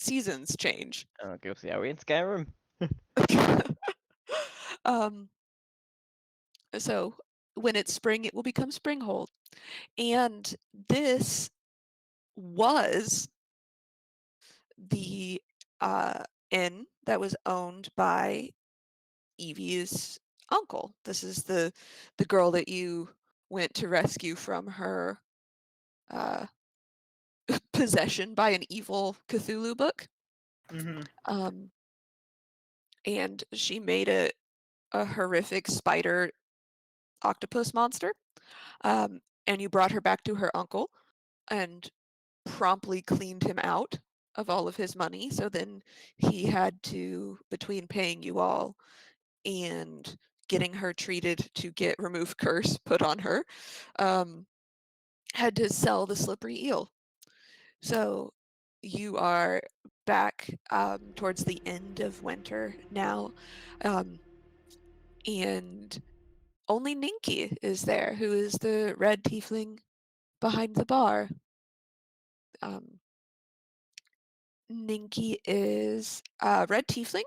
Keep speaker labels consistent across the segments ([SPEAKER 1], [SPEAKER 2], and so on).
[SPEAKER 1] seasons change.
[SPEAKER 2] Okay, see, are we in Skyrim?
[SPEAKER 1] um, so when it's spring, it will become Springhold. And this was the uh, inn that was owned by Evie's uncle. This is the girl that you went to rescue from her uh, possession by an evil Cthulhu book.
[SPEAKER 3] Mm-hmm.
[SPEAKER 1] Um, and she made a horrific spider octopus monster. And you brought her back to her uncle and promptly cleaned him out of all of his money. So then he had to, between paying you all and getting her treated to get remove curse put on her, um, had to sell the slippery eel. So you are back towards the end of winter now, um, and only Ninky is there, who is the red tiefling behind the bar. Um, Ninky is red tiefling,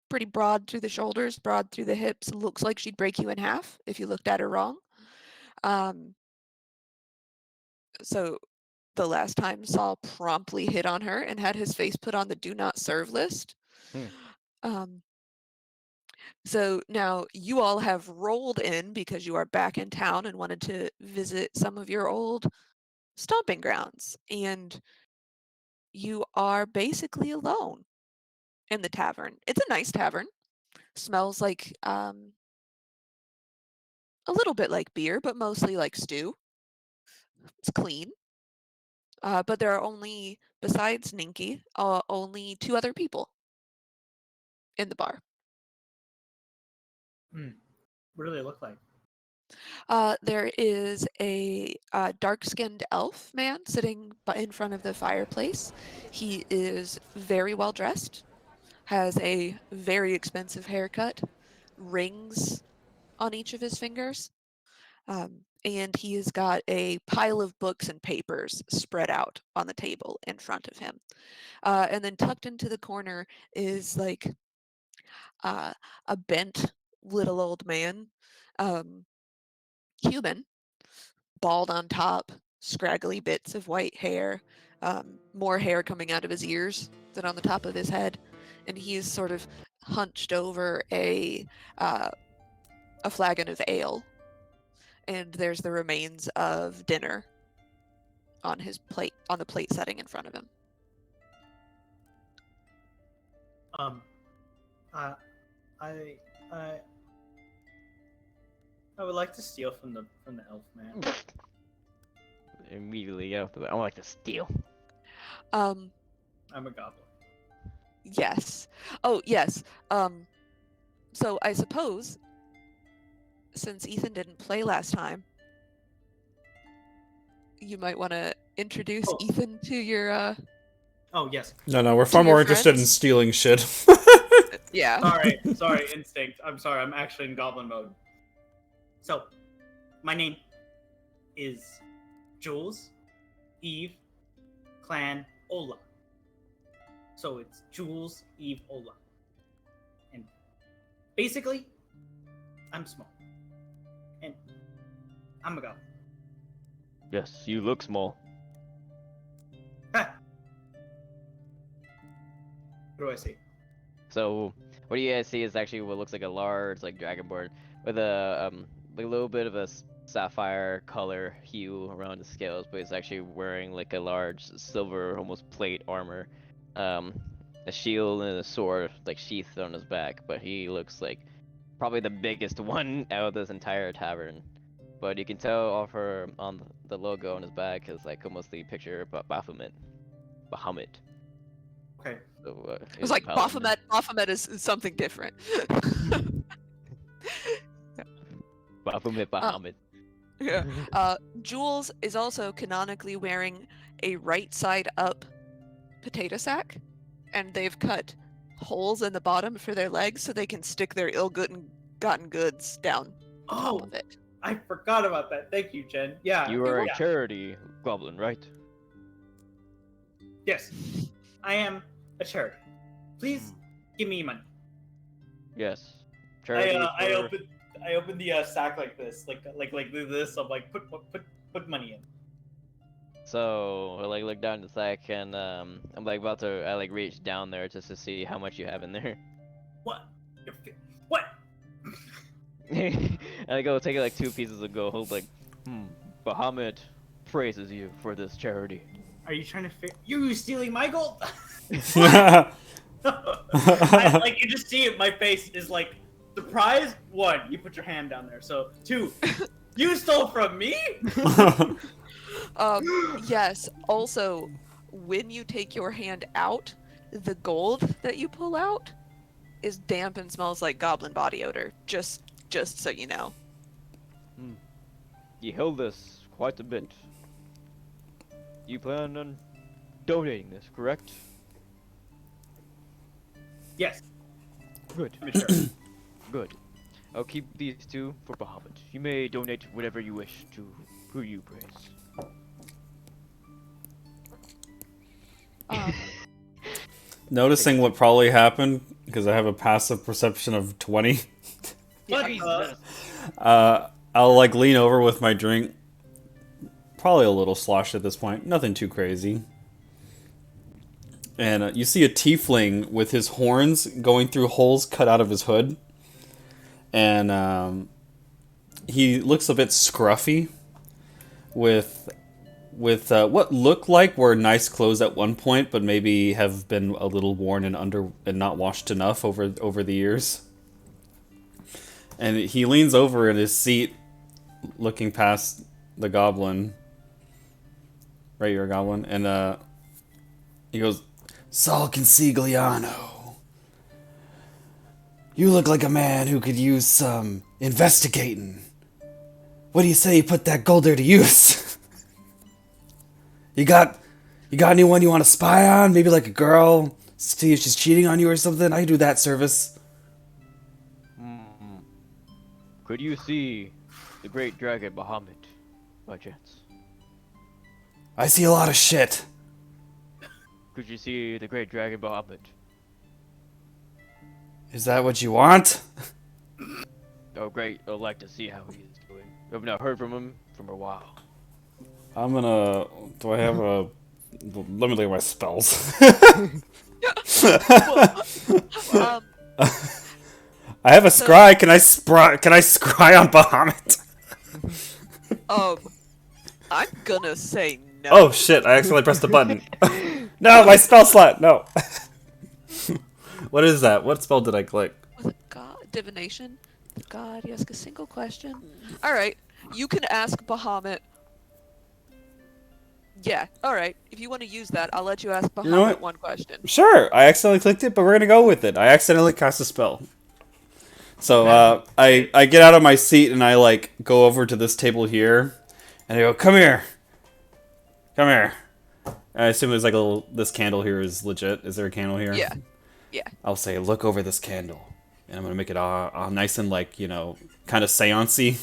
[SPEAKER 1] pretty broad through the shoulders, broad through the hips. Looks like she'd break you in half if you looked at her wrong. Um, so the last time Saul promptly hit on her and had his face put on the do not serve list.
[SPEAKER 2] Hmm.
[SPEAKER 1] Um, so now you all have rolled in because you are back in town and wanted to visit some of your old stomping grounds. And you are basically alone in the tavern. It's a nice tavern. Smells like a little bit like beer, but mostly like stew. It's clean. But there are only, besides Ninky, only two other people in the bar.
[SPEAKER 3] What do they look like?
[SPEAKER 1] There is a dark-skinned elf man sitting in front of the fireplace. He is very well dressed, has a very expensive haircut, rings on each of his fingers, and he has got a pile of books and papers spread out on the table in front of him. And then tucked into the corner is like uh, a bent little old man, um, human, bald on top, scraggly bits of white hair, more hair coming out of his ears than on the top of his head, and he is sort of hunched over uh, a flagon of ale, and there's the remains of dinner on his plate, on the plate setting in front of him.
[SPEAKER 3] Um, uh, I, I, I would like to steal from the elf man.
[SPEAKER 2] Immediately after that, I like to steal.
[SPEAKER 1] Um,
[SPEAKER 3] I'm a goblin.
[SPEAKER 1] yes. Oh, yes. So I suppose, since Ethan didn't play last time, you might want to introduce Ethan to your
[SPEAKER 3] Oh yes.
[SPEAKER 4] No, we're
[SPEAKER 1] to
[SPEAKER 4] far
[SPEAKER 1] your
[SPEAKER 4] more interested in
[SPEAKER 1] friends.
[SPEAKER 4] stealing shit.
[SPEAKER 1] Yeah.
[SPEAKER 3] Sorry, instinct. I'm sorry. I'm actually in goblin mode. So, my name is Jules, Eve, Clan, Ola. So it's Jules, Eve, Ola. And basically, I'm small. And I'm a goblin.
[SPEAKER 2] Yes, you look small.
[SPEAKER 3] Ha! What do I see?
[SPEAKER 2] So what you guys see is actually what looks like a large like dragonborn with a little bit of a sapphire color hue around the scales, but it's actually wearing like a large silver almost plate armor, a shield and a sword like sheathed on his back. But he looks like probably the biggest one out of this entire tavern. But you can tell off her on the logo on his back is like almost the picture of Baphomet. Bahamut.
[SPEAKER 3] Okay.
[SPEAKER 2] So,
[SPEAKER 1] It was
[SPEAKER 2] he's a
[SPEAKER 1] like
[SPEAKER 2] paladin.
[SPEAKER 1] Baphomet is something different.
[SPEAKER 2] Baphomet, Bahamut.
[SPEAKER 1] Yeah. Jules is also canonically wearing a right side up potato sack, and they've cut holes in the bottom for their legs so they can stick their ill-gotten goods down the top of it.
[SPEAKER 3] I forgot about that. Thank you, Jen. Yeah.
[SPEAKER 2] You are a
[SPEAKER 3] yeah.
[SPEAKER 2] charity goblin, right?
[SPEAKER 3] Yes. I am a charity. Please give me money.
[SPEAKER 2] Yes. Charity
[SPEAKER 3] I
[SPEAKER 2] for-
[SPEAKER 3] open the sack like this, like this. I'm like put money in.
[SPEAKER 2] So I like look down the sack and I'm like about to I like reach down there just to see how much you have in there.
[SPEAKER 3] What? What?
[SPEAKER 2] And I go take like 2 pieces of gold, like, Bahamut praises you for this charity.
[SPEAKER 3] Are you trying to you stealing my gold?
[SPEAKER 4] Yeah.
[SPEAKER 3] Like you just see it. My face is like surprise. 1, you put your hand down there. So 2, you stole from me.
[SPEAKER 1] Yes. Also, when you take your hand out, the gold that you pull out is damp and smells like goblin body odor. Just so you know.
[SPEAKER 2] You held this quite a bit. You plan on donating this, correct?
[SPEAKER 3] Yes.
[SPEAKER 2] Good.
[SPEAKER 3] I'm sure.
[SPEAKER 2] Good. I'll keep these 2 for Bahamut. You may donate whatever you wish to who you praise.
[SPEAKER 4] Noticing what probably happened, because I have a passive perception of 20.
[SPEAKER 3] What?
[SPEAKER 4] I'll like lean over with my drink. Probably a little sloshed at this point. Nothing too crazy. And you see a tiefling with his horns going through holes cut out of his hood. And he looks a bit scruffy. With what looked like were nice clothes at one point, but maybe have been a little worn and not washed enough over the years. And he leans over in his seat, looking past the goblin. Right, you're a goblin. And he goes, Saul Consigliano. You look like a man who could use some investigating. What do you say you put that gold there to use? You got anyone you want to spy on? Maybe like a girl? See if she's cheating on you or something? I can do that service.
[SPEAKER 2] Could you see the great dragon Bahamut, by chance?
[SPEAKER 4] I see a lot of shit.
[SPEAKER 2] Could you see the great dragon Bahamut?
[SPEAKER 4] Is that what you want?
[SPEAKER 2] Oh great, I'd like to see how he is doing. I've not heard from him from a while.
[SPEAKER 4] I'm gonna... Do I have a... Let me look at my spells. I have a scry. Can I scry on Bahamut?
[SPEAKER 1] I'm gonna say no.
[SPEAKER 4] Oh shit, I accidentally pressed a button. No, my spell slot, no. What is that? What spell did I click?
[SPEAKER 1] Was it God? Divination? God, you ask a single question? Alright, you can ask Bahamut. Yeah, alright. If you want to use that, I'll let you ask Bahamut
[SPEAKER 4] know what?
[SPEAKER 1] one question.
[SPEAKER 4] Sure, I accidentally clicked it, but we're gonna go with it. I accidentally cast a spell. So, I get out of my seat and I, like, go over to this table here. And I go, come here. Come here. And I assume there's like this candle here is legit. Is there a candle here?
[SPEAKER 1] Yeah. Yeah.
[SPEAKER 4] I'll say, look over this candle. And I'm gonna make it all nice and, like, you know, kind of seance-y.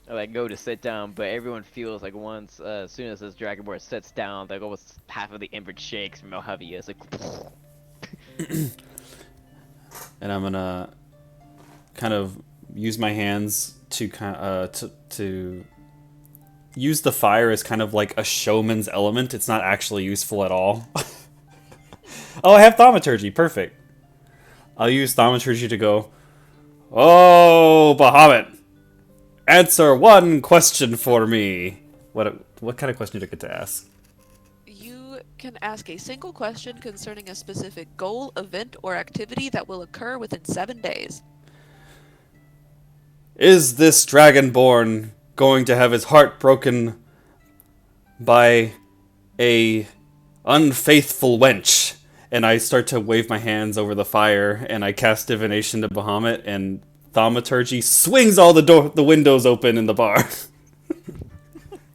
[SPEAKER 2] I like go to sit down, but everyone feels like once, as soon as this dragonborn sits down, like almost half of the image shakes from how heavy he is. Like,
[SPEAKER 4] And I'm gonna kind of use my hands to to use the fire as kind of like a showman's element. It's not actually useful at all. Oh, I have thaumaturgy. Perfect. I'll use thaumaturgy to go, oh, Bahamut, answer one question for me. What kind of question do I get to ask?
[SPEAKER 1] You can ask a single question concerning a specific goal, event, or activity that will occur within 7 days.
[SPEAKER 4] Is this dragonborn going to have his heart broken by a unfaithful wench? And I start to wave my hands over the fire, and I cast divination to Bahamut, and thaumaturgy swings all the windows open in the bar.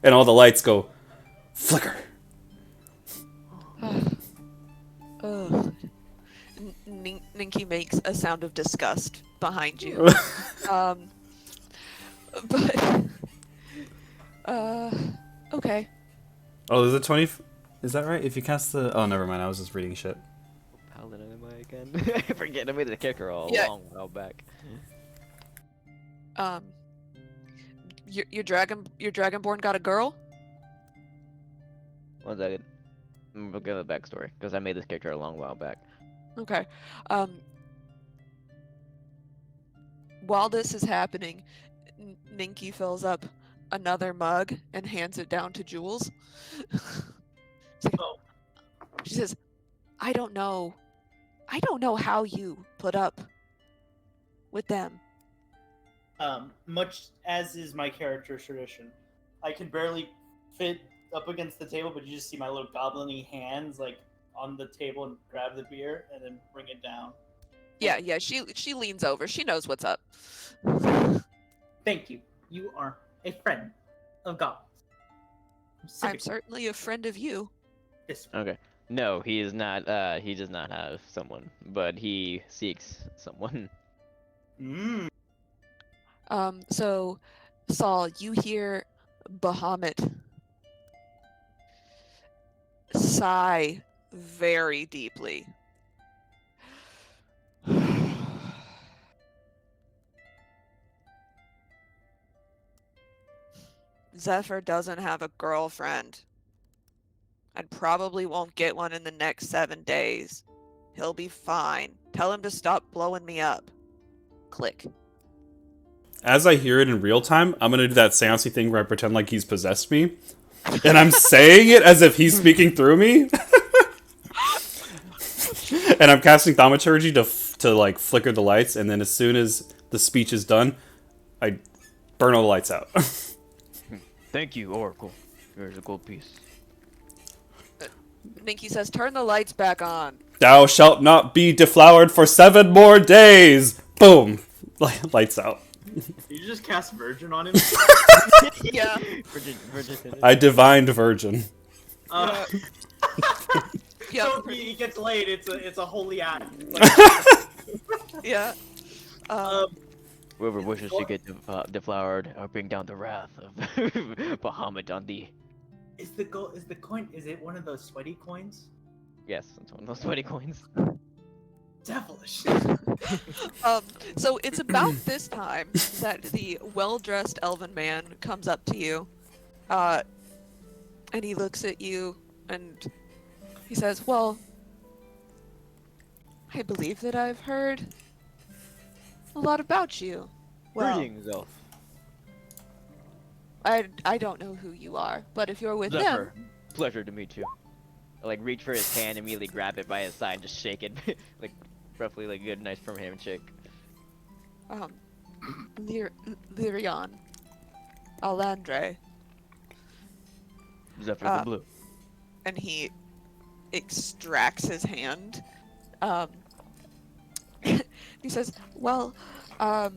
[SPEAKER 4] And all the lights go flicker.
[SPEAKER 1] Ugh. Ninky makes a sound of disgust behind you. But okay.
[SPEAKER 4] Oh, there's a 20. Is that right? If you cast the... Oh, never mind. I was just reading shit.
[SPEAKER 2] paladin am I again? I forget. I made the character a
[SPEAKER 1] Yeah.
[SPEAKER 2] long while back.
[SPEAKER 1] Your dragonborn got a girl?
[SPEAKER 2] One second. We'll give a backstory because I made this character a long while back.
[SPEAKER 1] Okay. While this is happening, Ninky fills up another mug and hands it down to Jules. It's like-
[SPEAKER 3] Oh.
[SPEAKER 1] She says, I don't know how you put up with them.
[SPEAKER 3] Much as is my character's tradition, I can barely fit up against the table, but you just see my little goblin-y hands like on the table and grab the beer and then bring it down.
[SPEAKER 1] Yeah, she leans over. She knows what's up.
[SPEAKER 3] Thank you. You are a friend of goblins.
[SPEAKER 1] I'm certainly a friend of you.
[SPEAKER 3] This
[SPEAKER 2] Okay. No, he is not. He does not have someone, but he seeks someone.
[SPEAKER 3] Mm.
[SPEAKER 1] So, Saul, you hear Bahamut sigh very deeply. Zephyr doesn't have a girlfriend. And probably won't get one in the next 7 days. He'll be fine. Tell him to stop blowing me up. Click.
[SPEAKER 4] As I hear it in real time, I'm gonna do that seancey thing where I pretend like he's possessed me, and I'm saying it as if he's speaking through me. And I'm casting thaumaturgy to like flicker the lights, and then as soon as the speech is done, I burn all the lights out.
[SPEAKER 2] Thank you, Oracle. Here's a gold piece.
[SPEAKER 1] Ninky says, turn the lights back on.
[SPEAKER 4] Thou shalt not be deflowered for 7 more days. Boom, lights out.
[SPEAKER 3] Did you just cast Virgin on him?
[SPEAKER 1] Yeah.
[SPEAKER 2] Virgin.
[SPEAKER 4] I divined virgin.
[SPEAKER 1] Yeah.
[SPEAKER 3] So if he gets laid, it's a holy act.
[SPEAKER 1] Yeah.
[SPEAKER 2] Whoever wishes to get deflowered, or bring down the wrath of Bahamut on thee.
[SPEAKER 3] Is the coin? Is it one of those sweaty coins?
[SPEAKER 2] Yes, it's one of those 20 coins.
[SPEAKER 3] Devilish.
[SPEAKER 1] So it's about this time that the well-dressed elven man comes up to you, and he looks at you, and he says, well, I believe that I've heard a lot about you. Well,
[SPEAKER 2] Greetings, elf.
[SPEAKER 1] I don't know who you are, but if you're with
[SPEAKER 2] Zephyr, pleasure to meet you. I like reach for his hand, immediately grab it by his side, and just shake it, like roughly like a good, nice firm handshake.
[SPEAKER 1] them, Lyrion, Alandre,
[SPEAKER 2] Zephyr the Blue.
[SPEAKER 1] and he extracts his hand. He says, well, I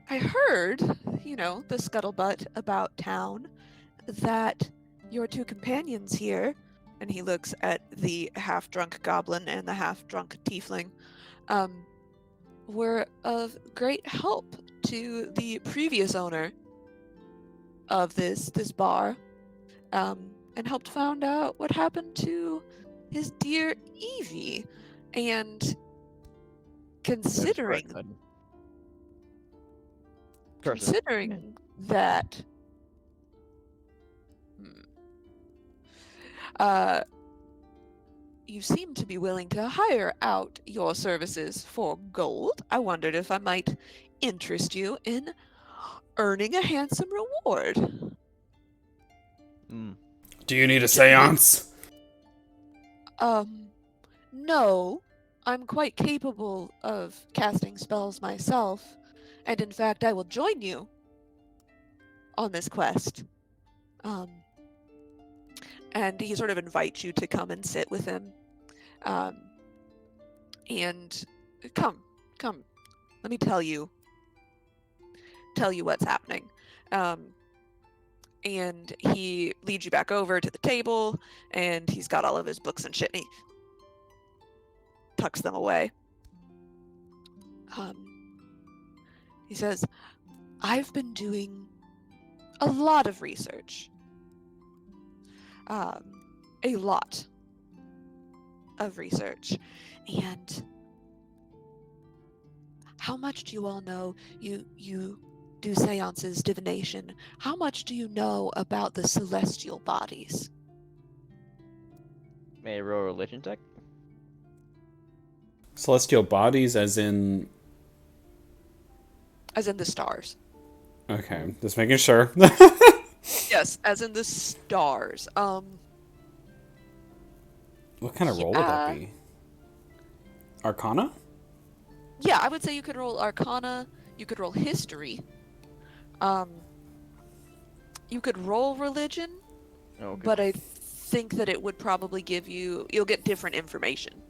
[SPEAKER 1] heard, the scuttlebutt about town, that your 2 companions here, and he looks at the half-drunk goblin and the half-drunk tiefling, were of great help to the previous owner of this bar, and helped find out what happened to his dear Evie. And considering that you seem to be willing to hire out your services for gold, I wondered if I might interest you in earning a handsome reward.
[SPEAKER 4] Do you need a seance?
[SPEAKER 1] No. I'm quite capable of casting spells myself, and in fact, I will join you on this quest. And he sort of invites you to come and sit with him. And come, let me tell you what's happening. And he leads you back over to the table, and he's got all of his books and shit, and he tucks them away. He says, I've been doing a lot of research. A lot. of research. And how much do you all know? You do seances, divination. How much do you know about the celestial bodies?
[SPEAKER 2] May I roll a religion check?
[SPEAKER 4] Celestial bodies, as in.
[SPEAKER 1] As in the stars.
[SPEAKER 4] Okay, just making sure.
[SPEAKER 1] Yes, as in the stars.
[SPEAKER 4] What kind of roll would that
[SPEAKER 1] Yeah.
[SPEAKER 4] be? Arcana?
[SPEAKER 1] Yeah, I would say you could roll Arcana, you could roll History, you could roll Religion,
[SPEAKER 2] Okay.
[SPEAKER 1] but I think that it would probably you'll get different information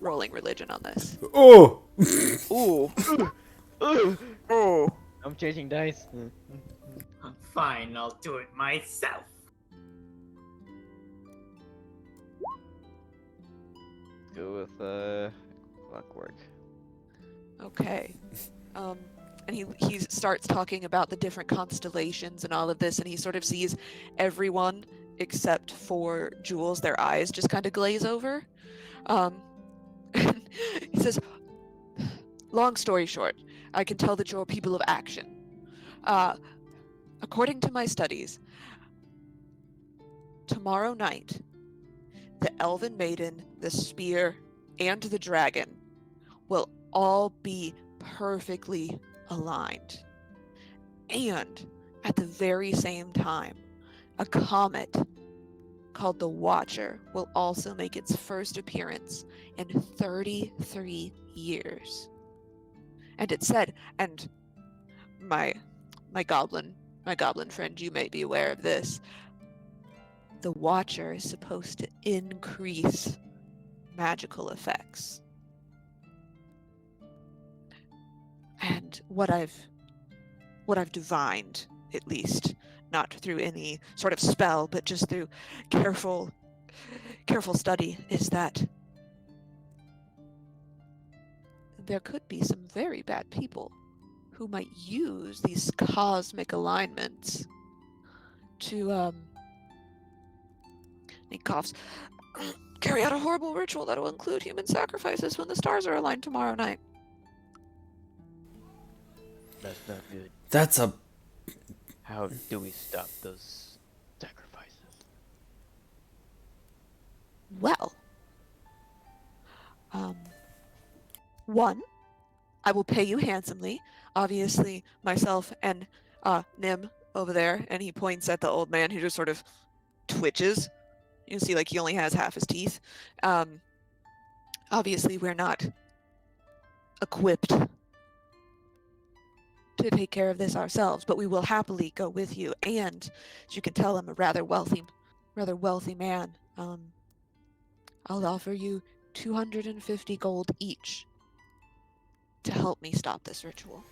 [SPEAKER 1] rolling Religion on this.
[SPEAKER 4] Oh!
[SPEAKER 1] Ooh. Oh.
[SPEAKER 2] I'm changing dice.
[SPEAKER 3] Fine, I'll do it myself.
[SPEAKER 2] Go with clockwork.
[SPEAKER 1] Okay. And he starts talking about the different constellations and all of this, and he sort of sees everyone except for Jules, their eyes just kind of glaze over. He says, long story short, I can tell that you're people of action. According to my studies, tomorrow night, the Elven Maiden, the Spear, and the Dragon will all be perfectly aligned. And at the very same time, a comet called the Watcher will also make its first appearance in 33 years. And it said, and my goblin friend, you may be aware of this, the Watcher is supposed to increase magical effects. And what I've divined, at least, not through any sort of spell, but just through careful study, is that there could be some very bad people who might use these cosmic alignments to he coughs, carry out a horrible ritual that will include human sacrifices when the stars are aligned tomorrow night.
[SPEAKER 2] That's not good.
[SPEAKER 4] That's a.
[SPEAKER 2] How do we stop those sacrifices?
[SPEAKER 1] Well, one, I will pay you handsomely. Obviously, myself and Nim over there, and he points at the old man who just sort of twitches. You can see, like, he only has half his teeth. Obviously, we're not equipped to take care of this ourselves, but we will happily go with you. And as you can tell, I'm a rather wealthy man. I'll offer you 250 gold each to help me stop this ritual.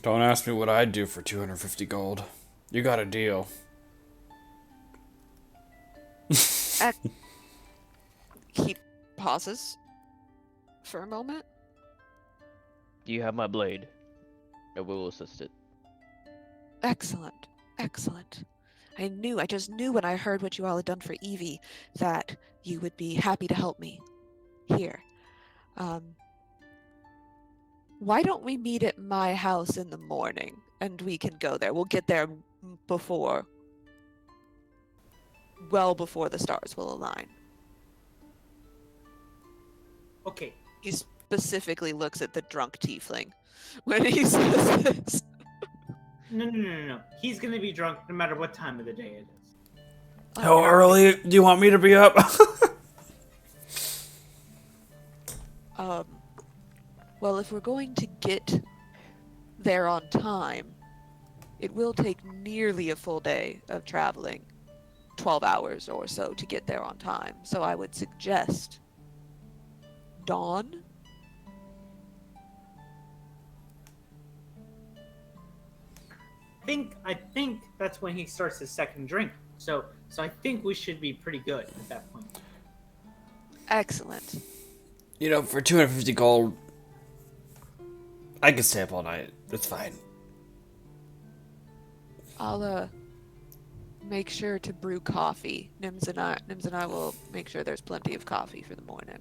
[SPEAKER 4] Don't ask me what I'd do for 250 gold. You got a deal.
[SPEAKER 1] He pauses for a moment.
[SPEAKER 2] Do you have my blade? I will assist it.
[SPEAKER 1] Excellent. I just knew when I heard what you all had done for Evie that you would be happy to help me here. Why don't we meet at my house in the morning and we can go there? We'll get there well before the stars will align.
[SPEAKER 3] Okay.
[SPEAKER 1] He specifically looks at the drunk tiefling when he says this.
[SPEAKER 3] No. He's gonna be drunk no matter what time of the day it is.
[SPEAKER 4] How early do you want me to be up?
[SPEAKER 1] Well, if we're going to get there on time, it will take nearly a full day of traveling, 12 hours or so to get there on time. So I would suggest dawn.
[SPEAKER 3] I think that's when he starts his second drink. So I think we should be pretty good at that point.
[SPEAKER 1] Excellent.
[SPEAKER 4] You know, for 250 gold, I can stay up all night. That's fine.
[SPEAKER 1] I'll make sure to brew coffee. Nims and I will make sure there's plenty of coffee for the morning.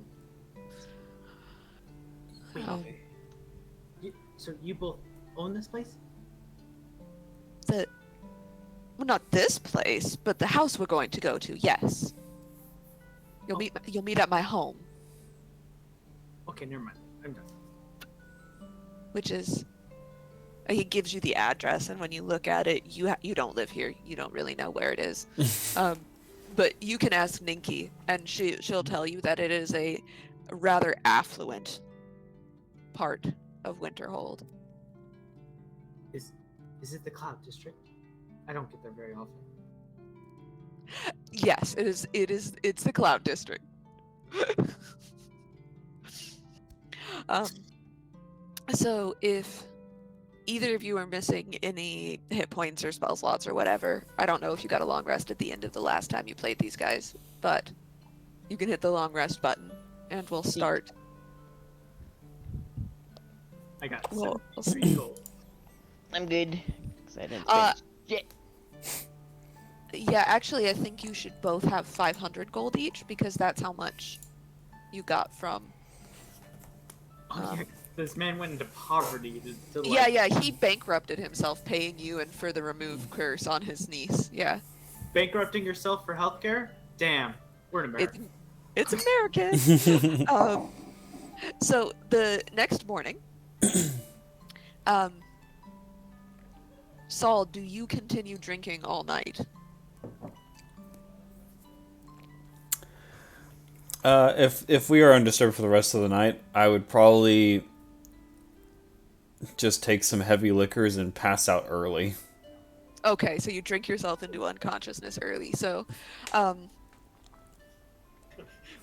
[SPEAKER 5] Wait,
[SPEAKER 1] Um,
[SPEAKER 5] so you both own this place?
[SPEAKER 1] well, not this place, but the house we're going to go to. Yes. You'll meet at my home,
[SPEAKER 5] Okay, never mind. I'm done.
[SPEAKER 1] which is. He gives you the address, and when you look at it, you don't live here. You don't really know where it is. But you can ask Ninky, and she'll tell you that it is a rather affluent part of Winterhold.
[SPEAKER 5] Is it the Cloud District? I don't get there very often.
[SPEAKER 1] Yes, it is. It's the Cloud District. So if either of you are missing any hit points or spell slots or whatever, I don't know if you got a long rest at the end of the last time you played these guys, but you can hit the long rest button, and we'll start.
[SPEAKER 5] I got
[SPEAKER 1] Well,
[SPEAKER 5] 73 gold.
[SPEAKER 2] I'm good. 'Cause I didn't
[SPEAKER 1] Uh,
[SPEAKER 2] spend shit.
[SPEAKER 1] Yeah, actually, I think you should both have 500 gold each, because that's how much you got from.
[SPEAKER 5] Oh, yeah, this man went into poverty to
[SPEAKER 1] Yeah,
[SPEAKER 5] like,
[SPEAKER 1] yeah, he bankrupted himself paying you and for the remove curse on his niece. Yeah,
[SPEAKER 5] bankrupting yourself for healthcare? Damn, we're in America.
[SPEAKER 1] it's American. So the next morning, Saul, do you continue drinking all night?
[SPEAKER 4] If we are undisturbed for the rest of the night, I would probably just take some heavy liquors and pass out early.
[SPEAKER 1] Okay, so you drink yourself into unconsciousness early. So,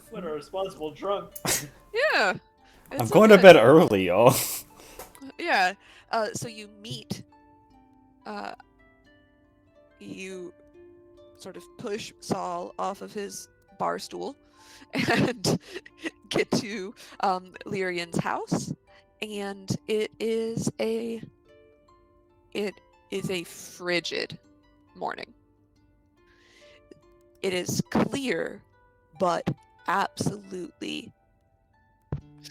[SPEAKER 3] What a responsible drunk.
[SPEAKER 1] yeah.
[SPEAKER 4] I'm
[SPEAKER 1] it's
[SPEAKER 4] going to
[SPEAKER 1] okay.
[SPEAKER 4] bed early, y'all.
[SPEAKER 1] Yeah. So you meet. You sort of push Saul off of his bar stool and get to Lyrian's house, and it is a frigid morning. It is clear, but absolutely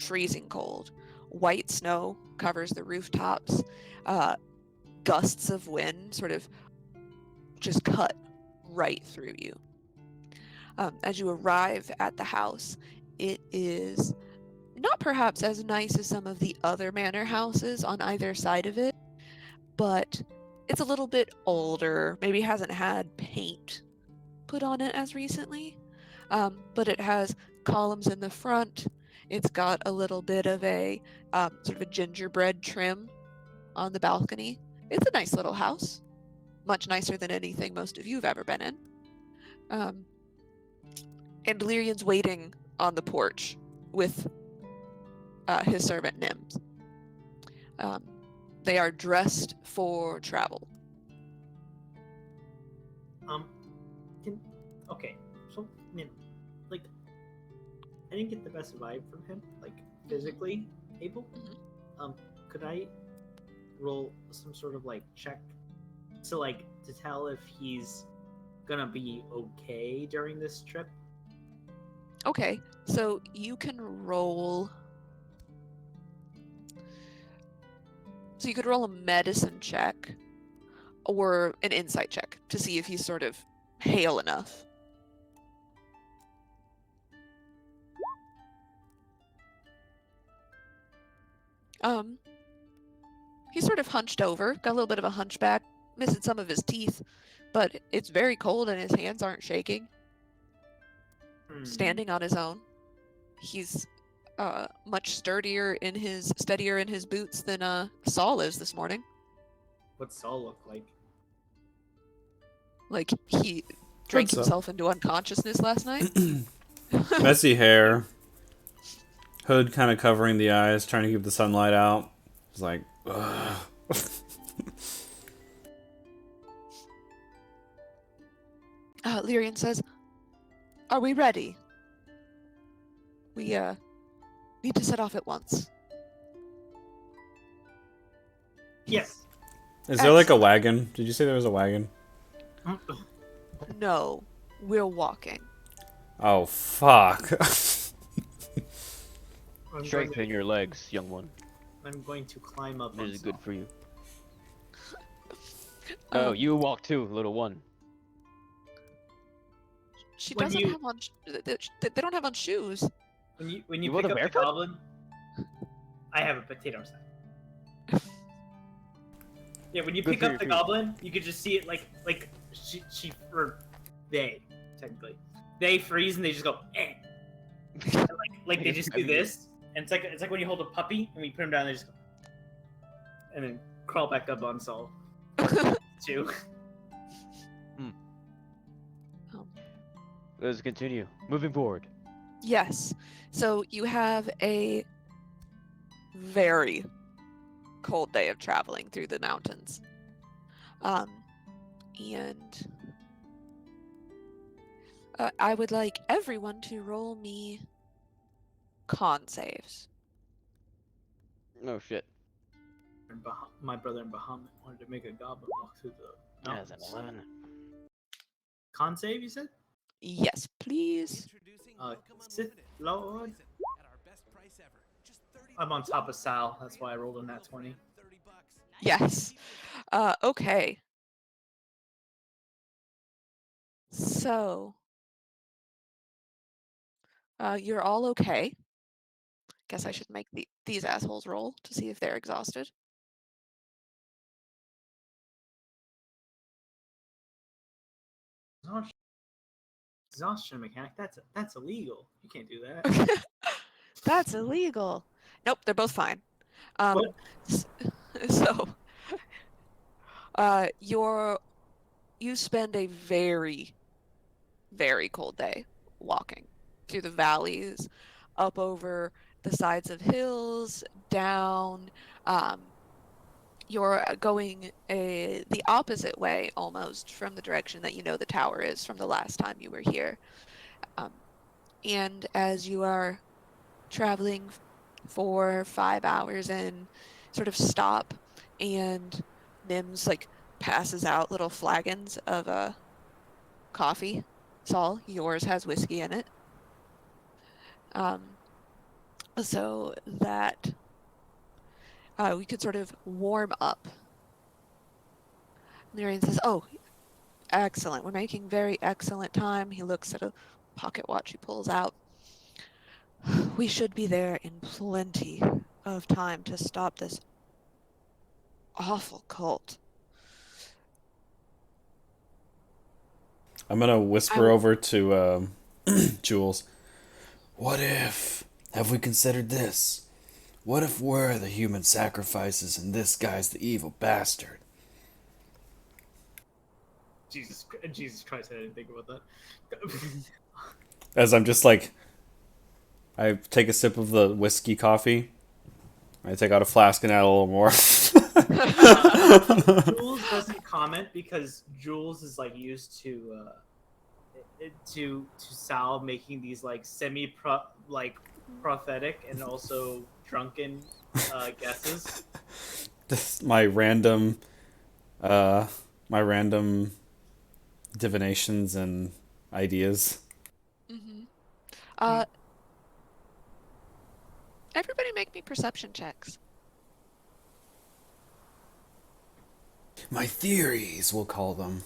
[SPEAKER 1] freezing cold. White snow covers the rooftops. Gusts of wind sort of just cut right through you. As you arrive at the house, it is not perhaps as nice as some of the other manor houses on either side of it, but it's a little bit older, maybe hasn't had paint put on it as recently, but it has columns in the front. It's got a little bit of a sort of a gingerbread trim on the balcony. It's a nice little house, much nicer than anything most of you have ever been in. And Lyrian's waiting on the porch with his servant Nims. They are dressed for travel.
[SPEAKER 5] Okay, so like, I didn't get the best vibe from him, like physically able. Could I roll some sort of like check, so like to tell if he's gonna be okay during this trip?
[SPEAKER 1] Okay, so you can roll. So you could roll a medicine check or an insight check to see if he's sort of hale enough. He's sort of hunched over, got a little bit of a hunchback, missing some of his teeth, but it's very cold and his hands aren't shaking. Standing on his own. He's much steadier in his boots than Saul is this morning.
[SPEAKER 5] What's Saul look like?
[SPEAKER 1] Like he drank
[SPEAKER 4] What's up?
[SPEAKER 1] himself into unconsciousness last night.
[SPEAKER 4] Messy hair, hood kind of covering the eyes, trying to keep the sunlight out. It's like, ugh.
[SPEAKER 1] Lyrian says, "Are we ready? We need to set off at once."
[SPEAKER 5] Yes.
[SPEAKER 4] Is there like a wagon? Did you say there was a wagon?
[SPEAKER 1] No, we're walking.
[SPEAKER 4] Oh fuck.
[SPEAKER 5] I'm going,
[SPEAKER 2] Strengthen your legs, young one.
[SPEAKER 5] I'm going to climb up
[SPEAKER 2] This
[SPEAKER 5] on
[SPEAKER 2] is good
[SPEAKER 5] Saul.
[SPEAKER 2] for you. No,
[SPEAKER 1] Um,
[SPEAKER 2] you walk too, little one.
[SPEAKER 1] She
[SPEAKER 5] when
[SPEAKER 1] doesn't
[SPEAKER 5] you-
[SPEAKER 1] have on. They don't have on shoes.
[SPEAKER 5] When you
[SPEAKER 2] You
[SPEAKER 5] pick
[SPEAKER 2] want a
[SPEAKER 5] up the
[SPEAKER 2] barefoot?
[SPEAKER 5] goblin, I have a potato sack. Yeah, when you
[SPEAKER 2] Good
[SPEAKER 5] pick
[SPEAKER 2] for
[SPEAKER 5] up
[SPEAKER 2] your
[SPEAKER 5] the
[SPEAKER 2] feet.
[SPEAKER 5] goblin, you could just see it like she or they technically they freeze and they just go eh. And like they just do this, and it's like when you hold a puppy and when you put him down, they just go and then crawl back up on Saul too.
[SPEAKER 2] Let's continue. Moving forward.
[SPEAKER 1] Yes. So you have a very cold day of traveling through the mountains. And I would like everyone to roll me con saves.
[SPEAKER 2] Oh shit.
[SPEAKER 5] And my brother in Bahamut wanted to make a goblin walk through the
[SPEAKER 2] That's an
[SPEAKER 5] mountains.
[SPEAKER 2] 11.
[SPEAKER 5] Con save, you said?
[SPEAKER 1] Yes, please.
[SPEAKER 5] Sith Lord. I'm on top of Sal. That's why I rolled on that 20.
[SPEAKER 1] Yes. Okay. So, you're all okay. Guess I should make these assholes roll to see if they're exhausted.
[SPEAKER 5] Exhaustion mechanic. That's illegal. You can't do that.
[SPEAKER 1] That's illegal. Nope, they're both fine.
[SPEAKER 5] What?
[SPEAKER 1] So, you spend a very, very cold day walking through the valleys, up over the sides of hills, down. You're going the opposite way almost from the direction that you know the tower is from the last time you were here. And as you are traveling 4 or 5 hours in, sort of stop, and Mims like passes out little flagons of coffee. Saul, yours has whiskey in it. So that we could sort of warm up. Lyrian says, "Oh, excellent. We're making very excellent time." He looks at a pocket watch he pulls out. "We should be there in plenty of time to stop this awful cult."
[SPEAKER 4] I'm gonna whisper over to Jules. What if? Have we considered this? What if we're the human sacrifices and this guy's the evil bastard?
[SPEAKER 5] Jesus Christ, I didn't think about that.
[SPEAKER 4] As I'm just like, I take a sip of the whiskey coffee. I take out a flask and add a little more.
[SPEAKER 5] Jules doesn't comment because Jules is like used to Sal making these like prophetic and also drunken guesses.
[SPEAKER 4] This my random divinations and ideas.
[SPEAKER 1] Mm-hmm. Everybody make me perception checks.
[SPEAKER 4] My theories, we'll call them.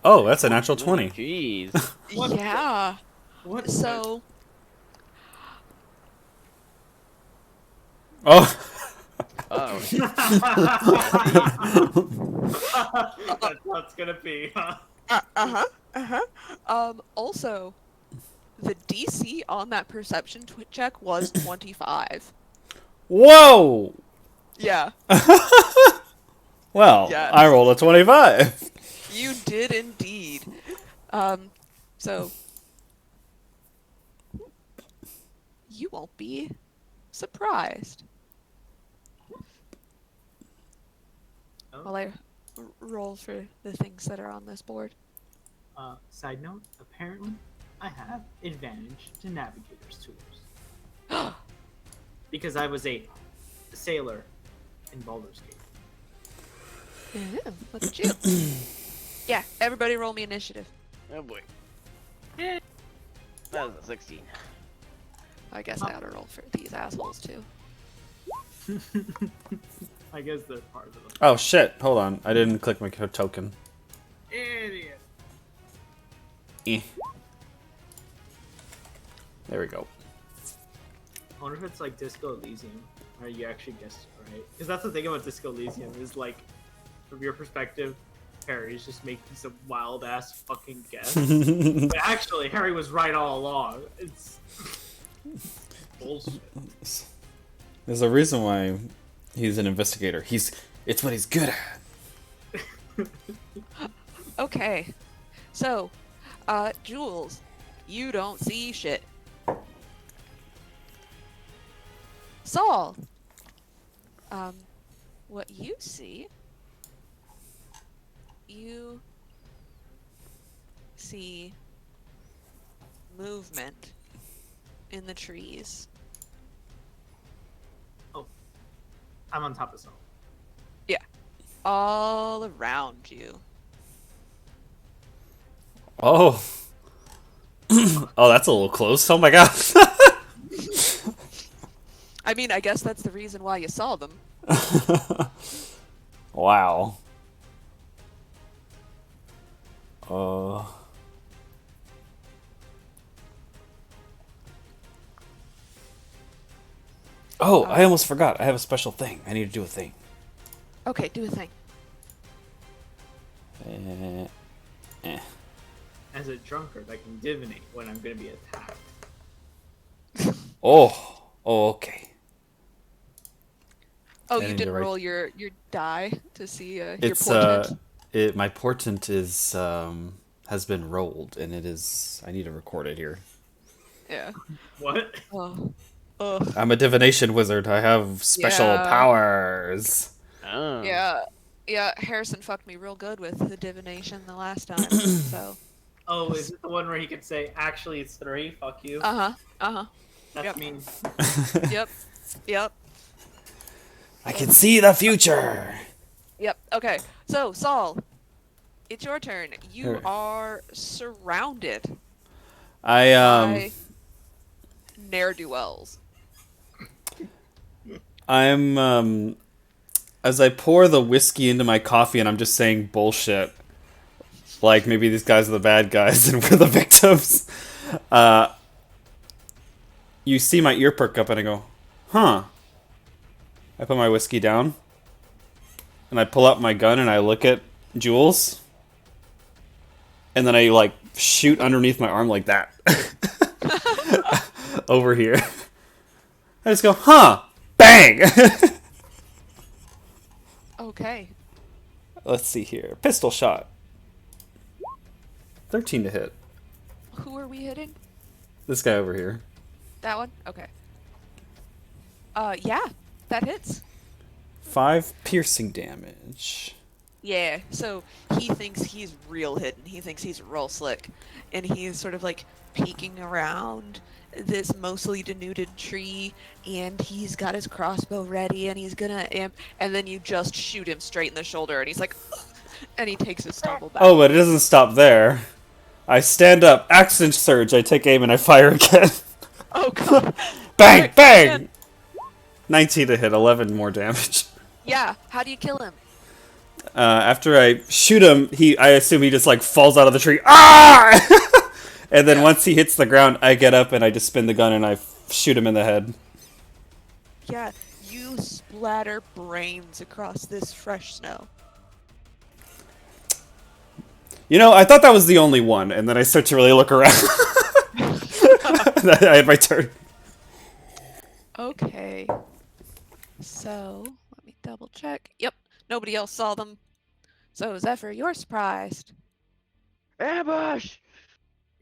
[SPEAKER 4] Oh, that's a natural 20.
[SPEAKER 2] Jeez.
[SPEAKER 5] What?
[SPEAKER 1] Yeah.
[SPEAKER 5] What?
[SPEAKER 1] So,
[SPEAKER 4] Oh.
[SPEAKER 2] Oh.
[SPEAKER 5] That's how it's gonna be. Huh?
[SPEAKER 1] Also, the DC on that perception check was 25.
[SPEAKER 4] Whoa!
[SPEAKER 1] Yeah,
[SPEAKER 4] Well,
[SPEAKER 1] Yes.
[SPEAKER 4] I rolled a 25.
[SPEAKER 1] you did indeed. So you won't be surprised.
[SPEAKER 5] Oh.
[SPEAKER 1] While I roll for the things that are on this board.
[SPEAKER 5] Side note: apparently, I have advantage to navigator's tools because I was a sailor in Baldur's Gate.
[SPEAKER 1] Yeah, look at you. Yeah, everybody roll me initiative.
[SPEAKER 2] Oh boy. Yeah. That was a 16.
[SPEAKER 1] I guess I ought to roll for these assholes too.
[SPEAKER 5] I guess they're part of it.
[SPEAKER 4] Oh shit! Hold on, I didn't click my token.
[SPEAKER 5] Idiot.
[SPEAKER 4] Eh. There we go.
[SPEAKER 5] I wonder if it's like Disco Elysium, or you actually guessed it right. Because that's the thing about Disco Elysium is like, from your perspective, Harry's just making some wild ass fucking guess. But actually, Harry was right all along. It's bullshit.
[SPEAKER 4] There's a reason why he's an investigator. It's what he's good at.
[SPEAKER 1] Okay, so, Jules, you don't see shit. Saul, what you see, you see movement in the trees.
[SPEAKER 5] I'm on top of something.
[SPEAKER 1] All around you.
[SPEAKER 4] Oh. Oh, that's a little close. Oh my god.
[SPEAKER 1] I mean, I guess that's the reason why you saw them.
[SPEAKER 4] Wow. Oh, I almost forgot. I have a special thing. I need to do a thing.
[SPEAKER 1] Okay, do a thing.
[SPEAKER 5] As a drunkard, I can divinate when I'm gonna be attacked.
[SPEAKER 4] Oh, okay.
[SPEAKER 1] Oh,
[SPEAKER 4] I
[SPEAKER 1] you
[SPEAKER 4] need to
[SPEAKER 1] didn't
[SPEAKER 4] write-
[SPEAKER 1] roll your die to see your
[SPEAKER 4] It's
[SPEAKER 1] portent?
[SPEAKER 4] my portent is has been rolled, and it is. I need to record it here.
[SPEAKER 1] Yeah.
[SPEAKER 5] What?
[SPEAKER 1] Oh. Ugh.
[SPEAKER 4] I'm a divination wizard. I have special
[SPEAKER 1] Yeah.
[SPEAKER 4] powers.
[SPEAKER 2] Oh.
[SPEAKER 1] Yeah. Yeah, Harrison fucked me real good with the divination the last time, so.
[SPEAKER 5] Oh, is it the one where he could say, actually, it's 3? Fuck you.
[SPEAKER 1] Uh-huh. Uh-huh.
[SPEAKER 5] That's
[SPEAKER 1] yep.
[SPEAKER 5] mean.
[SPEAKER 1] Yep. Yep.
[SPEAKER 4] I can see the future.
[SPEAKER 1] Yep. Okay. So, Saul, it's your turn. You
[SPEAKER 4] Sure.
[SPEAKER 1] are surrounded
[SPEAKER 4] I
[SPEAKER 1] by ne'er-do-wells.
[SPEAKER 4] I'm as I pour the whiskey into my coffee and I'm just saying bullshit. Like maybe these guys are the bad guys and we're the victims. You see my ear perk up and I go, huh. I put my whiskey down and I pull out my gun and I look at Jules. And then I like shoot underneath my arm like that. Over here. I just go, huh. Bang!
[SPEAKER 1] Okay.
[SPEAKER 4] Let's see here. Pistol shot. 13 to hit.
[SPEAKER 1] Who are we hitting?
[SPEAKER 4] This guy over here.
[SPEAKER 1] That one? Okay. Yeah, that hits.
[SPEAKER 4] 5 piercing damage.
[SPEAKER 1] Yeah, so he thinks he's real hidden. He thinks he's real slick. And he's sort of like peeking around this mostly denuded tree, and he's got his crossbow ready, and he's gonna amp, and then you just shoot him straight in the shoulder, and he's like, ugh, and he takes a stumble back.
[SPEAKER 4] Oh, but it doesn't stop there. I stand up, action surge, I take aim, and I fire again.
[SPEAKER 1] Oh god.
[SPEAKER 4] Bang!
[SPEAKER 1] Alright,
[SPEAKER 4] Bang!
[SPEAKER 1] again.
[SPEAKER 4] 19 to hit, 11 more damage.
[SPEAKER 1] Yeah, how do you kill him?
[SPEAKER 4] After I shoot him, I assume he just like falls out of the tree. Ah! And then once he hits the ground, I get up and I just spin the gun and I shoot him in the head.
[SPEAKER 1] Yeah, you splatter brains across this fresh snow.
[SPEAKER 4] You know, I thought that was the only one, and then I start to really look around. I had my turn.
[SPEAKER 1] Okay. So, let me double check. Yep, nobody else saw them. So, Zephyr, you're surprised.
[SPEAKER 2] Ambush!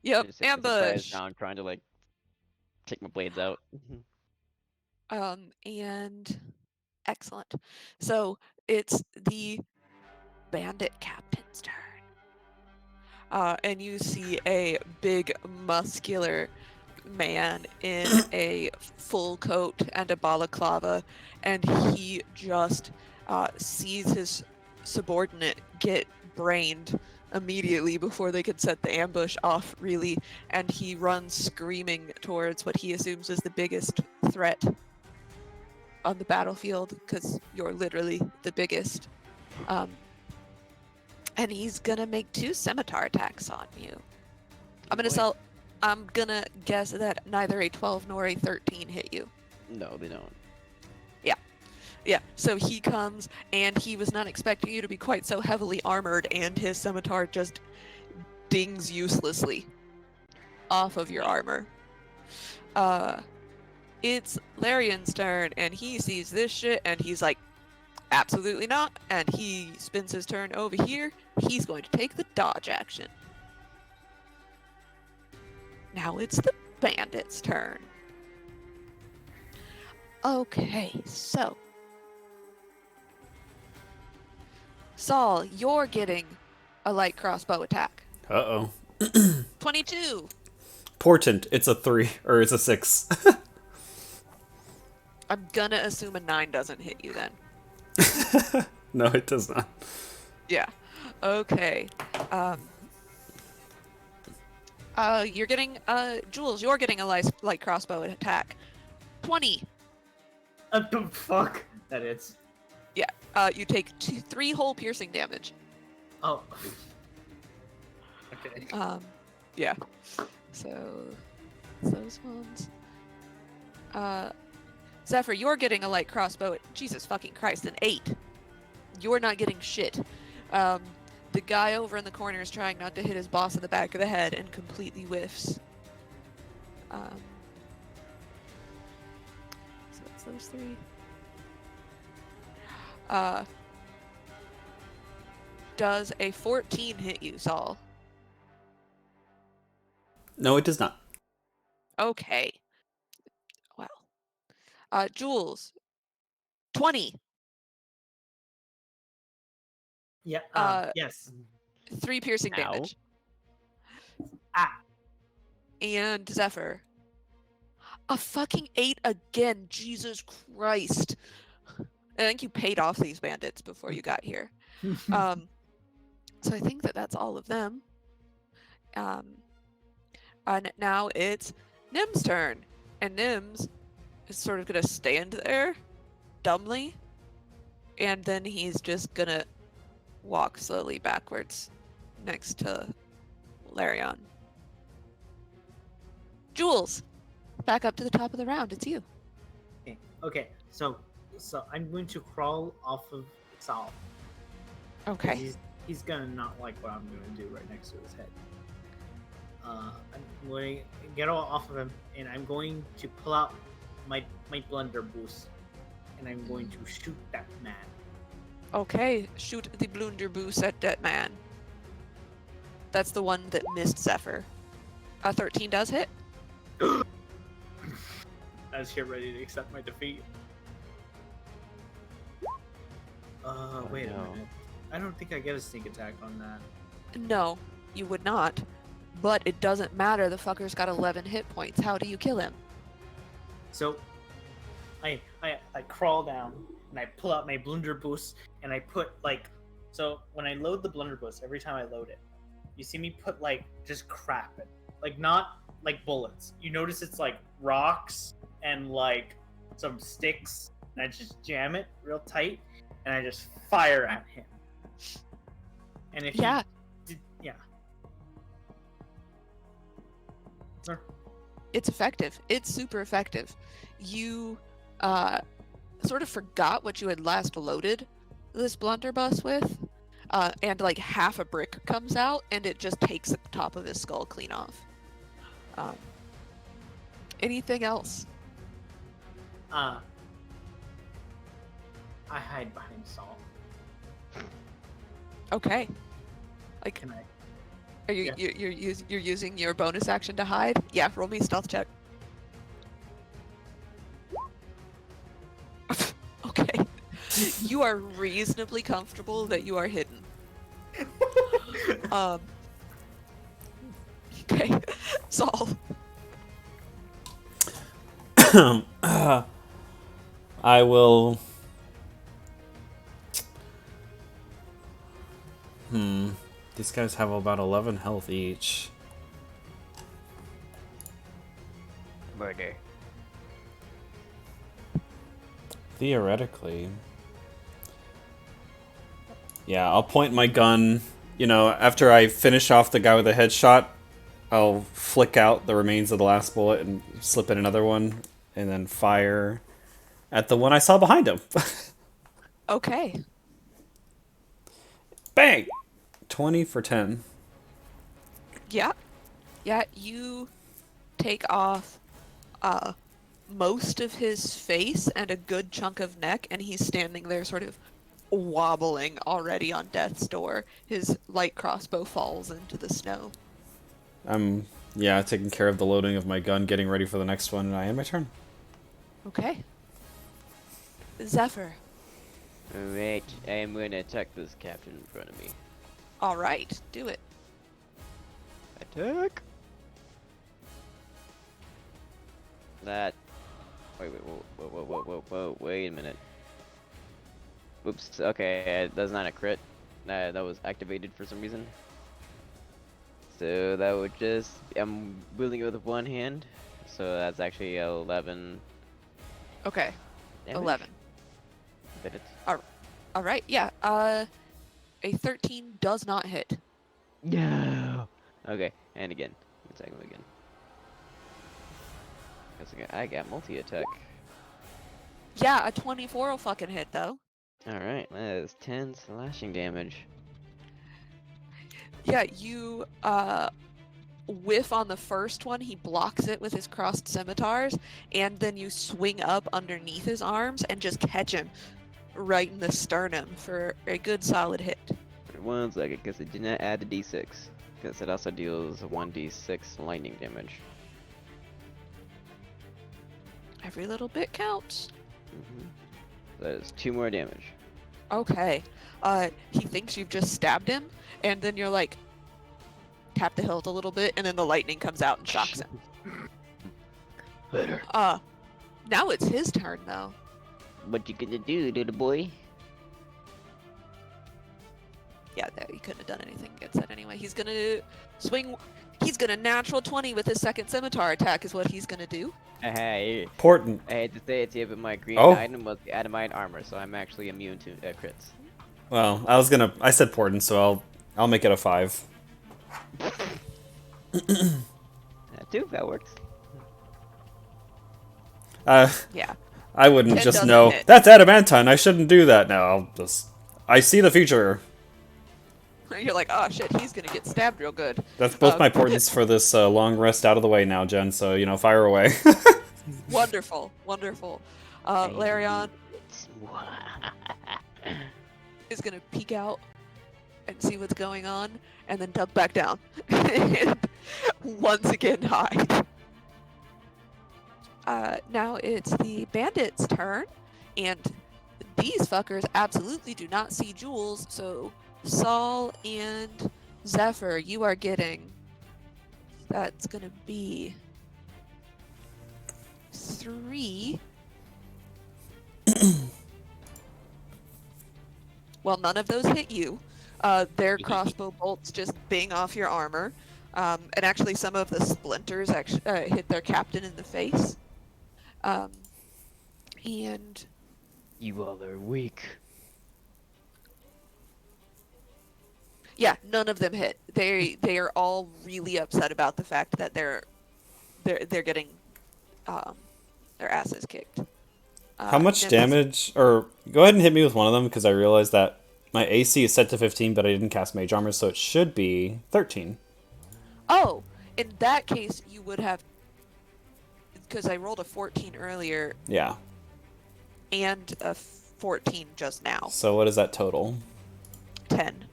[SPEAKER 1] Yep,
[SPEAKER 2] Just sit with the sides
[SPEAKER 1] ambush.
[SPEAKER 2] down, trying to like take my blades out.
[SPEAKER 1] And excellent. So, it's the bandit captain's turn. And you see a big, muscular man in a full coat and a balaclava, and he just sees his subordinate get brained immediately before they could set the ambush off, really, and he runs screaming towards what he assumes is the biggest threat on the battlefield, because you're literally the biggest. And he's gonna make 2 scimitar attacks on you. I'm gonna guess that neither a 12 nor a 13 hit you.
[SPEAKER 2] No, they don't.
[SPEAKER 1] Yeah, so he comes, and he was not expecting you to be quite so heavily armored, and his scimitar just dings uselessly off of your armor. It's Larian's turn, and he sees this shit, and he's like, absolutely not, and he spins his turn over here. He's going to take the dodge action. Now it's the bandit's turn. Okay, so Saul, you're getting a light crossbow attack.
[SPEAKER 4] Uh-oh.
[SPEAKER 1] 22.
[SPEAKER 4] Portent, it's a 3, or it's a 6.
[SPEAKER 1] I'm gonna assume a 9 doesn't hit you then.
[SPEAKER 4] No, it does not.
[SPEAKER 1] Yeah. Okay. You're getting, Jules, you're getting a light crossbow attack. 20.
[SPEAKER 5] Fuck. That is.
[SPEAKER 1] You take 3 hole piercing damage.
[SPEAKER 5] Oh. Okay.
[SPEAKER 1] Yeah. So, those ones. Zephyr, you're getting a light crossbow. Jesus fucking Christ, an 8. You're not getting shit. The guy over in the corner is trying not to hit his boss in the back of the head and completely whiffs. So that's those 3. Does a 14 hit you, Saul?
[SPEAKER 4] No, it does not.
[SPEAKER 1] Okay. Well. Jules. 20.
[SPEAKER 5] Yeah. Yes.
[SPEAKER 1] 3 piercing
[SPEAKER 2] Ow.
[SPEAKER 1] damage.
[SPEAKER 5] Ah.
[SPEAKER 1] And Zephyr. A fucking 8 again. Jesus Christ. I think you paid off these bandits before you got here. So I think that's all of them. And now it's Nim's turn. And Nim's is sort of going to stand there dumbly. And then he's just going to walk slowly backwards next to Larion. Jules, back up to the top of the round. It's you.
[SPEAKER 5] Okay. So I'm going to crawl off of Saul.
[SPEAKER 1] Okay.
[SPEAKER 5] He's gonna not like what I'm gonna do right next to his head. I'm going to get off of him, and I'm going to pull out my blunderbuss, and I'm going to shoot that man.
[SPEAKER 1] Okay, shoot the blunderbuss at that man. That's the one that missed Zephyr. 13 does hit.
[SPEAKER 5] I was here ready to accept my defeat. Wait a minute. I don't think I get a sneak attack on that.
[SPEAKER 1] No, you would not. But it doesn't matter. The fucker's got 11 hit points. How do you kill him?
[SPEAKER 5] So, I crawl down and I pull out my blunderbuss and I put so when I load the blunderbuss, every time I load it, you see me put just crap in, not like bullets. You notice it's rocks and some sticks, and I just jam it real tight and I just fire at him. And if
[SPEAKER 1] Yeah.
[SPEAKER 5] yeah.
[SPEAKER 1] It's effective. It's super effective. You sort of forgot what you had last loaded this blunderbuss with, and half a brick comes out, and it just takes the top of his skull clean off. Anything else?
[SPEAKER 5] I hide behind Saul.
[SPEAKER 1] Okay.
[SPEAKER 5] Can I?
[SPEAKER 1] Are you
[SPEAKER 5] Yeah.
[SPEAKER 1] you're using your bonus action to hide? Yeah, roll me a stealth check. Okay. You are reasonably comfortable that you are hidden. Okay. Saul.
[SPEAKER 4] I will These guys have about 11 health each.
[SPEAKER 2] Murder.
[SPEAKER 4] Theoretically. Yeah, I'll point my gun, you know, after I finish off the guy with the headshot, I'll flick out the remains of the last bullet and slip in another one, and then fire at the one I saw behind him.
[SPEAKER 1] Okay.
[SPEAKER 4] Bang! 20 for 10.
[SPEAKER 1] Yeah. Yeah, you take off most of his face and a good chunk of neck, and he's standing there sort of wobbling already on death's door. His light crossbow falls into the snow.
[SPEAKER 4] I'm, yeah, taking care of the loading of my gun, getting ready for the next one, and I end my turn.
[SPEAKER 1] Okay. Zephyr.
[SPEAKER 2] Alright, I am going to attack this captain in front of me.
[SPEAKER 1] Alright, do it.
[SPEAKER 2] Attack! That. Wait, whoa, wait a minute. Oops, okay, that's not a crit. That was activated for some reason. So that would just. I'm wielding it with one hand. So that's actually 11.
[SPEAKER 1] Okay,
[SPEAKER 2] damage.
[SPEAKER 1] 11.
[SPEAKER 2] Did it?
[SPEAKER 1] Alright, yeah. A 13 does not hit.
[SPEAKER 2] No! Okay, and again. Attack him again. I got multi-attack.
[SPEAKER 1] Yeah, a 24 will fucking hit, though.
[SPEAKER 2] Alright, that is 10 slashing damage.
[SPEAKER 1] Yeah, you whiff on the first one, he blocks it with his crossed scimitars, and then you swing up underneath his arms and just catch him right in the sternum for a good solid hit.
[SPEAKER 2] For 1 second, because it did not add the d6. Because it also deals 1d6 lightning damage.
[SPEAKER 1] Every little bit counts.
[SPEAKER 2] That is 2 more damage.
[SPEAKER 1] Okay. He thinks you've just stabbed him, and then you're like, tap the hilt a little bit, and then the lightning comes out and shocks him.
[SPEAKER 2] Better.
[SPEAKER 1] Now it's his turn, though.
[SPEAKER 2] What you gonna do, little boy?
[SPEAKER 1] Yeah, there, he couldn't have done anything against that anyway. He's gonna swing. He's gonna natural 20 with his second scimitar attack, is what he's gonna do.
[SPEAKER 2] Hey,
[SPEAKER 4] Important.
[SPEAKER 2] I hate to say it to you, but my green
[SPEAKER 4] Oh.
[SPEAKER 2] item was the adamite armor, so I'm actually immune to crits.
[SPEAKER 4] Well, I said Porton, so I'll make it a 5.
[SPEAKER 2] That works.
[SPEAKER 1] Yeah.
[SPEAKER 4] I wouldn't
[SPEAKER 1] 10
[SPEAKER 4] just
[SPEAKER 1] doesn't
[SPEAKER 4] know,
[SPEAKER 1] hit.
[SPEAKER 4] that's adamantine, I shouldn't do that. No, I see the future.
[SPEAKER 1] You're like, oh shit, he's gonna get stabbed real good.
[SPEAKER 4] That's both my portents for this long rest out of the way now, Jen, so, you know, fire away.
[SPEAKER 1] Wonderful, wonderful. Larion is gonna peek out and see what's going on, and then duck back down. And once again hide. Now it's the bandits' turn, and these fuckers absolutely do not see Jules, so Saul and Zephyr, you are getting... That's gonna be 3. Well, none of those hit you. Their crossbow bolts just bing off your armor. And actually some of the splinters hit their captain in the face. And
[SPEAKER 2] You all are weak.
[SPEAKER 1] yeah, none of them hit. They are all really upset about the fact that they're getting their asses kicked.
[SPEAKER 4] How much
[SPEAKER 1] Nimbus-
[SPEAKER 4] damage? Or go ahead and hit me with one of them, because I realized that my AC is set to 15, but I didn't cast Mage Armor, so it should be 13.
[SPEAKER 1] Oh, in that case, you would have, because I rolled a 14 earlier
[SPEAKER 4] Yeah.
[SPEAKER 1] and a 14 just now.
[SPEAKER 4] So what is that total?
[SPEAKER 1] 10.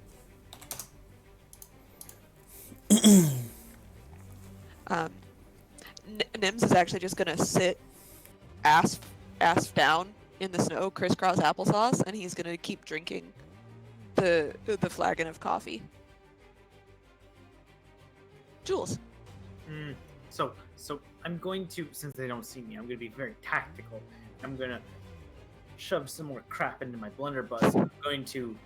[SPEAKER 1] Nims is actually just gonna sit ass down in the snow, crisscross applesauce, and he's gonna keep drinking the flagon of coffee. Jules.
[SPEAKER 5] So I'm going to, since they don't see me, I'm going to be very tactical. I'm going to shove some more crap into my blunderbuss. I'm going to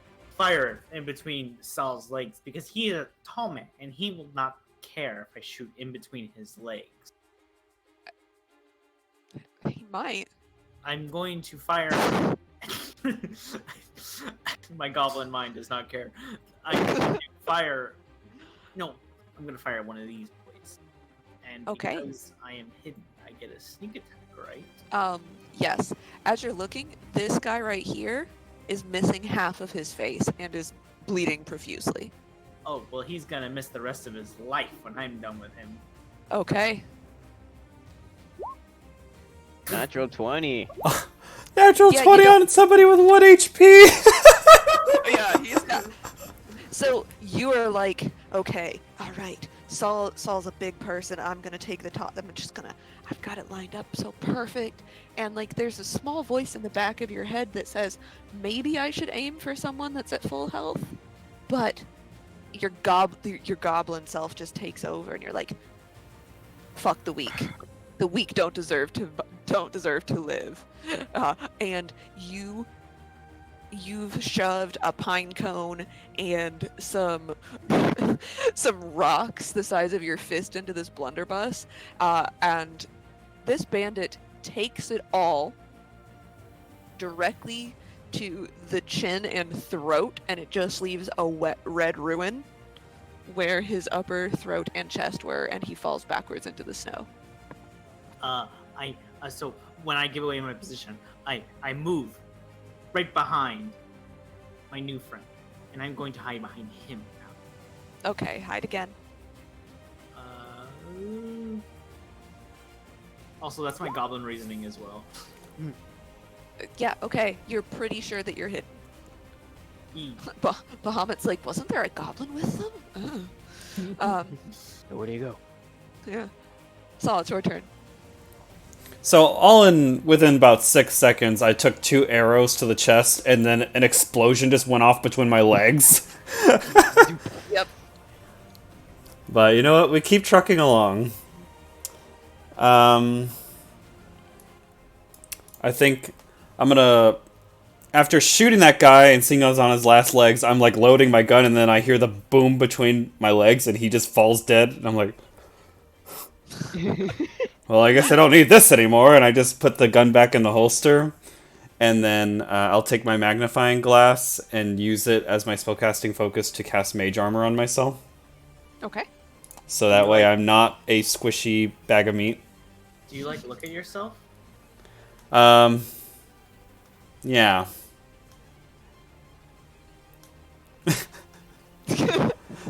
[SPEAKER 5] fire in between Saul's legs because he is a tall man and he will not care if I shoot in between his legs.
[SPEAKER 1] He might.
[SPEAKER 5] I'm going to fire. My goblin mind does not care. I'm going to fire. No, I'm going to fire one of these boys. And
[SPEAKER 1] Okay.
[SPEAKER 5] because I am hidden, I get a sneak attack, right?
[SPEAKER 1] Yes. As you're looking, this guy right here is missing half of his face and is bleeding profusely.
[SPEAKER 5] Oh, well, he's going to miss the rest of his life when I'm done with him.
[SPEAKER 1] Okay.
[SPEAKER 2] Natural 20.
[SPEAKER 4] Natural
[SPEAKER 1] Yeah, you
[SPEAKER 4] 20
[SPEAKER 1] don't-
[SPEAKER 4] on somebody with 1 HP!
[SPEAKER 1] Yeah, he's got. So you are like, okay, all right. Saul's a big person. I'm gonna take the top. I've got it lined up so perfect. And like, there's a small voice in the back of your head that says, maybe I should aim for someone that's at full health. But your goblin self just takes over, and you're like, fuck the weak. The weak don't deserve to live. And you've shoved a pine cone and some rocks the size of your fist into this blunderbuss, and this bandit takes it all directly to the chin and throat, and it just leaves a wet red ruin where his upper throat and chest were, and he falls backwards into the snow.
[SPEAKER 5] So when I give away my position, I move right behind my new friend, and I'm going to hide behind him now.
[SPEAKER 1] Okay, hide again.
[SPEAKER 5] Also, that's my goblin reasoning as well.
[SPEAKER 1] Yeah, okay, you're pretty sure that you're hidden.
[SPEAKER 5] E.
[SPEAKER 1] Bahamut's like, wasn't there a goblin with them?
[SPEAKER 2] Where do you go?
[SPEAKER 1] Yeah. Saul, it's your turn.
[SPEAKER 4] So all in within about 6 seconds, I took 2 arrows to the chest, and then an explosion just went off between my legs.
[SPEAKER 1] Yep.
[SPEAKER 4] But you know what? We keep trucking along. I think I'm gonna... After shooting that guy and seeing I was on his last legs, I'm like loading my gun, and then I hear the boom between my legs, and he just falls dead. And I'm like... Well, I guess I don't need this anymore, and I just put the gun back in the holster. And then I'll take my magnifying glass and use it as my spellcasting focus to cast mage armor on myself.
[SPEAKER 1] Okay.
[SPEAKER 4] So that way I'm not a squishy bag of meat.
[SPEAKER 5] Do you look at yourself?
[SPEAKER 4] Yeah.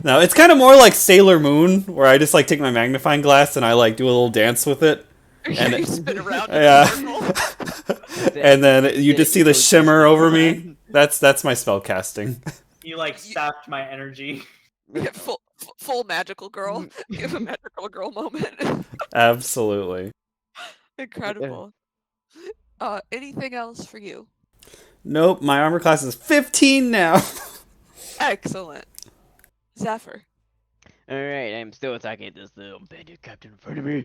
[SPEAKER 4] No, it's kind of more like Sailor Moon, where I just take my magnifying glass and I do a little dance with it. And
[SPEAKER 1] you spin around in
[SPEAKER 4] yeah.
[SPEAKER 1] a circle.
[SPEAKER 4] And then you just see the shimmer over me. That's my spell casting.
[SPEAKER 5] You sapped my energy.
[SPEAKER 1] Yeah, full magical girl. You have a magical girl moment.
[SPEAKER 4] Absolutely.
[SPEAKER 1] Incredible. Anything else for you?
[SPEAKER 4] Nope, my armor class is 15 now.
[SPEAKER 1] Excellent. Zephyr.
[SPEAKER 2] Alright, I'm still attacking this little bandit captain in front of me.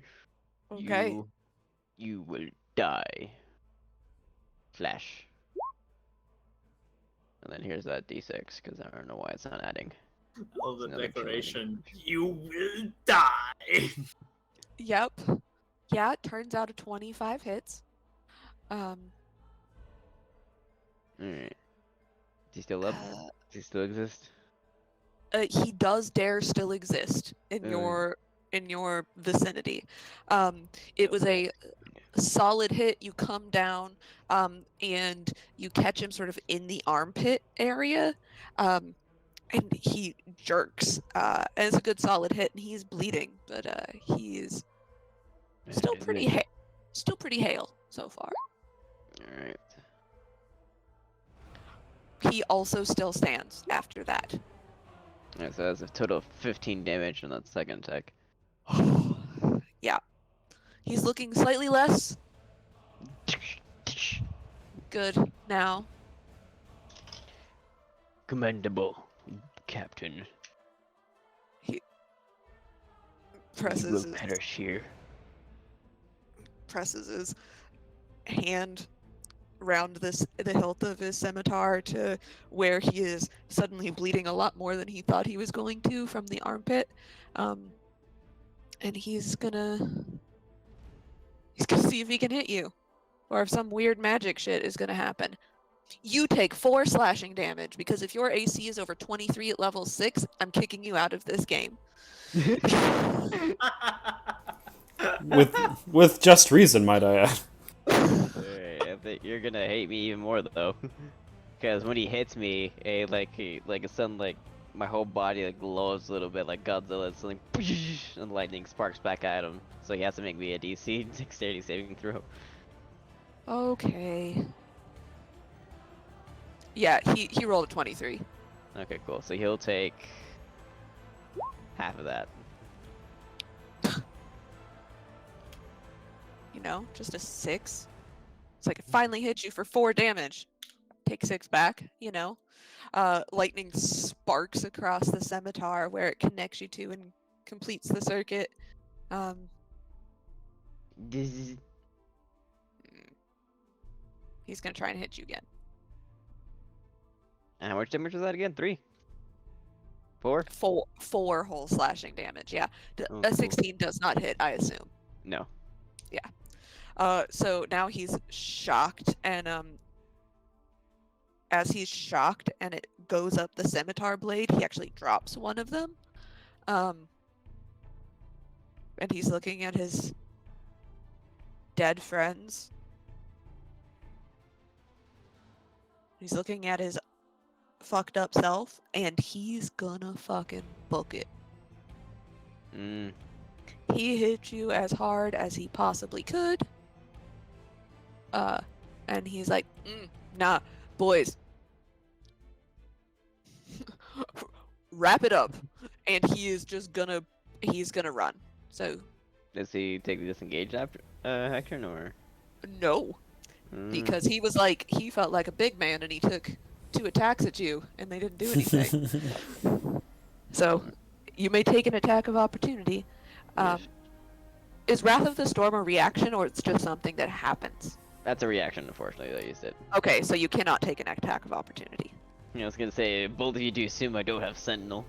[SPEAKER 1] Okay.
[SPEAKER 2] You will die. Flash. And then here's that d6, because I don't know why it's not adding.
[SPEAKER 5] Oh, the
[SPEAKER 2] Another
[SPEAKER 5] declaration. You will die.
[SPEAKER 1] Yep. Yeah, it turns out a 25 hits.
[SPEAKER 2] Alright. Is he still up? Does he still exist?
[SPEAKER 1] He does dare still exist in
[SPEAKER 2] Mm.
[SPEAKER 1] your vicinity. It was a solid hit. You come down, and you catch him sort of in the armpit area, and he jerks. And it's a good solid hit, and he's bleeding, but he's still pretty hale so far.
[SPEAKER 2] Alright.
[SPEAKER 1] He also still stands after that.
[SPEAKER 2] Alright, so that's a total of 15 damage on that second attack.
[SPEAKER 1] Yeah. He's looking slightly less good now.
[SPEAKER 2] Commendable, Captain.
[SPEAKER 1] Presses
[SPEAKER 2] You will perish here.
[SPEAKER 1] his hand round the hilt of his scimitar to where he is suddenly bleeding a lot more than he thought he was going to from the armpit. And he's gonna see if he can hit you, or if some weird magic shit is gonna happen. You take 4 slashing damage because if your AC is over 23 at level 6, I'm kicking you out of this game.
[SPEAKER 4] With just reason, might I add.
[SPEAKER 2] Alright, I think you're gonna hate me even more though, because when he hits me, it's something like my whole body like glows a little bit like Godzilla, it's like and lightning sparks back at him. So he has to make me a DC dexterity saving throw.
[SPEAKER 1] Okay. Yeah, he rolled a 23.
[SPEAKER 2] Okay, cool. So he'll take half of that.
[SPEAKER 1] You know, just a 6. It's like it finally hit you for 4 damage. Take 6 back, you know. Lightning sparks across the scimitar where it connects you to and completes the circuit. He's gonna try and hit you again.
[SPEAKER 2] And how much damage was that again? 3? 4?
[SPEAKER 1] 4 whole slashing damage. Yeah,
[SPEAKER 2] Oh,
[SPEAKER 1] a
[SPEAKER 2] cool.
[SPEAKER 1] 16 does not hit, I assume.
[SPEAKER 2] No.
[SPEAKER 1] So now he's shocked, and as he's shocked and it goes up the scimitar blade, he actually drops one of them. And he's looking at his dead friends. He's looking at his fucked up self, and he's gonna fucking book it. He hit you as hard as he possibly could. And he's like, nah, boys. Wrap it up. And he's gonna run. So,
[SPEAKER 2] Does he take the disengage action or?
[SPEAKER 1] no. Because he felt like a big man and he took 2 attacks at you and they didn't do anything. So, you may take an attack of opportunity. Is Wrath of the Storm a reaction or it's just something that happens?
[SPEAKER 2] That's a reaction, unfortunately, that you said.
[SPEAKER 1] Okay, so you cannot take an attack of opportunity.
[SPEAKER 2] I was gonna say, both of you do assume I don't have Sentinel.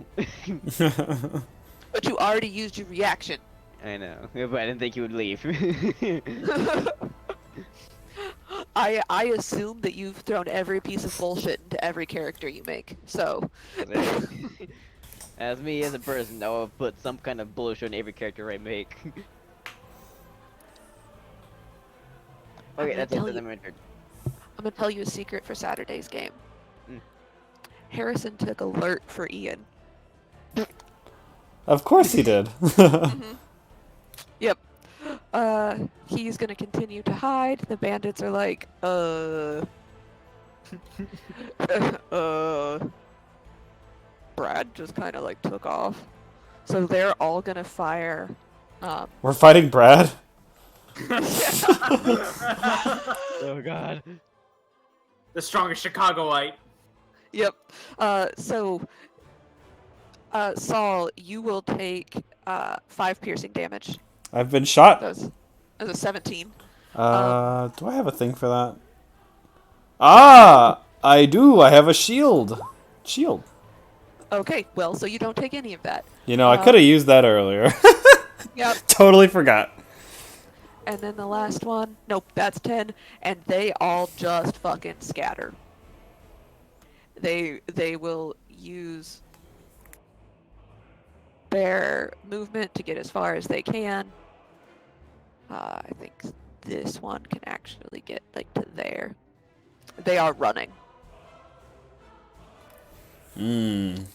[SPEAKER 1] But you already used your reaction.
[SPEAKER 2] I know, but I didn't think you would leave.
[SPEAKER 1] I assume that you've thrown every piece of bullshit into every character you make, so...
[SPEAKER 2] As me as a person, I will put some kind of bullshit in every character I make. Okay, that's it. That's my turn.
[SPEAKER 1] I'm gonna tell you a secret for Saturday's game.
[SPEAKER 2] Mm.
[SPEAKER 1] Harrison took alert for Ian.
[SPEAKER 4] Of course he did.
[SPEAKER 1] Yep. He's gonna continue to hide. The bandits are like, Brad just kind of like took off. So they're all gonna fire.
[SPEAKER 4] We're fighting Brad?
[SPEAKER 2] Oh god.
[SPEAKER 5] The strongest Chicagoite.
[SPEAKER 1] Yep. Saul, you will take 5 piercing damage.
[SPEAKER 4] I've been shot.
[SPEAKER 1] That's a 17.
[SPEAKER 4] Do I have a thing for that? Ah! I do! I have a shield! Shield.
[SPEAKER 1] Okay, well, so you don't take any of that.
[SPEAKER 4] You know, I could have used that earlier.
[SPEAKER 1] Yep.
[SPEAKER 4] Totally forgot.
[SPEAKER 1] And then the last one, nope, that's 10, and they all just fucking scatter. They will use their movement to get as far as they can. I think this one can actually get like to there. They are running. Dem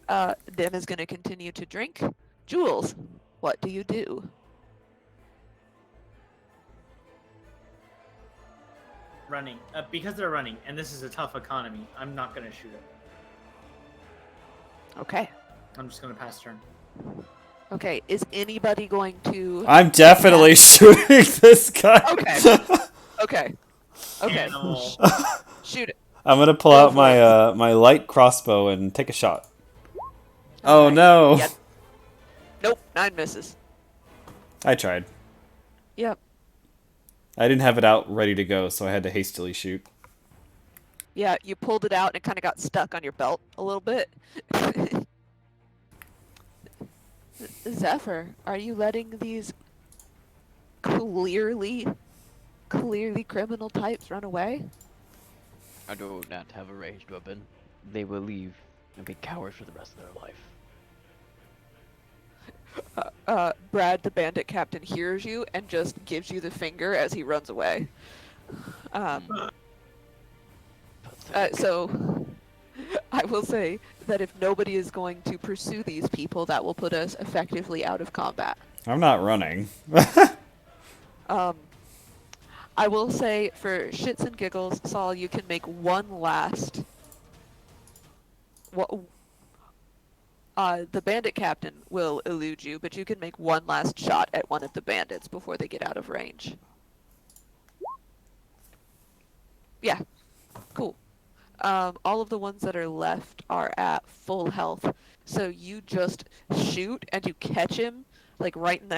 [SPEAKER 1] is going to continue to drink. Jules, what do you do?
[SPEAKER 5] Running. Because they're running, and this is a tough economy, I'm not going to shoot it.
[SPEAKER 1] Okay.
[SPEAKER 5] I'm just going to pass turn.
[SPEAKER 1] Okay, is anybody going to...
[SPEAKER 4] I'm definitely shooting this guy.
[SPEAKER 1] Okay. Okay. Okay.
[SPEAKER 5] Animal.
[SPEAKER 1] Shoot it.
[SPEAKER 4] I'm gonna pull out my my light crossbow and take a shot. Oh
[SPEAKER 1] Alright.
[SPEAKER 4] no!
[SPEAKER 1] Yep. Nope, 9 misses.
[SPEAKER 4] I tried.
[SPEAKER 1] Yep.
[SPEAKER 4] I didn't have it out ready to go, so I had to hastily shoot.
[SPEAKER 1] Yeah, you pulled it out and it kind of got stuck on your belt a little bit. Zephyr, are you letting these clearly criminal types run away?
[SPEAKER 2] I do not have a ranged weapon. They will leave and be cowards for the rest of their life.
[SPEAKER 1] Brad, the bandit captain, hears you and just gives you the finger as he runs away. So, I will say that if nobody is going to pursue these people, that will put us effectively out of combat.
[SPEAKER 4] I'm not running.
[SPEAKER 1] I will say, for shits and giggles, Saul, you can make one last... the bandit captain will elude you, but you can make one last shot at one of the bandits before they get out of range. Yeah, cool. All of the ones that are left are at full health, so you just shoot and you catch him, like right in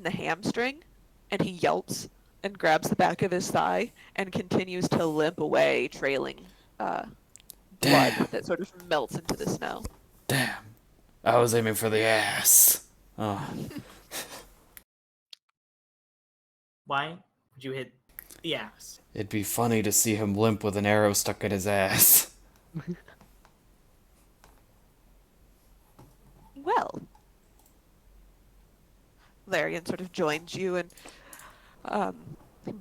[SPEAKER 1] the hamstring, and he yelps and grabs the back of his thigh and continues to limp away, trailing blood
[SPEAKER 4] Damn.
[SPEAKER 1] that sort of melts into the snow.
[SPEAKER 4] Damn. I was aiming for the ass. Oh.
[SPEAKER 5] Why would you hit the ass?
[SPEAKER 4] It'd be funny to see him limp with an arrow stuck in his ass.
[SPEAKER 1] Well, Larian sort of joins you and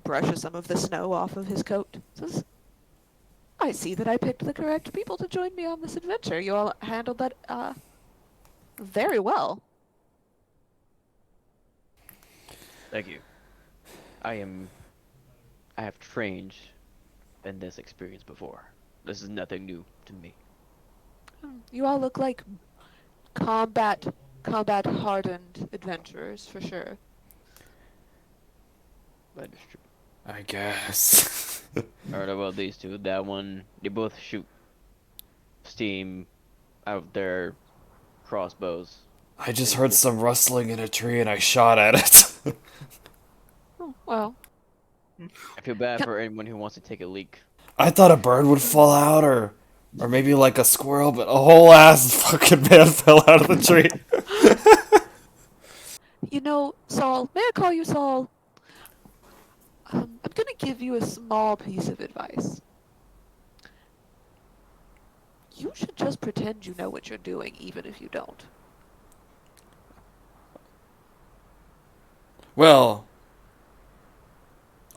[SPEAKER 1] brushes some of the snow off of his coat. Says, I see that I picked the correct people to join me on this adventure. You all handled that very well.
[SPEAKER 2] Thank you. I have trained in this experience before. This is nothing new to me.
[SPEAKER 1] You all look like combat hardened adventurers for sure.
[SPEAKER 2] That is true.
[SPEAKER 4] I guess.
[SPEAKER 2] Alright, about these two. That one, they both shoot steam out their crossbows.
[SPEAKER 4] I just heard some rustling in a tree and I shot at it.
[SPEAKER 1] Oh, well,
[SPEAKER 2] I feel bad for anyone who wants to take a leak.
[SPEAKER 4] I thought a bird would fall out or maybe like a squirrel, but a whole ass fucking man fell out of the tree.
[SPEAKER 1] you know, Saul, may I call you Saul? I'm gonna give you a small piece of advice. You should just pretend you know what you're doing, even if you don't.
[SPEAKER 4] Well,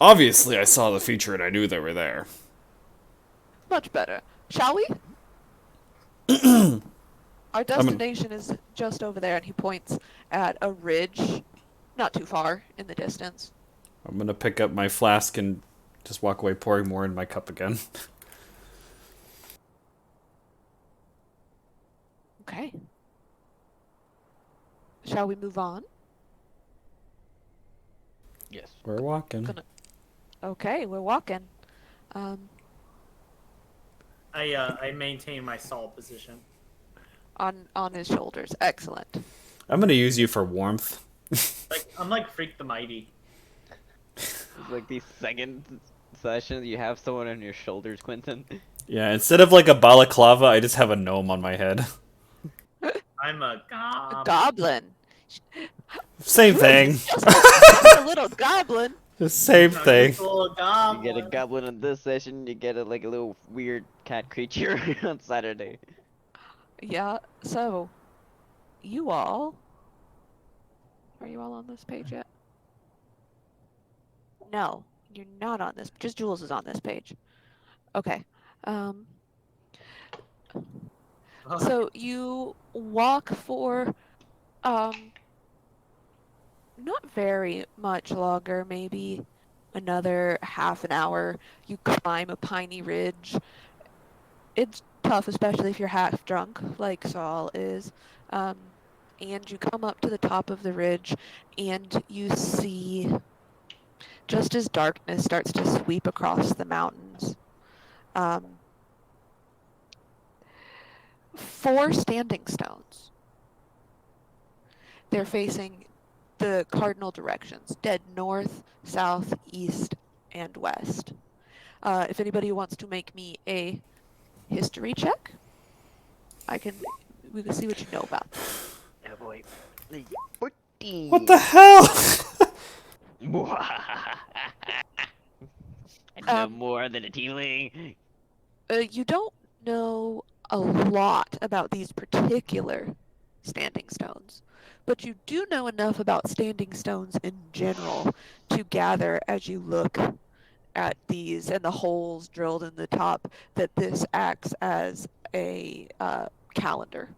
[SPEAKER 4] obviously I saw the feature and I knew they were there.
[SPEAKER 1] Much better. Shall we? Our destination is just over there, and he points at a ridge not too far in the distance.
[SPEAKER 4] I'm gonna pick up my flask and just walk away pouring more in my cup again.
[SPEAKER 1] Okay. Shall we move on?
[SPEAKER 2] Yes.
[SPEAKER 4] We're walking.
[SPEAKER 1] Okay, we're walking.
[SPEAKER 5] I maintain my Saul position.
[SPEAKER 1] On his shoulders. Excellent.
[SPEAKER 4] I'm gonna use you for warmth.
[SPEAKER 5] Like I'm like Freak the Mighty.
[SPEAKER 2] It's like the second session, you have someone on your shoulders, Quentin.
[SPEAKER 4] Yeah, instead of like a balaclava, I just have a gnome on my head.
[SPEAKER 5] I'm a
[SPEAKER 1] A
[SPEAKER 5] goblin.
[SPEAKER 1] goblin.
[SPEAKER 4] Same thing.
[SPEAKER 1] Just a little goblin.
[SPEAKER 4] The same
[SPEAKER 5] I'm
[SPEAKER 4] thing.
[SPEAKER 5] just a little
[SPEAKER 2] You
[SPEAKER 5] goblin.
[SPEAKER 2] get a goblin in this session, you get like a little weird cat creature on Saturday.
[SPEAKER 1] Yeah, so you all are you all on this page yet? No, you're not on this. Just Jules is on this page. Okay. So you walk for not very much longer, maybe another half an hour. You climb a piney ridge. It's tough, especially if you're half drunk, like Saul is. And you come up to the top of the ridge, and you see, just as darkness starts to sweep across the mountains, 4 standing stones. They're facing the cardinal directions, dead north, south, east, and west. If anybody wants to make me a history check, we can see what you know about them.
[SPEAKER 2] Oh boy. 14.
[SPEAKER 4] What the hell?
[SPEAKER 2] I know
[SPEAKER 1] Um,
[SPEAKER 2] more than a tiefling.
[SPEAKER 1] You don't know a lot about these particular standing stones, but you do know enough about standing stones in general to gather as you look at these and the holes drilled in the top that this acts as a calendar.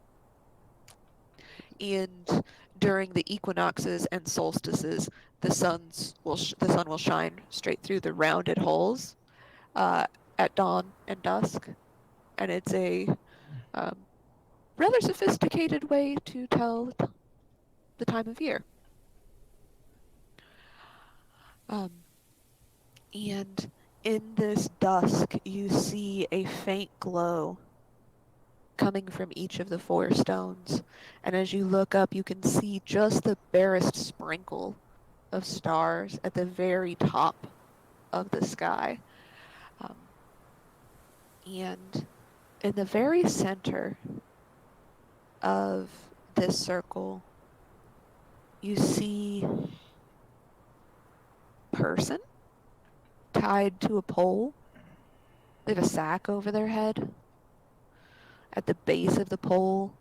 [SPEAKER 1] And during the equinoxes and solstices, the sun will shine straight through the rounded holes at dawn and dusk, and it's a um, rather sophisticated way to tell the time of year. Um, and in this dusk, you see a faint glow coming from each of the 4 stones. And as you look up, you can see just the barest sprinkle of stars at the very top of the sky. And in the very center of this circle, you see person tied to a pole. They have a sack over their head. At the base of the pole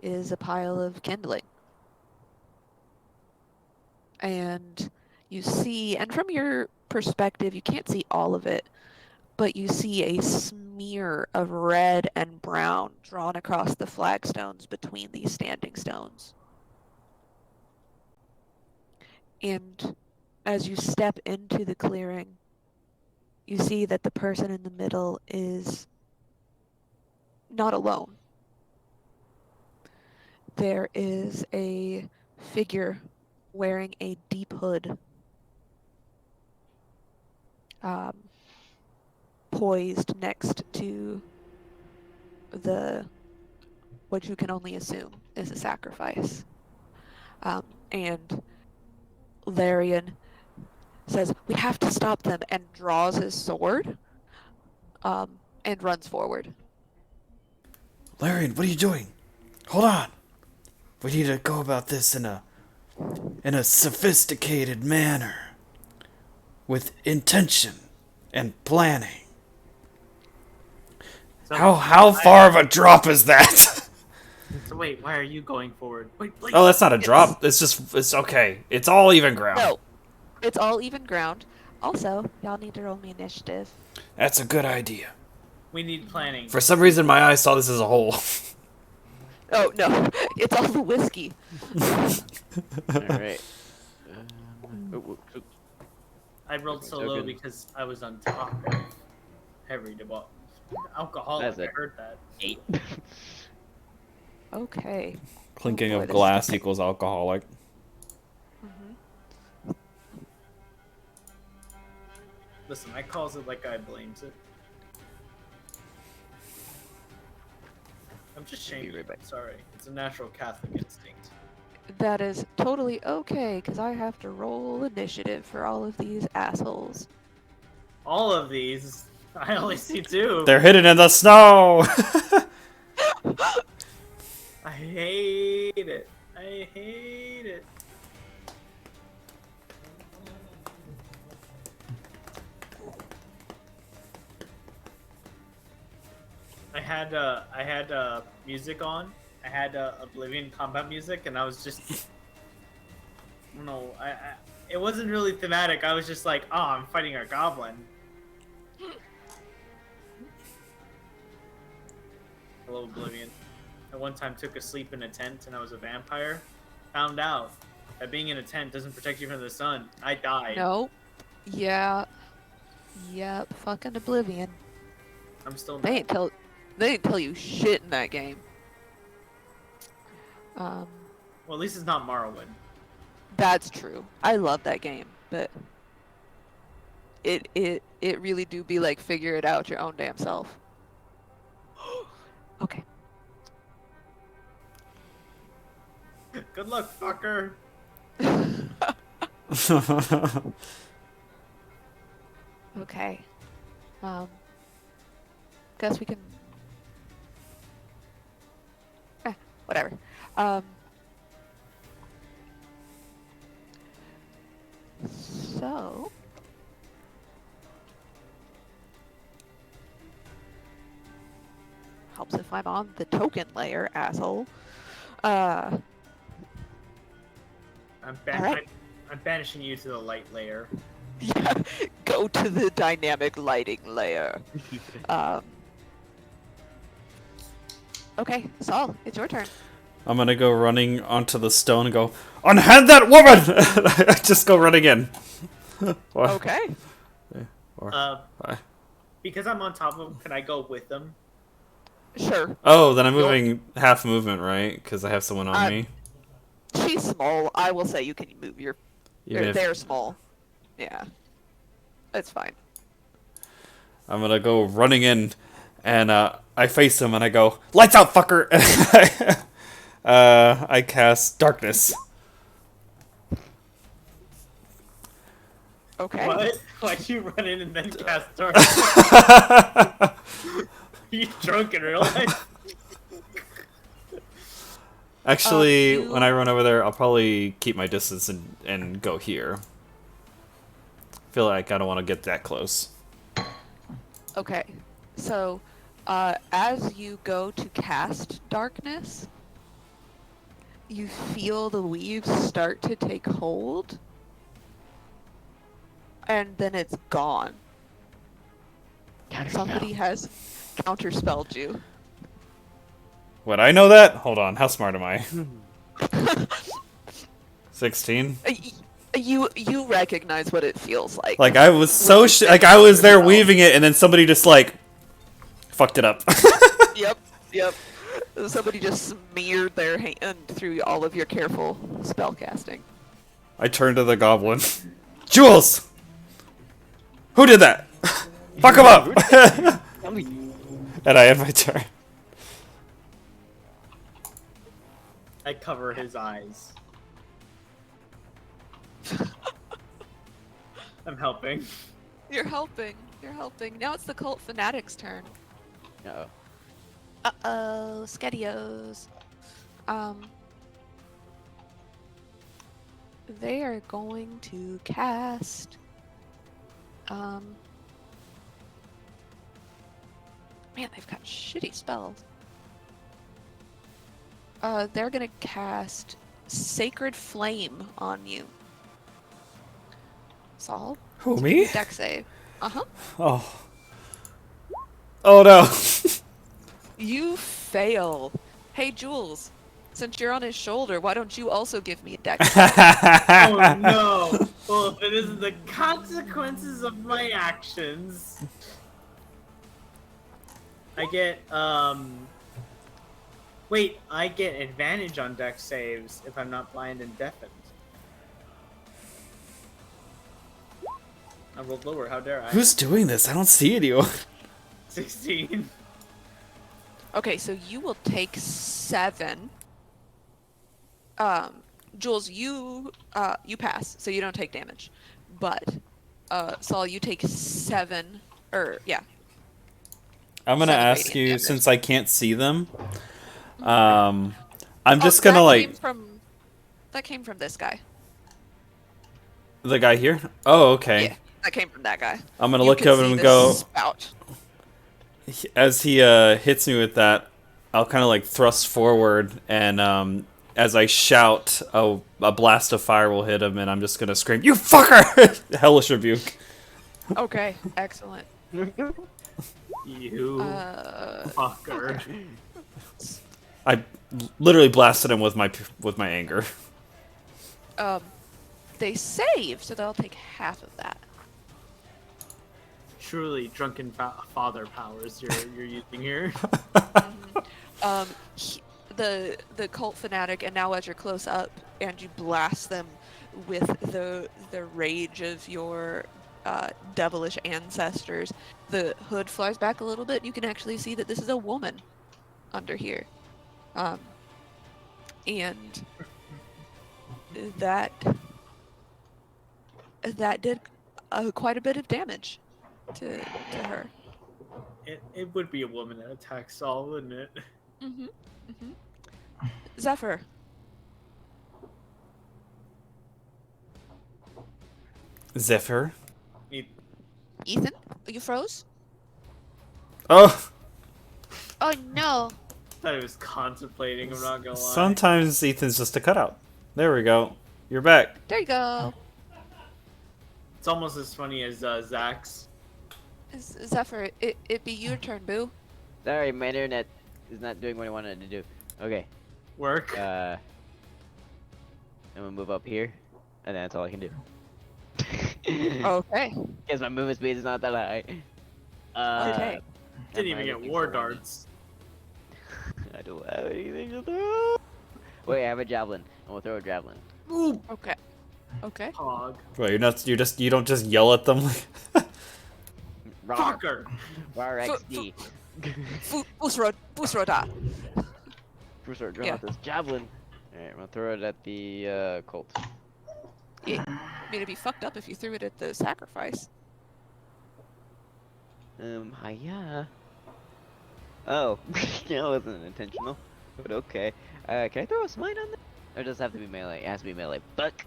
[SPEAKER 1] is a pile of kindling. And you see, and from your perspective, you can't see all of it, but you see a smear of red and brown drawn across the flagstones between these standing stones. And as you step into the clearing, you see that the person in the middle is not alone. There is a figure wearing a deep hood, poised next to what you can only assume is a sacrifice. And Larian says, "We have to stop them," and draws his sword and runs forward.
[SPEAKER 6] Larian, what are you doing? Hold on. We need to go about this in a sophisticated manner, with intention and planning.
[SPEAKER 5] So,
[SPEAKER 6] How far of a drop is that?
[SPEAKER 5] So wait, why are you going forward? Wait, Blake.
[SPEAKER 4] Oh, that's not a drop. It's okay. It's all even ground.
[SPEAKER 1] No, it's all even ground. Also, y'all need to roll me initiative.
[SPEAKER 6] That's a good idea.
[SPEAKER 5] We need planning.
[SPEAKER 4] For some reason, my eyes saw this as a whole.
[SPEAKER 1] Oh no, it's all the whiskey.
[SPEAKER 2] Alright.
[SPEAKER 5] I rolled so
[SPEAKER 2] So
[SPEAKER 5] low
[SPEAKER 2] good.
[SPEAKER 5] because I was on top of heavy debauch. Alcoholic,
[SPEAKER 2] That's
[SPEAKER 5] I
[SPEAKER 2] it.
[SPEAKER 5] heard that.
[SPEAKER 2] 8.
[SPEAKER 1] Okay.
[SPEAKER 4] Clinking
[SPEAKER 1] Oh boy,
[SPEAKER 4] of
[SPEAKER 1] this
[SPEAKER 4] glass
[SPEAKER 1] is-
[SPEAKER 4] equals alcoholic.
[SPEAKER 5] Listen, I calls it like I blames it. I'm just
[SPEAKER 2] Be
[SPEAKER 5] shamed.
[SPEAKER 2] right back.
[SPEAKER 5] Sorry, it's a natural Catholic instinct.
[SPEAKER 1] That is totally okay, because I have to roll initiative for all of these assholes.
[SPEAKER 5] All of these, I only see 2.
[SPEAKER 4] They're hidden in the snow.
[SPEAKER 5] I hate it. I hate it. I had music on. I had Oblivion combat music, and I was just no. It wasn't really thematic. I was just like, oh, I'm fighting a goblin. Hello, Oblivion. I one time took a sleep in a tent, and I was a vampire. Found out that being in a tent doesn't protect you from the sun. I died.
[SPEAKER 1] No. Yeah. Yep. Fucking Oblivion.
[SPEAKER 5] I'm still.
[SPEAKER 1] They didn't tell you shit in that game.
[SPEAKER 5] Well, at least it's not Morrowind.
[SPEAKER 1] That's true. I love that game, but it really do be like figure it out your own damn self. Okay.
[SPEAKER 5] Good luck, fucker.
[SPEAKER 1] Okay. Guess we can. Whatever. So. Helps if I'm on the token layer, asshole.
[SPEAKER 5] I'm,
[SPEAKER 1] Alright.
[SPEAKER 5] I'm banishing you to the light layer.
[SPEAKER 1] Yeah, go to the dynamic lighting layer. Okay, Saul, it's your turn.
[SPEAKER 4] I'm gonna go running onto the stone and go, unhand that woman! I just go running in. Or-
[SPEAKER 1] Okay.
[SPEAKER 4] or-
[SPEAKER 5] Uh, because I'm on top of him, can I go with them?
[SPEAKER 1] Sure.
[SPEAKER 4] oh, then I'm moving half movement, right? Because I have someone on me.
[SPEAKER 1] She's small. I will say you can move your.
[SPEAKER 4] Even if
[SPEAKER 1] They're small. Yeah. It's fine.
[SPEAKER 4] I'm gonna go running in, and I face him and I go, lights out, fucker! I cast darkness.
[SPEAKER 1] Okay.
[SPEAKER 5] What? Why'd you run in and then cast dark? You drunk in real life?
[SPEAKER 4] Actually,
[SPEAKER 1] you-
[SPEAKER 4] when I run over there, I'll probably keep my distance and go here. Feel like I don't want to get that close.
[SPEAKER 1] Okay. So, as you go to cast darkness, you feel the leaves start to take hold, and then it's gone. Somebody has counterspelled you.
[SPEAKER 4] Would I know that? Hold on, how smart am I? 16?
[SPEAKER 1] You recognize what it feels like.
[SPEAKER 4] Like, I was so like, I was there weaving it, and then somebody just, like, fucked it up.
[SPEAKER 1] Yep. Somebody just smeared their hand through all of your careful spell casting.
[SPEAKER 4] I turned to the goblin. Jules! Who did that? Fuck him up! And I end my turn.
[SPEAKER 5] I cover his eyes. I'm helping.
[SPEAKER 1] You're helping. Now it's the cult fanatic's turn.
[SPEAKER 2] Uh-oh.
[SPEAKER 1] Uh-oh, Skedios. They are going to cast, man, they've got shitty spells. They're gonna cast Sacred Flame on you. Saul?
[SPEAKER 4] Who, me?
[SPEAKER 1] Dex save. Uh-huh.
[SPEAKER 4] Oh. Oh no.
[SPEAKER 1] You fail. Hey, Jules. Since you're on his shoulder, why don't you also give me a dex save?
[SPEAKER 5] Oh no! Well, if it isn't the consequences of my actions, I get Wait, I get advantage on dex saves if I'm not blind and deafened. I rolled lower. How dare I?
[SPEAKER 4] Who's doing this? I don't see anyone.
[SPEAKER 5] 16.
[SPEAKER 1] Okay, so you will take 7. Jules, you pass, so you don't take damage. But Saul, you take 7. Yeah.
[SPEAKER 4] I'm gonna
[SPEAKER 1] 7
[SPEAKER 4] ask
[SPEAKER 1] radiant
[SPEAKER 4] you,
[SPEAKER 1] damage.
[SPEAKER 4] since I can't see them, I'm just gonna,
[SPEAKER 1] that
[SPEAKER 4] like...
[SPEAKER 1] That came from this guy.
[SPEAKER 4] The guy here? Oh, okay.
[SPEAKER 1] Yeah, that came from that guy.
[SPEAKER 4] I'm gonna
[SPEAKER 1] You
[SPEAKER 4] look
[SPEAKER 1] can
[SPEAKER 4] up
[SPEAKER 1] see
[SPEAKER 4] and
[SPEAKER 1] the
[SPEAKER 4] go...
[SPEAKER 1] spout.
[SPEAKER 4] As he hits me with that, I'll kind of, like, thrust forward, and as I shout, a blast of fire will hit him, and I'm just gonna scream, "You fucker!" Hellish rebuke.
[SPEAKER 1] Okay, excellent.
[SPEAKER 5] You fucker.
[SPEAKER 4] I literally blasted him with my anger.
[SPEAKER 1] They save, so they'll take half of that.
[SPEAKER 5] Truly drunken father powers you're using here.
[SPEAKER 1] The cult fanatic, and now as you're close up and you blast them with the rage of your devilish ancestors, the hood flies back a little bit. You can actually see that this is a woman under here, and that did quite a bit of damage. to her.
[SPEAKER 5] It would be a woman that attacks Saul, wouldn't it?
[SPEAKER 1] Mm-hmm. Mm-hmm. Zephyr.
[SPEAKER 4] Zephyr.
[SPEAKER 1] Ethan, you froze?
[SPEAKER 4] Oh,
[SPEAKER 7] Oh no.
[SPEAKER 5] Thought he was contemplating. I'm not gonna lie.
[SPEAKER 4] sometimes Ethan's just a cutout. There we go. You're back.
[SPEAKER 1] There you go.
[SPEAKER 5] It's almost as funny as Zach's.
[SPEAKER 1] Zephyr, it be your turn, boo.
[SPEAKER 2] Sorry, my internet is not doing what I wanted to do. Okay.
[SPEAKER 5] Work.
[SPEAKER 2] I'm gonna move up here, and that's all I can do.
[SPEAKER 1] Okay.
[SPEAKER 2] Because my movement speed is not that high.
[SPEAKER 1] Okay.
[SPEAKER 5] Didn't
[SPEAKER 2] am I
[SPEAKER 5] even get
[SPEAKER 2] looking
[SPEAKER 5] war
[SPEAKER 2] for
[SPEAKER 5] darts.
[SPEAKER 2] I don't have anything to throw. Wait, I have a javelin. I'm gonna throw a javelin.
[SPEAKER 5] Ooh,
[SPEAKER 1] Okay. Okay.
[SPEAKER 5] hog.
[SPEAKER 4] Well, you don't just yell at them.
[SPEAKER 2] Rar,
[SPEAKER 5] Fucker.
[SPEAKER 2] Rar XD.
[SPEAKER 1] Busroda.
[SPEAKER 2] First start drawing
[SPEAKER 1] Yeah.
[SPEAKER 2] out this javelin. Alright, I'm gonna throw it at the Colt.
[SPEAKER 1] I mean, it'd be fucked up if you threw it at the sacrifice.
[SPEAKER 2] Hiya. Oh, that wasn't intentional. But okay. Can I throw a smite on that? Or does it have to be melee? It has to be melee. Fuck!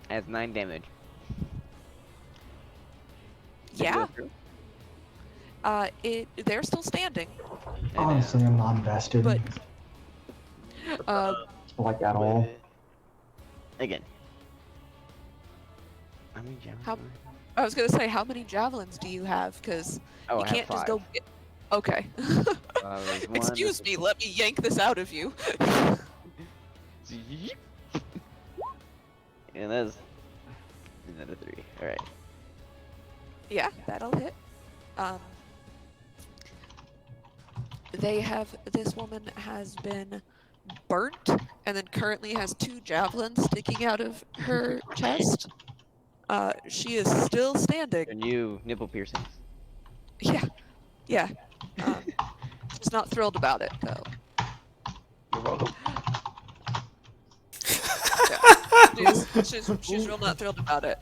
[SPEAKER 2] Has 9 damage. Did it go
[SPEAKER 1] Yeah.
[SPEAKER 2] through?
[SPEAKER 1] They're still standing.
[SPEAKER 2] I know.
[SPEAKER 8] Honestly, I'm not invested.
[SPEAKER 1] But-
[SPEAKER 8] Like at all.
[SPEAKER 2] Again. How many javelins
[SPEAKER 1] How-
[SPEAKER 2] do
[SPEAKER 1] I was gonna say, how many javelins do you have? Because
[SPEAKER 2] I have? Oh,
[SPEAKER 1] you
[SPEAKER 2] I have
[SPEAKER 1] can't just
[SPEAKER 2] 5.
[SPEAKER 1] go. Okay.
[SPEAKER 2] There's one,
[SPEAKER 1] Excuse
[SPEAKER 2] this
[SPEAKER 1] me.
[SPEAKER 2] is-
[SPEAKER 1] Let me yank this out of you.
[SPEAKER 2] And that's another 3. Alright.
[SPEAKER 1] Yeah, that'll hit. This woman has been burnt and then currently has 2 javelins sticking out of her chest. She is still standing.
[SPEAKER 2] Your new nipple piercings.
[SPEAKER 1] Yeah, yeah. She's not thrilled about it though.
[SPEAKER 2] You're welcome.
[SPEAKER 1] She's real not thrilled about it.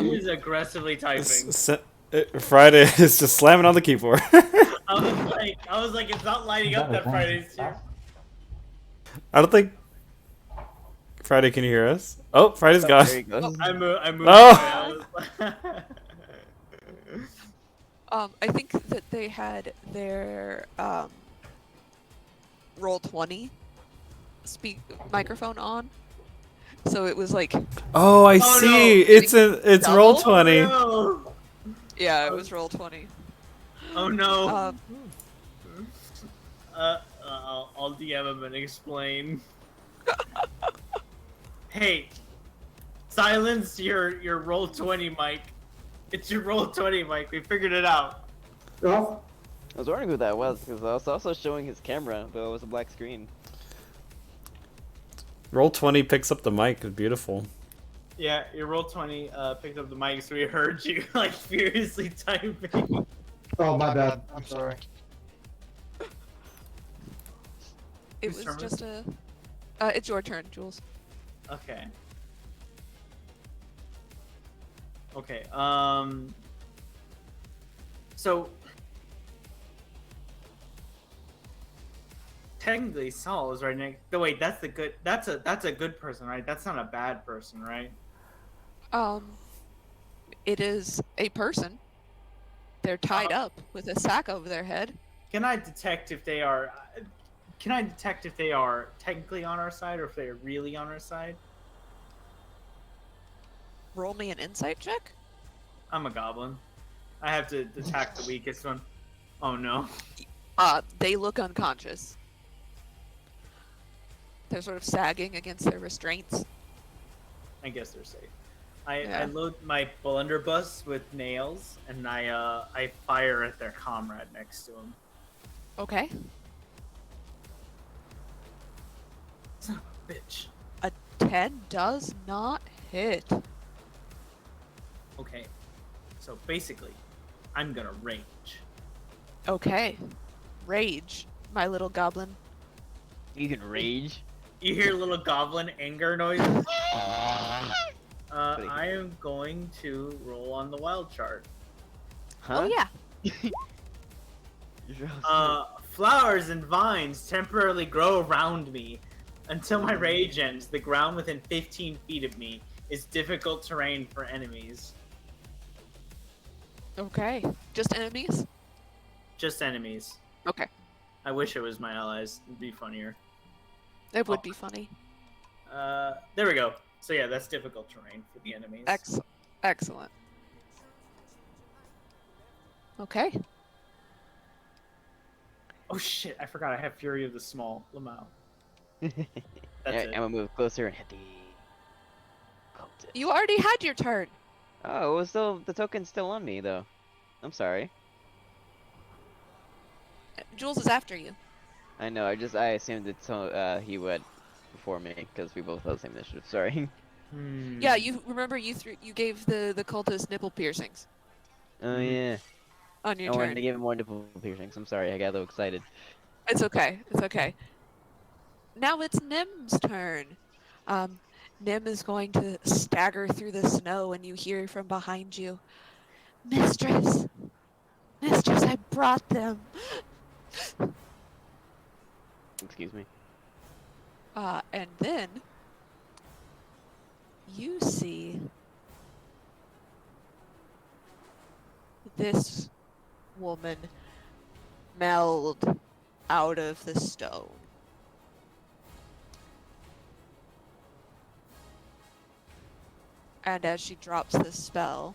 [SPEAKER 5] He's aggressively typing.
[SPEAKER 4] Friday is just slamming on the keyboard.
[SPEAKER 5] I was like, it's not lighting up that Friday's here.
[SPEAKER 4] I don't think Friday can you hear us. Oh, Friday's
[SPEAKER 2] There
[SPEAKER 4] gone.
[SPEAKER 2] you go.
[SPEAKER 5] I moved.
[SPEAKER 4] Oh!
[SPEAKER 1] I think that they had their roll 20 microphone on, so it was like,
[SPEAKER 4] Oh, I
[SPEAKER 5] Oh,
[SPEAKER 4] see.
[SPEAKER 5] no.
[SPEAKER 4] It's roll
[SPEAKER 1] Double?
[SPEAKER 4] 20.
[SPEAKER 5] No.
[SPEAKER 1] yeah, it was roll 20.
[SPEAKER 5] Oh no.
[SPEAKER 1] Um,
[SPEAKER 5] I'll DM him and explain. Hey, silence your roll 20 mic. It's your roll 20 mic. We figured it out.
[SPEAKER 8] Oh,
[SPEAKER 2] I was wondering who that was because I was also showing his camera, but it was a black screen.
[SPEAKER 4] Roll 20 picks up the mic. It's beautiful.
[SPEAKER 5] Yeah, your roll 20 picked up the mic, so we heard you like furiously typing.
[SPEAKER 8] oh, my bad. I'm sorry.
[SPEAKER 1] it
[SPEAKER 5] Whose
[SPEAKER 1] was
[SPEAKER 5] turn was
[SPEAKER 1] just a. It's your turn, Jules.
[SPEAKER 5] Okay. Okay. So technically, Saul is right next. No, wait. That's the good. That's a good person, right? That's not a bad person, right?
[SPEAKER 1] It is a person. They're tied up with a sack over their head.
[SPEAKER 5] Can I detect if they are? Can I detect if they are technically on our side or if they are really on our side?
[SPEAKER 1] Roll me an insight check.
[SPEAKER 5] I'm a goblin. I have to attack the weakest one. Oh no.
[SPEAKER 1] They look unconscious. They're sort of sagging against their restraints.
[SPEAKER 5] I guess they're safe. I
[SPEAKER 1] Yeah.
[SPEAKER 5] load my blunderbuss with nails and I fire at their comrade next to him.
[SPEAKER 1] Okay.
[SPEAKER 5] Son of a bitch.
[SPEAKER 1] A 10 does not hit.
[SPEAKER 5] Okay. So basically, I'm gonna rage.
[SPEAKER 1] Okay. Rage, my little goblin.
[SPEAKER 2] You can rage.
[SPEAKER 5] You hear little goblin anger noises?
[SPEAKER 2] Pretty Like,
[SPEAKER 5] I am going to roll on the wild chart.
[SPEAKER 2] huh?
[SPEAKER 1] Oh yeah.
[SPEAKER 5] Flowers and vines temporarily grow around me. Until my rage ends, the ground within 15 feet of me is difficult terrain for enemies.
[SPEAKER 1] Okay. Just enemies?
[SPEAKER 5] Just enemies.
[SPEAKER 1] Okay.
[SPEAKER 5] I wish it was my allies. It'd be funnier.
[SPEAKER 1] It would be funny.
[SPEAKER 5] There we go. So yeah, that's difficult terrain for the enemies.
[SPEAKER 1] Excellent. Okay.
[SPEAKER 5] Oh shit, I forgot I have Fury of the Small. Lamau. That's
[SPEAKER 2] I'm
[SPEAKER 5] it.
[SPEAKER 2] gonna move closer and hit the cultist.
[SPEAKER 1] You already had your turn.
[SPEAKER 2] Oh, it was still the token's still on me though. I'm sorry.
[SPEAKER 1] Jules is after you.
[SPEAKER 2] I know. I assumed that he would before me because we both had the same initiative. Sorry.
[SPEAKER 1] Yeah, you remember you gave the cultist nipple piercings
[SPEAKER 2] Oh yeah.
[SPEAKER 1] on your
[SPEAKER 2] I wanted
[SPEAKER 1] turn.
[SPEAKER 2] to give him more nipple piercings. I'm sorry. I got a little excited.
[SPEAKER 1] It's okay. It's okay. Now it's Nim's turn. Nim is going to stagger through the snow, and you hear from behind you, Mistress, Mistress, I brought them.
[SPEAKER 2] Excuse me.
[SPEAKER 1] And then you see this woman meld out of the stone. And as she drops the spell,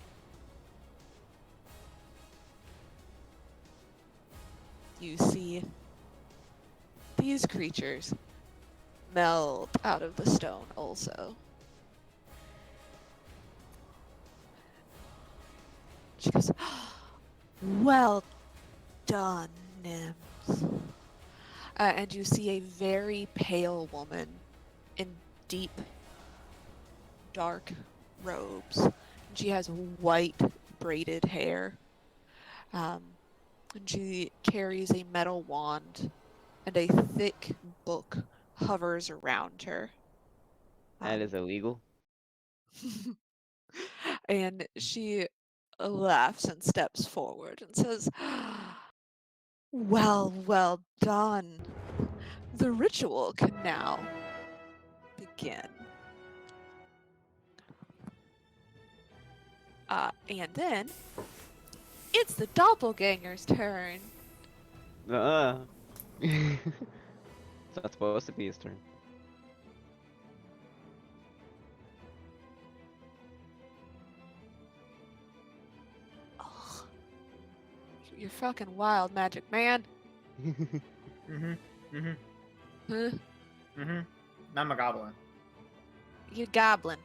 [SPEAKER 1] you see these creatures meld out of the stone also. She goes, well done, Nims. And you see a very pale woman in deep, dark robes. She has white braided hair. And she carries a metal wand, and a thick book hovers around her.
[SPEAKER 2] That is illegal.
[SPEAKER 1] And she laughs and steps forward and says, well done. The ritual can now begin. And then it's the doppelganger's turn.
[SPEAKER 2] It's not supposed to be his turn.
[SPEAKER 1] Ugh. You're fucking wild, magic man. Huh?
[SPEAKER 5] I'm a goblin.
[SPEAKER 1] You're goblin.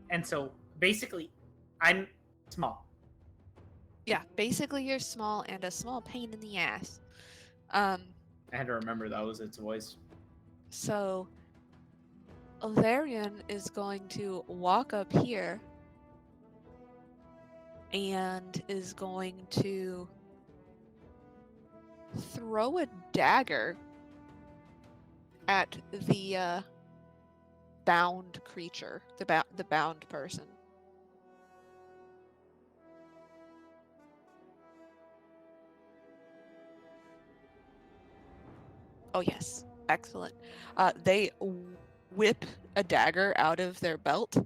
[SPEAKER 5] And so basically, I'm small.
[SPEAKER 1] Yeah, basically you're small and a small pain in the ass.
[SPEAKER 5] I had to remember that was its voice.
[SPEAKER 1] So Alarian is going to walk up here and is going to throw a dagger at the bound creature, the bound person. Oh yes, excellent. They whip a dagger out of their belt,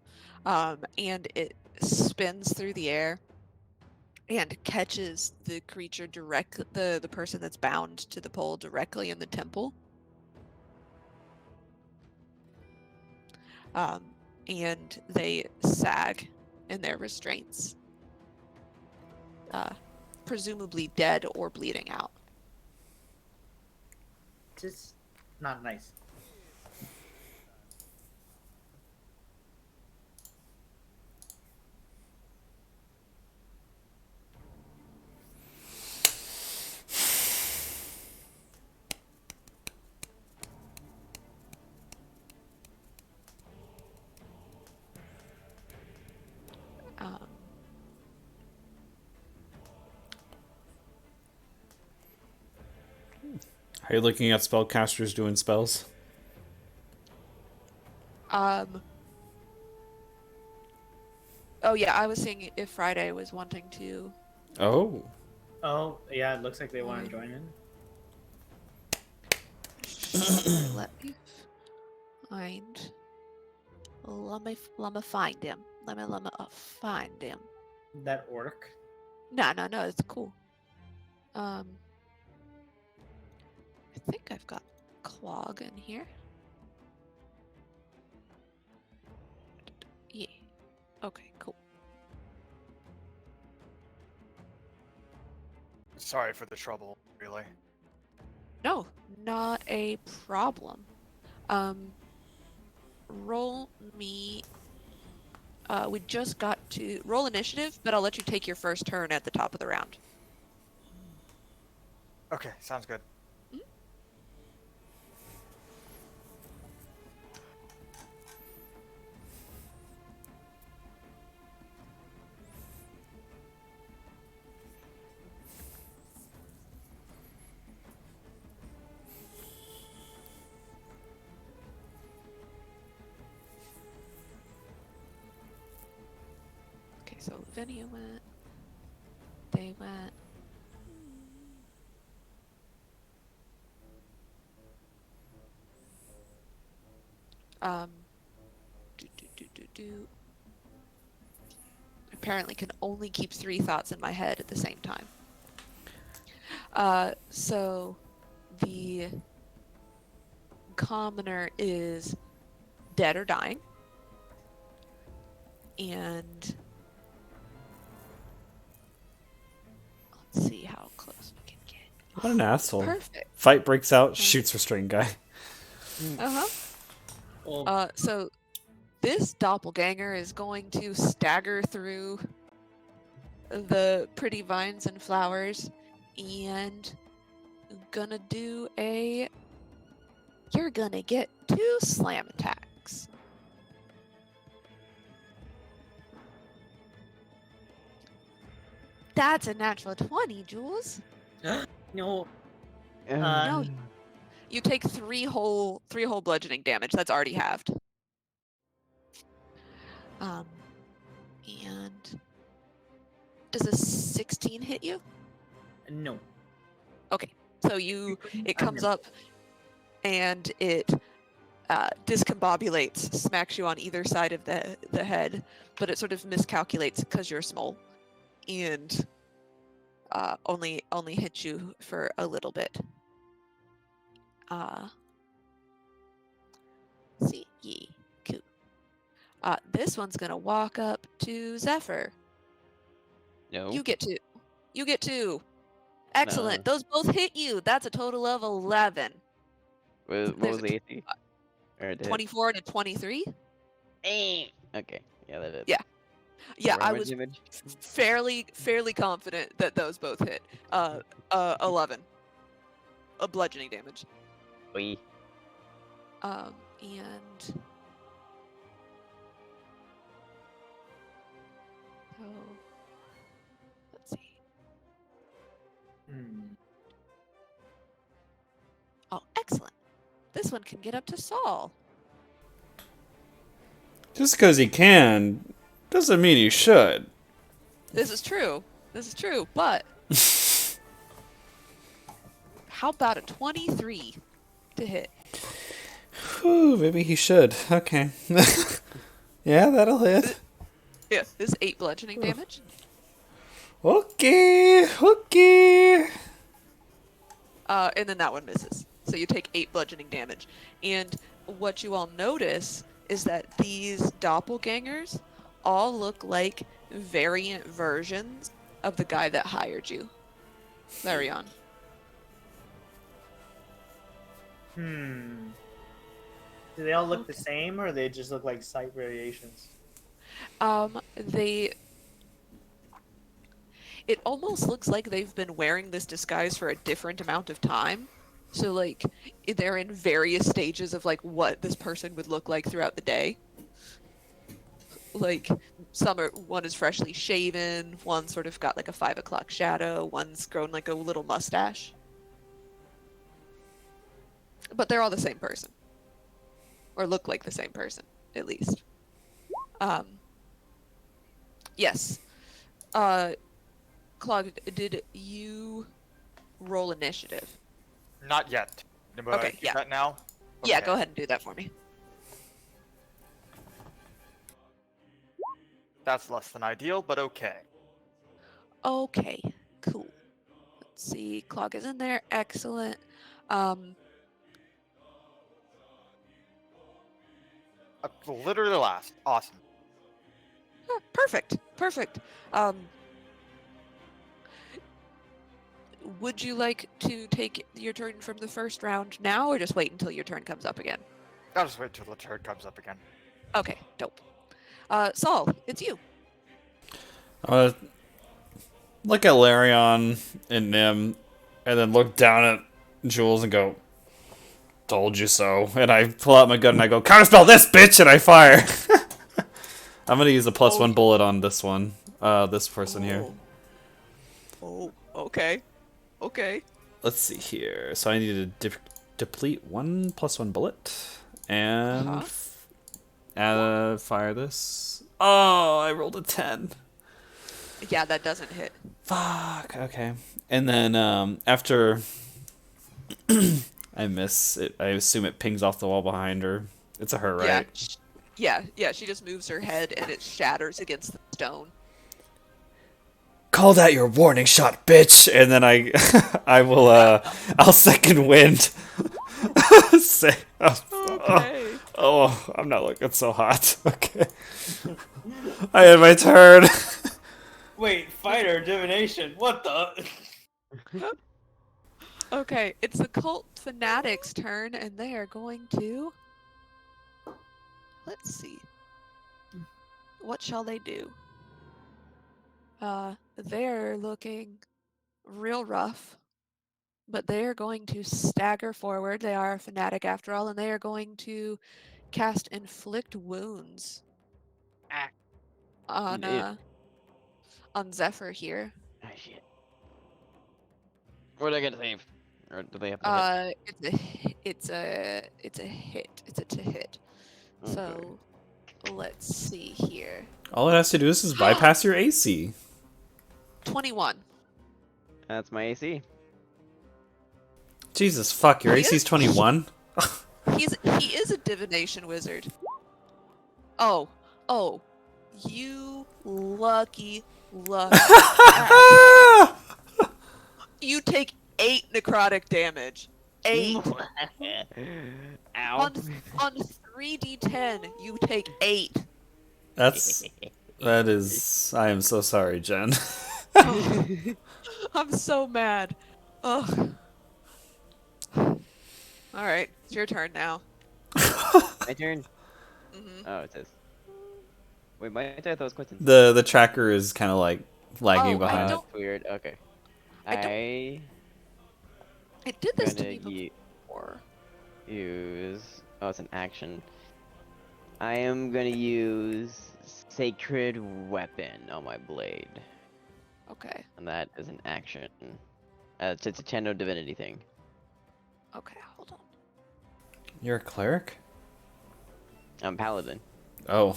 [SPEAKER 1] and it spins through the air and catches the creature the person that's bound to the pole directly in the temple. And they sag in their restraints, presumably dead or bleeding out.
[SPEAKER 5] Just not nice.
[SPEAKER 1] Um,
[SPEAKER 4] Are you looking at spellcasters doing spells?
[SPEAKER 1] Um. Oh yeah, I was seeing if Friday was wanting to.
[SPEAKER 4] Oh.
[SPEAKER 5] Oh, yeah, it looks like they want to join in.
[SPEAKER 1] Let me find. Let me find him. Let me find him.
[SPEAKER 5] That orc.
[SPEAKER 1] No, it's cool. I think I've got Clog in here. Yeah. Okay, cool.
[SPEAKER 9] Sorry for the trouble, really.
[SPEAKER 1] No, not a problem. Roll me. We just got to roll initiative, but I'll let you take your first turn at the top of the round.
[SPEAKER 9] Okay, sounds good.
[SPEAKER 1] Okay, so Lavinia went. They went. Do. Apparently can only keep 3 thoughts in my head at the same time. So the commoner is dead or dying. And let's see how close we can get.
[SPEAKER 4] What an asshole.
[SPEAKER 1] Perfect.
[SPEAKER 4] Fight breaks out, shoots restrained guy.
[SPEAKER 1] Uh-huh.
[SPEAKER 5] Oh,
[SPEAKER 1] So this doppelganger is going to stagger through the pretty vines and flowers and gonna do a... You're gonna get 2 slam attacks. That's a natural 20, Jules.
[SPEAKER 5] no.
[SPEAKER 1] No, you take 3 whole bludgeoning damage. That's already halved. And does a 16 hit you?
[SPEAKER 5] No.
[SPEAKER 1] Okay, so it comes up and it discombobulates, smacks you on either side of the head, but it sort of miscalculates because you're small, and only hits you for a little bit. See, cool. This one's gonna walk up to Zephyr.
[SPEAKER 2] No.
[SPEAKER 1] You get 2. You get 2. Excellent.
[SPEAKER 2] No.
[SPEAKER 1] Those both hit you. That's a total of 11.
[SPEAKER 2] What
[SPEAKER 1] There's
[SPEAKER 2] was the AC? Or it hit?
[SPEAKER 1] 24 and a 23.
[SPEAKER 2] Okay. Yeah, that did.
[SPEAKER 1] Yeah. Yeah, I
[SPEAKER 2] Damage
[SPEAKER 1] was
[SPEAKER 2] damage?
[SPEAKER 1] fairly confident that those both hit. 11. A bludgeoning damage.
[SPEAKER 2] Oi.
[SPEAKER 1] And so let's see. Oh, excellent. This one can get up to Saul.
[SPEAKER 4] Just because he can, doesn't mean he should.
[SPEAKER 1] This is true, but how about a 23 to hit?
[SPEAKER 4] Whew, maybe he should. Okay. Yeah, that'll hit.
[SPEAKER 1] Yeah, this is 8 bludgeoning damage.
[SPEAKER 4] Okay.
[SPEAKER 1] And then that one misses. So you take 8 bludgeoning damage. And what you all notice is that these doppelgangers all look like variant versions of the guy that hired you, Larion.
[SPEAKER 5] Do they all look the same, or they just look like slight variations?
[SPEAKER 1] It almost looks like they've been wearing this disguise for a different amount of time. So, like, they're in various stages of, like, what this person would look like throughout the day. Like, one is freshly shaven, one sort of got, like, a 5 o'clock shadow, one's grown, like, a little mustache. But they're all the same person. Or look like the same person. at least. Yes. Clog, did you roll initiative?
[SPEAKER 9] Not yet. But
[SPEAKER 1] Okay,
[SPEAKER 9] do
[SPEAKER 1] yeah.
[SPEAKER 9] that now?
[SPEAKER 1] Yeah,
[SPEAKER 9] Okay.
[SPEAKER 1] go ahead and do that for me.
[SPEAKER 9] That's less than ideal, but okay.
[SPEAKER 1] Okay, cool. Let's see. Clog is in there. Excellent. Um,
[SPEAKER 9] Literally last. Awesome.
[SPEAKER 1] Perfect. Perfect. Would you like to take your turn from the first round now, or just wait until your turn comes up again?
[SPEAKER 9] I'll just wait till the turd comes up again.
[SPEAKER 1] Okay, dope. Saul, it's you.
[SPEAKER 4] Look at Larion and Nim, and then look down at Jules and go, "Told you so." And I pull out my gun and I go, "Counterspell this, bitch!" And I fire. I'm gonna use a +1 bullet on this one. This person here.
[SPEAKER 1] Oh, okay. Okay.
[SPEAKER 4] Let's see here. So I need to deplete one +1 bullet and fire this. Oh, I rolled a 10.
[SPEAKER 1] Yeah, that doesn't hit.
[SPEAKER 4] Fuck. Okay. And then after I miss it, I assume it pings off the wall behind her. It's a her, right?
[SPEAKER 1] Yeah. She just moves her head and it shatters against the stone.
[SPEAKER 4] Call that your warning shot, bitch. And then I will I'll second wind. Say,
[SPEAKER 1] Okay.
[SPEAKER 4] oh, I'm not looking so hot. Okay. I had my turn.
[SPEAKER 3] Wait, fighter divination. What the?
[SPEAKER 1] Okay, it's the cult fanatic's turn, and they are going to. Let's see. What shall they do? They're looking real rough, but they are going to stagger forward. They are a fanatic after all, and they are going to cast Inflict Wounds on Zephyr here.
[SPEAKER 2] Ah, shit. What are they gonna save? Or do they have to hit?
[SPEAKER 1] It's a hit. It's a to hit. So let's see here.
[SPEAKER 4] All it has to do is bypass your AC.
[SPEAKER 1] 21.
[SPEAKER 2] That's my AC.
[SPEAKER 4] Jesus fuck, your AC's 21?
[SPEAKER 1] He is a divination wizard. Oh, you lucky ass. You take 8 necrotic damage. 8.
[SPEAKER 2] Ow.
[SPEAKER 1] On 3d10, you take 8.
[SPEAKER 4] That is, I am so sorry, Jen.
[SPEAKER 1] I'm so mad. Ugh. Alright, it's your turn now.
[SPEAKER 2] My turn.
[SPEAKER 1] Mhm.
[SPEAKER 2] Oh, it says. Wait, my turn. I thought it was Quentin.
[SPEAKER 4] The tracker is kind of like lagging
[SPEAKER 1] Oh, I
[SPEAKER 4] behind.
[SPEAKER 1] don't-
[SPEAKER 2] That's weird. Okay.
[SPEAKER 1] I don't-
[SPEAKER 2] I
[SPEAKER 1] It did this to
[SPEAKER 2] gonna
[SPEAKER 1] me before.
[SPEAKER 2] use. Oh, it's an action. I am gonna use Sacred Weapon on my blade,
[SPEAKER 1] Okay,
[SPEAKER 2] and that is an action. It's a Channel Divinity thing.
[SPEAKER 1] okay, hold on.
[SPEAKER 4] You're a cleric?
[SPEAKER 2] I'm Paladin
[SPEAKER 4] Oh.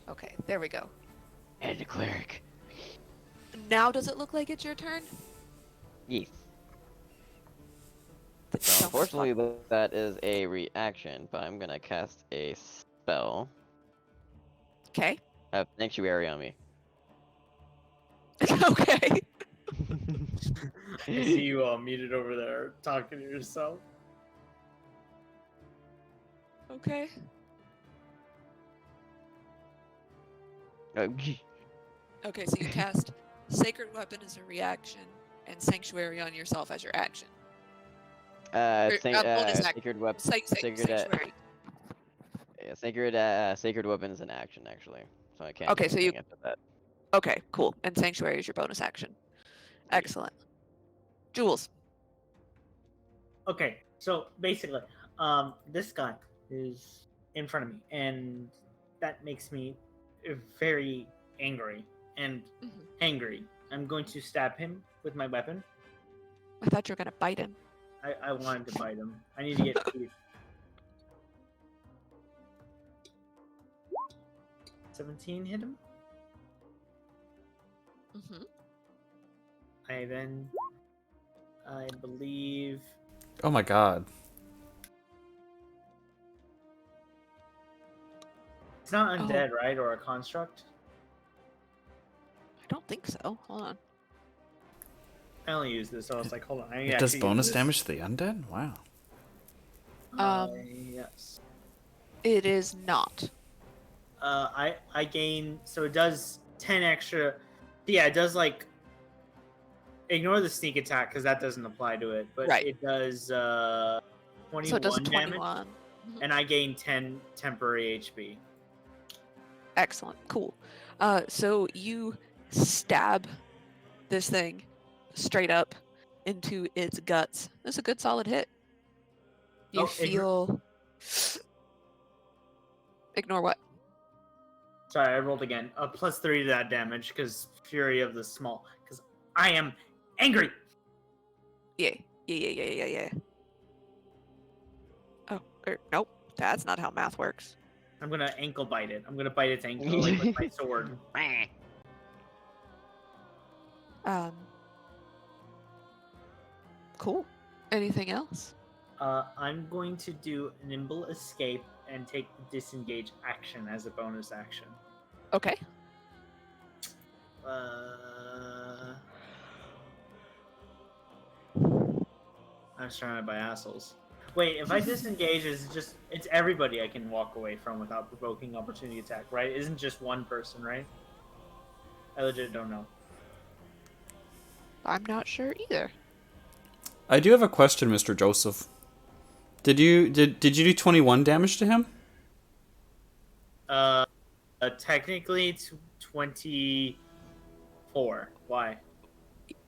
[SPEAKER 1] Okay, there we go.
[SPEAKER 2] and a cleric.
[SPEAKER 1] Now does it look like it's your turn?
[SPEAKER 2] Yes.
[SPEAKER 1] Don't
[SPEAKER 2] So unfortunately, that is a reaction, but I'm gonna cast a spell.
[SPEAKER 1] Okay.
[SPEAKER 2] Sanctuary on me.
[SPEAKER 1] Okay.
[SPEAKER 3] I see you all muted over there talking to yourself.
[SPEAKER 1] Okay. Okay, so you cast Sacred Weapon as a reaction and Sanctuary on yourself as your action. Bonus action.
[SPEAKER 2] Sacred Weapon. Sacred,
[SPEAKER 1] Sanctuary.
[SPEAKER 2] yeah, Sacred Weapon is an action actually, so I can't.
[SPEAKER 1] Okay,
[SPEAKER 2] do
[SPEAKER 1] so you-
[SPEAKER 2] anything after that.
[SPEAKER 1] Okay, cool. And Sanctuary is your bonus action. Excellent. Jules.
[SPEAKER 5] Okay, so basically, this guy is in front of me, and that makes me very angry and angry. I'm going to stab him with my weapon.
[SPEAKER 1] I thought you were gonna bite him.
[SPEAKER 5] I wanted to bite him. I need to get teeth. 17 hit him.
[SPEAKER 1] Mm-hmm.
[SPEAKER 5] I believe.
[SPEAKER 4] Oh my god.
[SPEAKER 5] It's not
[SPEAKER 1] Oh.
[SPEAKER 5] undead, right? Or a construct?
[SPEAKER 1] I don't think so. Hold on.
[SPEAKER 5] I only use this, so I was like, hold on. I
[SPEAKER 4] It does bonus damage to the undead? Wow.
[SPEAKER 5] Yes.
[SPEAKER 1] It is not.
[SPEAKER 5] I gain, so it does 10 extra. Yeah, it does like. Ignore the sneak attack because that doesn't apply to it, but
[SPEAKER 1] Right.
[SPEAKER 5] it does 21
[SPEAKER 1] So it does
[SPEAKER 5] damage,
[SPEAKER 1] 21.
[SPEAKER 5] and I gain 10 temporary HP.
[SPEAKER 1] Excellent. Cool. So you stab this thing straight up into its guts. That's a good solid hit. You
[SPEAKER 5] Oh,
[SPEAKER 1] feel. Ignore what?
[SPEAKER 5] Sorry, I rolled again. +3 to that damage because Fury of the Small. Because I am angry.
[SPEAKER 1] Yeah. Yeah. Oh, nope. That's not how math works.
[SPEAKER 5] I'm gonna ankle bite it. I'm gonna bite its ankle like, with my sword.
[SPEAKER 1] Cool. Anything else?
[SPEAKER 5] I'm going to do nimble escape and take the disengage action as a bonus action.
[SPEAKER 1] Okay.
[SPEAKER 5] I'm surrounded by assholes. Wait, if I disengage, it's everybody I can walk away from without provoking opportunity attack, right? It isn't just one person, right? I legit don't know.
[SPEAKER 1] I'm not sure either.
[SPEAKER 4] I do have a question, Mr. Joseph. Did you do 21 damage to him?
[SPEAKER 5] Technically it's 24. Why?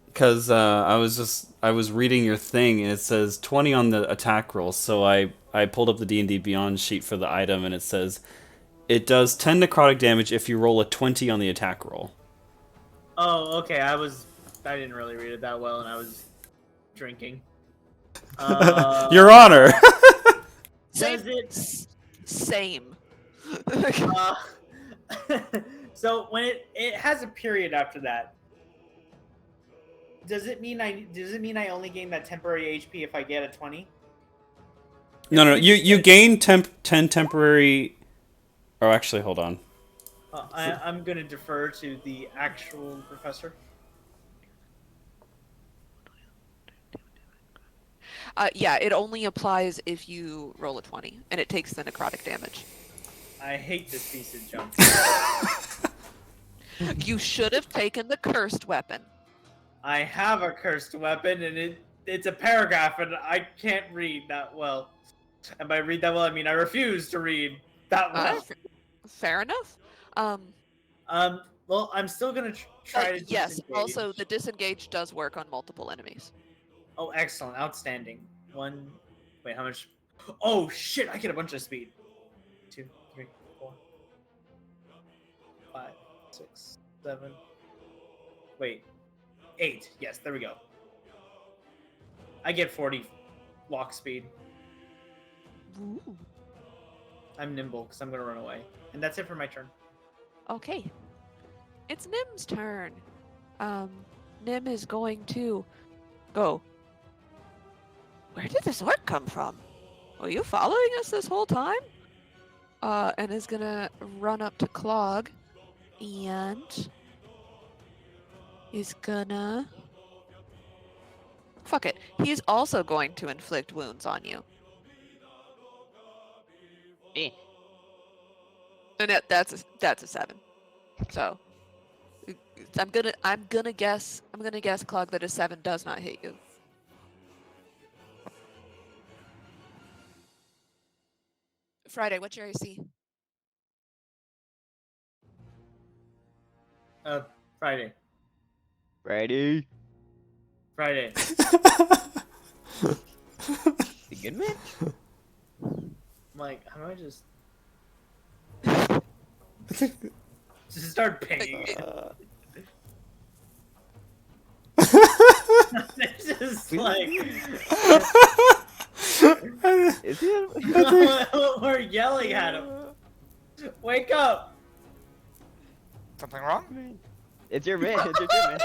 [SPEAKER 4] Because I was reading your thing and it says 20 on the attack roll, so I pulled up the D&D Beyond sheet for the item and it says it does 10 necrotic damage if you roll a 20 on the attack roll.
[SPEAKER 5] Oh, okay. I didn't really read it that well, and I was drinking.
[SPEAKER 4] Your Honor.
[SPEAKER 5] Does
[SPEAKER 1] Same.
[SPEAKER 5] So when it has a period after that, does it mean I only gain that temporary HP if I get a 20?
[SPEAKER 4] No. You gain 10 temporary. Oh, actually, hold on.
[SPEAKER 5] I'm gonna defer to the actual professor.
[SPEAKER 1] Yeah, it only applies if you roll a 20, and it takes the necrotic damage.
[SPEAKER 5] I hate this piece of junk.
[SPEAKER 1] You should have taken the cursed weapon.
[SPEAKER 5] I have a cursed weapon, and it's a paragraph, and I can't read that well. And by read that well, I mean I refuse to read that well.
[SPEAKER 1] Fair enough.
[SPEAKER 5] Well, I'm still gonna try to.
[SPEAKER 1] Yes.
[SPEAKER 5] disengage.
[SPEAKER 1] Also, the disengage does work on multiple enemies.
[SPEAKER 5] Oh, excellent, outstanding. Wait, how much? Oh shit! I get a bunch of speed. 2, 3, 4, 5, 6, 7. Wait, 8. Yes, there we go. I get 40 walk speed.
[SPEAKER 1] Ooh.
[SPEAKER 5] I'm nimble because I'm gonna run away, and that's it for my turn.
[SPEAKER 1] Okay. It's Nim's turn. Nim is going to go. Where did this orc come from? Were you following us this whole time? And is gonna run up to Clog, and he's gonna. Fuck it. He's also going to inflict wounds on you.
[SPEAKER 2] Eh.
[SPEAKER 1] And that's a 7. So I'm gonna guess Clog that a 7 does not hit you. Friday, what's your AC?
[SPEAKER 5] Friday.
[SPEAKER 2] Friday. You good, man?
[SPEAKER 5] I'm like, how do I just start pinging it? It's just like
[SPEAKER 2] Is he?
[SPEAKER 5] we're yelling at him. Wake up!
[SPEAKER 9] Something wrong?
[SPEAKER 2] It's your man. It's your turn, man.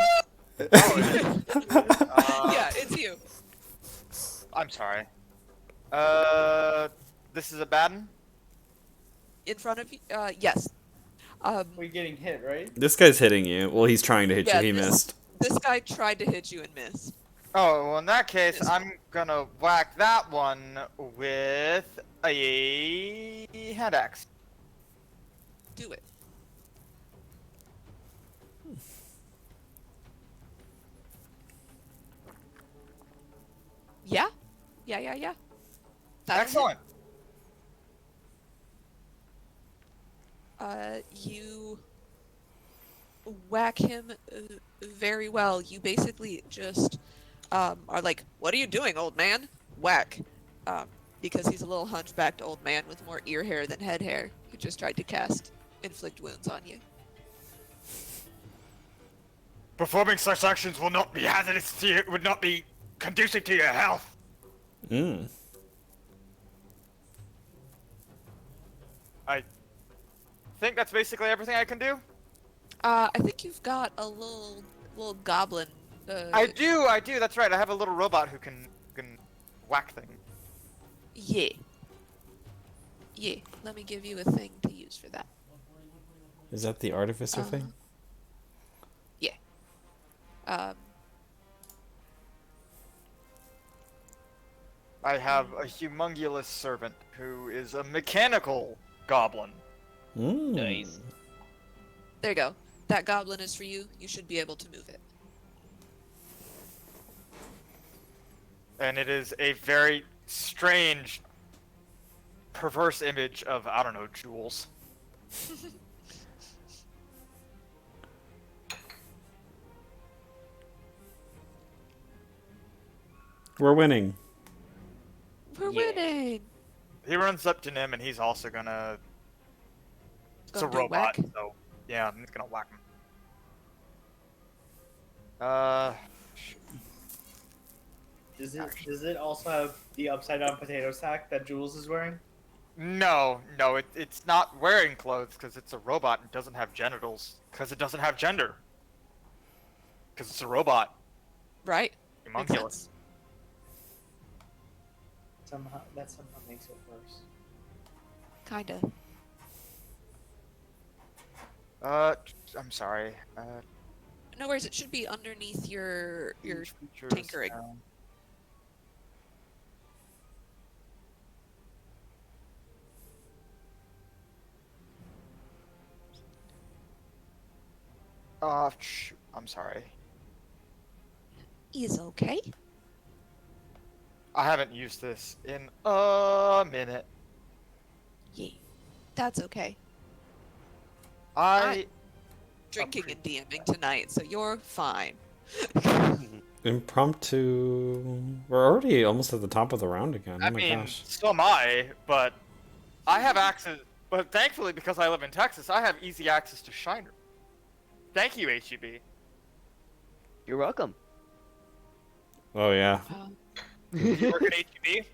[SPEAKER 9] Oh, it is.
[SPEAKER 1] Yeah, it's you.
[SPEAKER 9] I'm sorry. This is a bad one?
[SPEAKER 1] In front of you? Yes.
[SPEAKER 3] We're getting hit, right?
[SPEAKER 4] This guy's hitting you. Well, he's trying to hit
[SPEAKER 1] Yeah,
[SPEAKER 4] you. He
[SPEAKER 1] this-
[SPEAKER 4] missed.
[SPEAKER 1] This guy tried to hit you and missed.
[SPEAKER 9] Oh, well, in that case,
[SPEAKER 1] This-
[SPEAKER 9] I'm gonna whack that one with a hand axe.
[SPEAKER 1] Do it. Yeah? Yeah. That'll hit.
[SPEAKER 9] Excellent.
[SPEAKER 1] You whack him very well. You basically just are like, "What are you doing, old man?" Whack. Because he's a little hunchbacked old man with more ear hair than head hair who just tried to inflict wounds on you.
[SPEAKER 9] Performing such actions will not be hazardous to you, would not be conducive to your health.
[SPEAKER 4] Mm.
[SPEAKER 9] I think that's basically everything I can do.
[SPEAKER 1] I think you've got a little goblin.
[SPEAKER 9] I do, that's right. I have a little robot who can whack things.
[SPEAKER 1] Yeah. Let me give you a thing to use for that.
[SPEAKER 4] Is that the artificer thing?
[SPEAKER 1] Yeah.
[SPEAKER 9] I have a humongous servant who is a mechanical goblin.
[SPEAKER 4] Mm.
[SPEAKER 2] Nice.
[SPEAKER 1] There you go. That goblin is for you. You should be able to move it.
[SPEAKER 9] And it is a very strange, perverse image of, I don't know, Jules.
[SPEAKER 4] We're winning.
[SPEAKER 1] We're
[SPEAKER 2] Yeah.
[SPEAKER 1] winning.
[SPEAKER 9] He runs up to him and he's also gonna... It's a
[SPEAKER 1] Gonna do
[SPEAKER 9] robot,
[SPEAKER 1] whack?
[SPEAKER 9] so yeah, I'm just gonna whack him.
[SPEAKER 3] Does it also have the upside down potato sack that Jules is wearing?
[SPEAKER 9] No, it's not wearing clothes because it's a robot and doesn't have genitals because it doesn't have gender. Because it's a robot.
[SPEAKER 1] Right? Makes
[SPEAKER 9] Humongous.
[SPEAKER 1] sense.
[SPEAKER 3] That somehow makes it worse.
[SPEAKER 1] Kinda.
[SPEAKER 9] I'm sorry.
[SPEAKER 1] No worries. It should be underneath your
[SPEAKER 9] Features
[SPEAKER 1] tinkering.
[SPEAKER 9] down. Shoot, I'm sorry.
[SPEAKER 1] is okay.
[SPEAKER 9] I haven't used this in a minute.
[SPEAKER 1] Yeah. That's okay.
[SPEAKER 9] I
[SPEAKER 1] Drinking and DMing tonight, so you're fine.
[SPEAKER 4] Impromptu. We're already almost at the top of the round again. Oh
[SPEAKER 9] I
[SPEAKER 4] my
[SPEAKER 9] mean,
[SPEAKER 4] gosh.
[SPEAKER 9] so am I, but I have access. But thankfully, because I live in Texas, I have easy access to Shiner. Thank you, HEB.
[SPEAKER 2] You're welcome.
[SPEAKER 4] Oh yeah.
[SPEAKER 9] You work at HEB?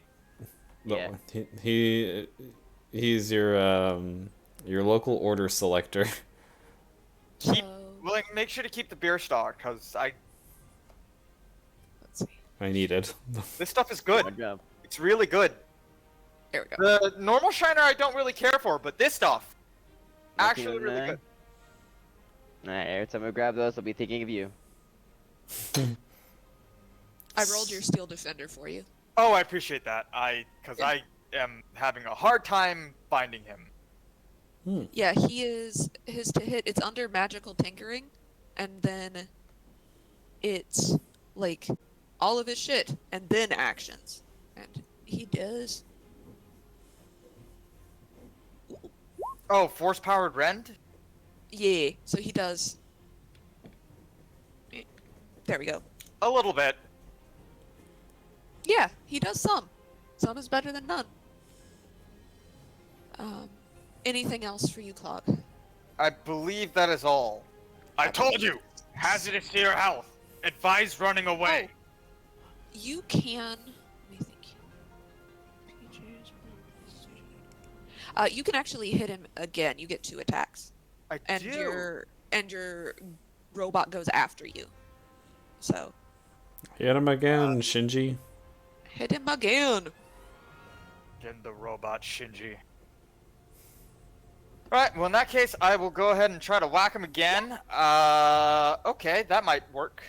[SPEAKER 2] Yeah.
[SPEAKER 4] He's your local order selector.
[SPEAKER 9] Keep
[SPEAKER 1] So,
[SPEAKER 9] well, make sure to keep the beer stock, because
[SPEAKER 1] let's see.
[SPEAKER 4] I needed.
[SPEAKER 9] this stuff is good.
[SPEAKER 2] Good job.
[SPEAKER 9] It's really good.
[SPEAKER 1] There we go.
[SPEAKER 9] The normal Shiner I don't really care for, but this stuff actually really
[SPEAKER 2] 1909.
[SPEAKER 9] good.
[SPEAKER 2] Alright, every time I grab those, I'll be thinking of you.
[SPEAKER 1] I rolled your steel defender for you.
[SPEAKER 9] Oh, I appreciate that. Because
[SPEAKER 1] Yeah.
[SPEAKER 9] I am having a hard time finding him.
[SPEAKER 1] Yeah, he is his to hit. It's under magical tinkering, and then it's like all of his shit, and then actions, and he does.
[SPEAKER 9] Oh, force-powered rend?
[SPEAKER 1] Yeah, so he does. There we go.
[SPEAKER 9] A little bit.
[SPEAKER 1] Yeah, he does some. Some is better than none. Anything else for you, Clog?
[SPEAKER 9] I believe that is all. I told you! Hazardous to your health. Advise running away.
[SPEAKER 1] You can. Let me think. You can actually hit him again. You get 2 attacks,
[SPEAKER 9] I
[SPEAKER 1] and
[SPEAKER 9] do.
[SPEAKER 1] your and your robot goes after you. So
[SPEAKER 4] Hit him again, Shinji.
[SPEAKER 1] hit him again.
[SPEAKER 9] Get the robot, Shinji. Right, well in that case, I will go ahead and try to whack him again. Okay, that might work.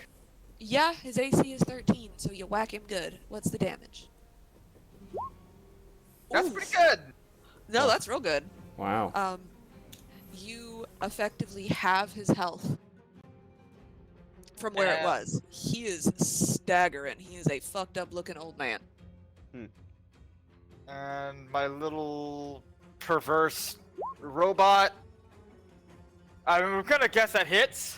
[SPEAKER 1] Yeah, his AC is 13, so you whack him good. What's the damage?
[SPEAKER 9] That's
[SPEAKER 1] Oof.
[SPEAKER 9] pretty good.
[SPEAKER 1] No, that's real good.
[SPEAKER 4] Wow.
[SPEAKER 1] You effectively have his health from where it was. He is staggering. He is a fucked up looking old man.
[SPEAKER 9] And my little perverse robot. I'm gonna guess that hits.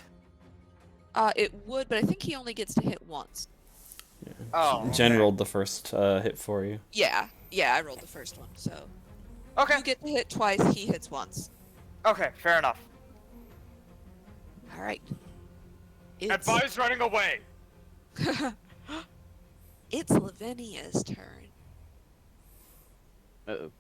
[SPEAKER 1] It would, but I think he only gets to hit once.
[SPEAKER 9] Oh.
[SPEAKER 4] Jen rolled the first hit for you.
[SPEAKER 1] Yeah, I rolled the first one, so
[SPEAKER 9] Okay.
[SPEAKER 1] you get to hit twice. He hits once.
[SPEAKER 9] Okay, fair enough.
[SPEAKER 1] All right.
[SPEAKER 9] Advise running away.
[SPEAKER 1] It's Lavinia's turn.
[SPEAKER 2] Uh-oh.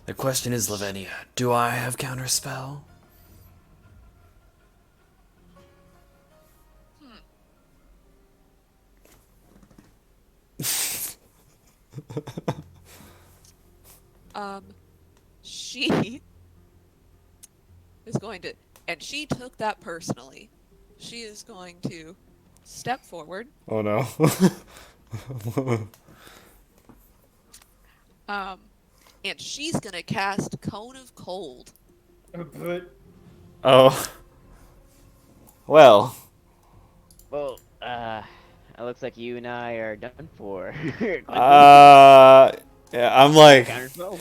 [SPEAKER 6] The question is, Lavinia, do I have counterspell?
[SPEAKER 1] She is going to, and she took that personally. She is going to step forward.
[SPEAKER 4] Oh no.
[SPEAKER 1] And she's gonna cast Cone of Cold.
[SPEAKER 3] But
[SPEAKER 4] Oh. Well.
[SPEAKER 2] Well, it looks like you and I are done for.
[SPEAKER 4] Yeah, I'm like,
[SPEAKER 2] Counterspell?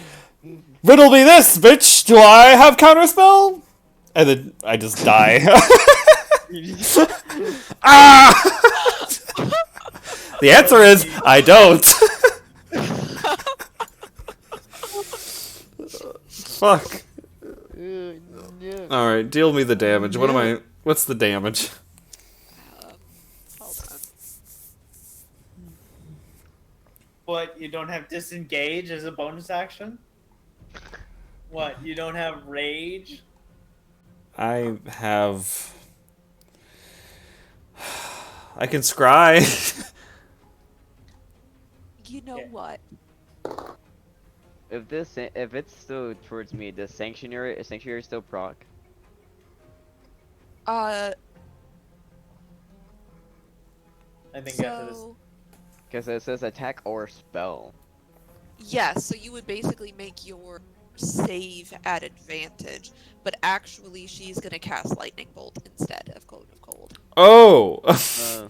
[SPEAKER 4] riddle me this, bitch. Do I have counterspell? And then I just die. Ah! The answer is I don't. Fuck. All right, deal me the damage. What am I? What's the damage?
[SPEAKER 1] Hold on.
[SPEAKER 3] what? You don't have disengage as a bonus action? What? You don't have rage?
[SPEAKER 4] I have. I can scry.
[SPEAKER 1] You know what?
[SPEAKER 2] If it's still towards me, does sanctuary still proc?
[SPEAKER 3] I think after this.
[SPEAKER 1] So
[SPEAKER 2] Because it says attack or spell.
[SPEAKER 1] yes, so you would basically make your save at advantage, but actually she's gonna cast Lightning Bolt instead of Cone of Cold.
[SPEAKER 4] Oh.
[SPEAKER 2] Uh,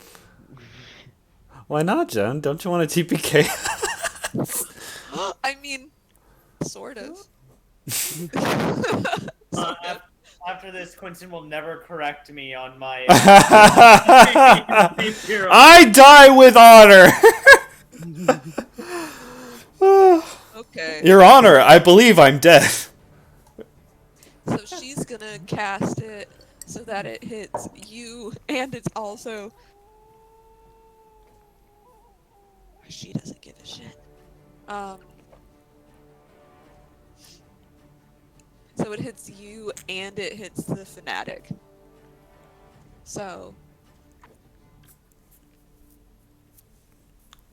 [SPEAKER 4] Why not, Jen? Don't you want a TPK?
[SPEAKER 1] I mean, sort of.
[SPEAKER 3] After this, Quentin will never correct me on my.
[SPEAKER 4] I die with honor.
[SPEAKER 1] Okay.
[SPEAKER 4] Your Honor, I believe I'm dead.
[SPEAKER 1] So she's gonna cast it so that it hits you, and it's also. She doesn't give a shit. So it hits you and it hits the fanatic. So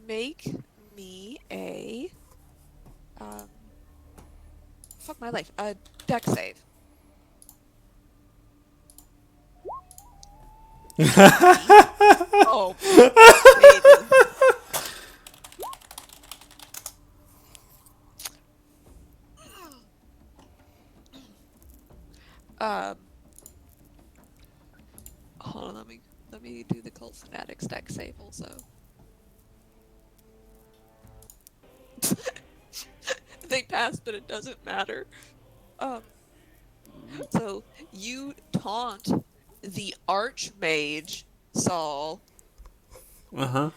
[SPEAKER 1] make me a fuck my life. A deck save. Oh, baby. Hold on, let me do the Cult Fanatics deck save also. They passed, but it doesn't matter. So you taunt the Archmage Saul.
[SPEAKER 4] Uh-huh.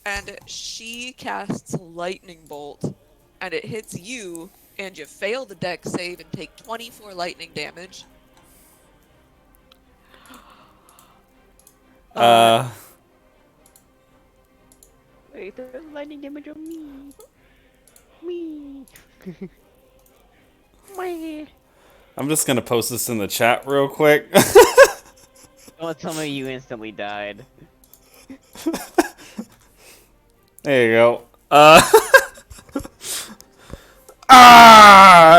[SPEAKER 1] And she casts Lightning Bolt, and it hits you, and you fail the deck save and take 24 lightning damage.
[SPEAKER 2] Wait, there's lightning damage on me. Me. Me.
[SPEAKER 4] I'm just gonna post this in the chat real quick.
[SPEAKER 2] Don't tell me you instantly died.
[SPEAKER 4] There you go. Ah!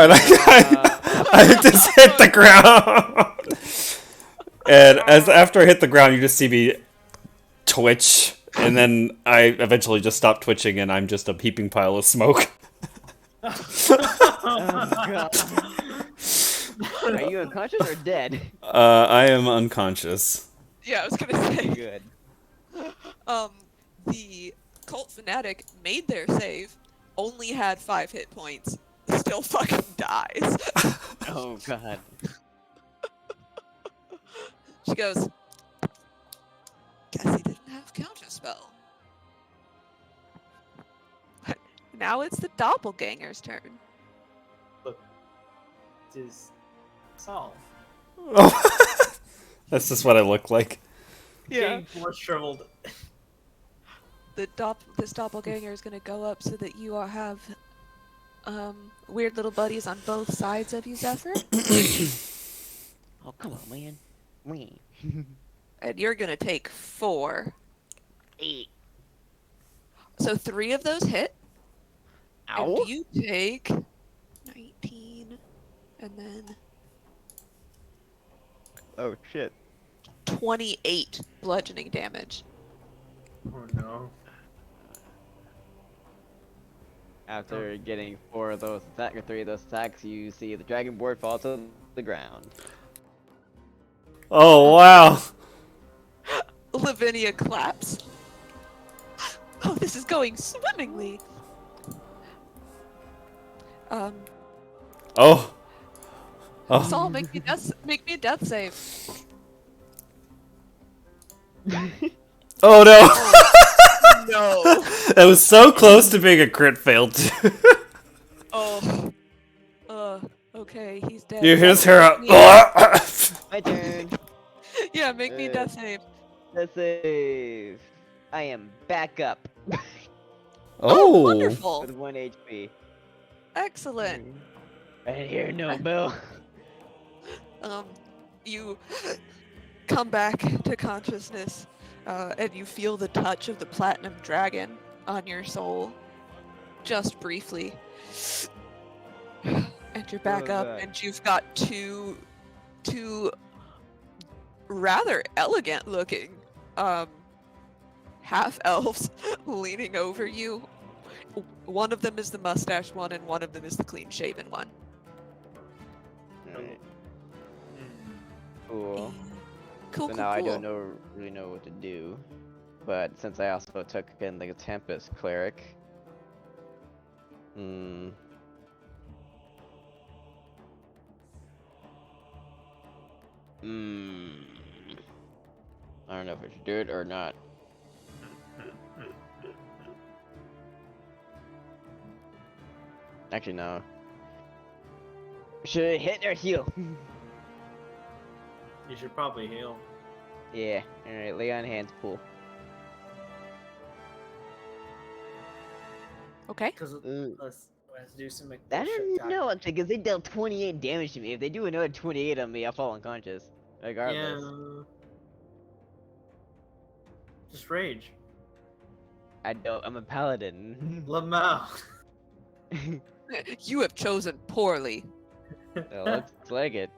[SPEAKER 4] And I just hit the ground. And after I hit the ground, you just see me twitch, and then I eventually just stop twitching, and I'm just a heaping pile of smoke.
[SPEAKER 2] Oh, God. Are you unconscious or dead?
[SPEAKER 4] I am unconscious.
[SPEAKER 1] Yeah, I was gonna say.
[SPEAKER 2] Good.
[SPEAKER 1] The cult fanatic made their save, only had 5 hit points, still fucking dies.
[SPEAKER 2] Oh God.
[SPEAKER 1] She goes, guess he didn't have counter spell. Now it's the doppelganger's turn.
[SPEAKER 5] Is solve.
[SPEAKER 4] That's just what I look like.
[SPEAKER 1] Yeah.
[SPEAKER 5] More shriveled.
[SPEAKER 1] This doppelganger is gonna go up so that you all have weird little buddies on both sides of you, Zephyr.
[SPEAKER 2] Oh come on, man. Me.
[SPEAKER 1] And you're gonna take 4.
[SPEAKER 2] 8.
[SPEAKER 1] So 3 of those hit.
[SPEAKER 2] Ow.
[SPEAKER 1] And you take 19, and then
[SPEAKER 2] Oh shit.
[SPEAKER 1] 28 bludgeoning damage.
[SPEAKER 5] Oh no.
[SPEAKER 2] After getting 4 of those attacks, or 3 of those attacks, you see the dragon board fall to the ground.
[SPEAKER 4] Oh, wow.
[SPEAKER 1] Lavinia claps. Oh, this is going swimmingly.
[SPEAKER 4] Oh. Oh.
[SPEAKER 1] Saul, make me a death save.
[SPEAKER 4] Oh no.
[SPEAKER 1] No.
[SPEAKER 4] That was so close to being a crit fail too.
[SPEAKER 1] Oh. Okay, he's dead.
[SPEAKER 4] You hear Sarah.
[SPEAKER 2] My turn.
[SPEAKER 1] Yeah, make me a death save.
[SPEAKER 2] Let's save. I am back up
[SPEAKER 4] Oh.
[SPEAKER 1] Wonderful.
[SPEAKER 2] with 1 HP.
[SPEAKER 1] Excellent.
[SPEAKER 2] I didn't hear no bell.
[SPEAKER 1] You come back to consciousness, and you feel the touch of the platinum dragon on your soul, just briefly. And you're back up,
[SPEAKER 2] back.
[SPEAKER 1] and you've got two rather elegant looking half elves leaning over you. One of them is the mustache one, and one of them is the clean shaven one.
[SPEAKER 2] Alright. Cool.
[SPEAKER 1] Cool,
[SPEAKER 2] So
[SPEAKER 1] cool,
[SPEAKER 2] now I
[SPEAKER 1] cool.
[SPEAKER 2] don't really know what to do. But since I also took in the Tempest Cleric. I don't know if I should do it or not. Actually, no. Should I hit or heal?
[SPEAKER 5] You should probably heal.
[SPEAKER 2] Yeah. Alright, lay on hands, pool.
[SPEAKER 1] Okay.
[SPEAKER 5] Because
[SPEAKER 2] Mm.
[SPEAKER 5] let's do some.
[SPEAKER 2] I don't know, because they dealt 28 damage to me. If they do another 28 on me, I'll fall unconscious. Regardless.
[SPEAKER 5] Yeah. Just rage.
[SPEAKER 2] I don't. I'm a paladin.
[SPEAKER 5] Lamau.
[SPEAKER 1] You have chosen poorly.
[SPEAKER 2] It looks like it.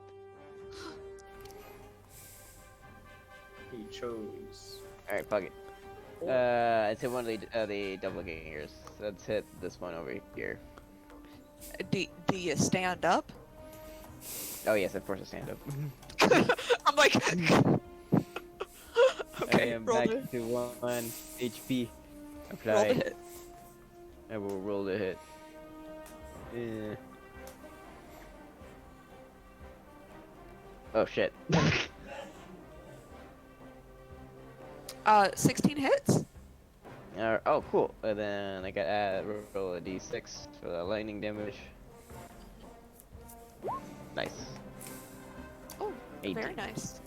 [SPEAKER 5] He chose.
[SPEAKER 2] Alright, fuck it. Let's hit one of the double gangers. Let's hit this one over here.
[SPEAKER 1] Do you stand up?
[SPEAKER 2] Oh yes, of course I stand up.
[SPEAKER 1] I'm like, okay,
[SPEAKER 2] I am
[SPEAKER 1] roll
[SPEAKER 2] back
[SPEAKER 1] the,
[SPEAKER 2] to 1 HP.
[SPEAKER 1] roll the
[SPEAKER 2] Apply.
[SPEAKER 1] hit.
[SPEAKER 2] I will roll the hit. Yeah. Oh shit.
[SPEAKER 1] 16 hits.
[SPEAKER 2] Oh cool. And then I got roll a d6 for the lightning damage. Nice.
[SPEAKER 1] Oh,
[SPEAKER 2] 18.
[SPEAKER 1] very nice.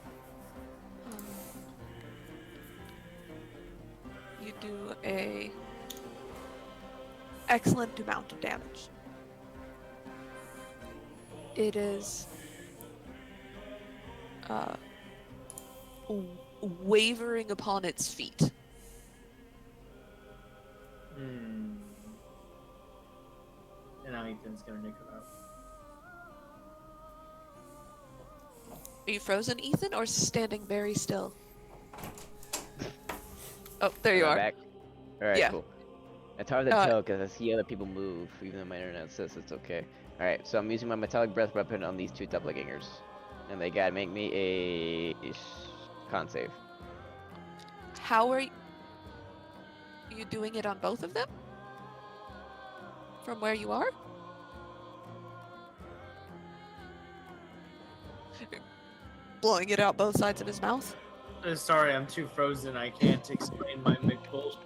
[SPEAKER 1] You do a excellent amount of damage. It is wavering upon its feet.
[SPEAKER 5] Hmm. And now Ethan's gonna nick it out.
[SPEAKER 1] Are you frozen, Ethan, or standing very still? Oh, there you
[SPEAKER 2] Am I
[SPEAKER 1] are.
[SPEAKER 2] back? Alright,
[SPEAKER 1] Yeah.
[SPEAKER 2] cool. It's hard to
[SPEAKER 1] Uh,
[SPEAKER 2] tell because I see other people move, even though my internet says it's okay. Alright, so I'm using my metallic breath weapon on these two doppelgangers. And they gotta make me a con save.
[SPEAKER 1] How are you doing it on both of them? From where you are? Blowing it out both sides of his mouth?
[SPEAKER 5] Sorry, I'm too frozen. I can't explain my bullshit.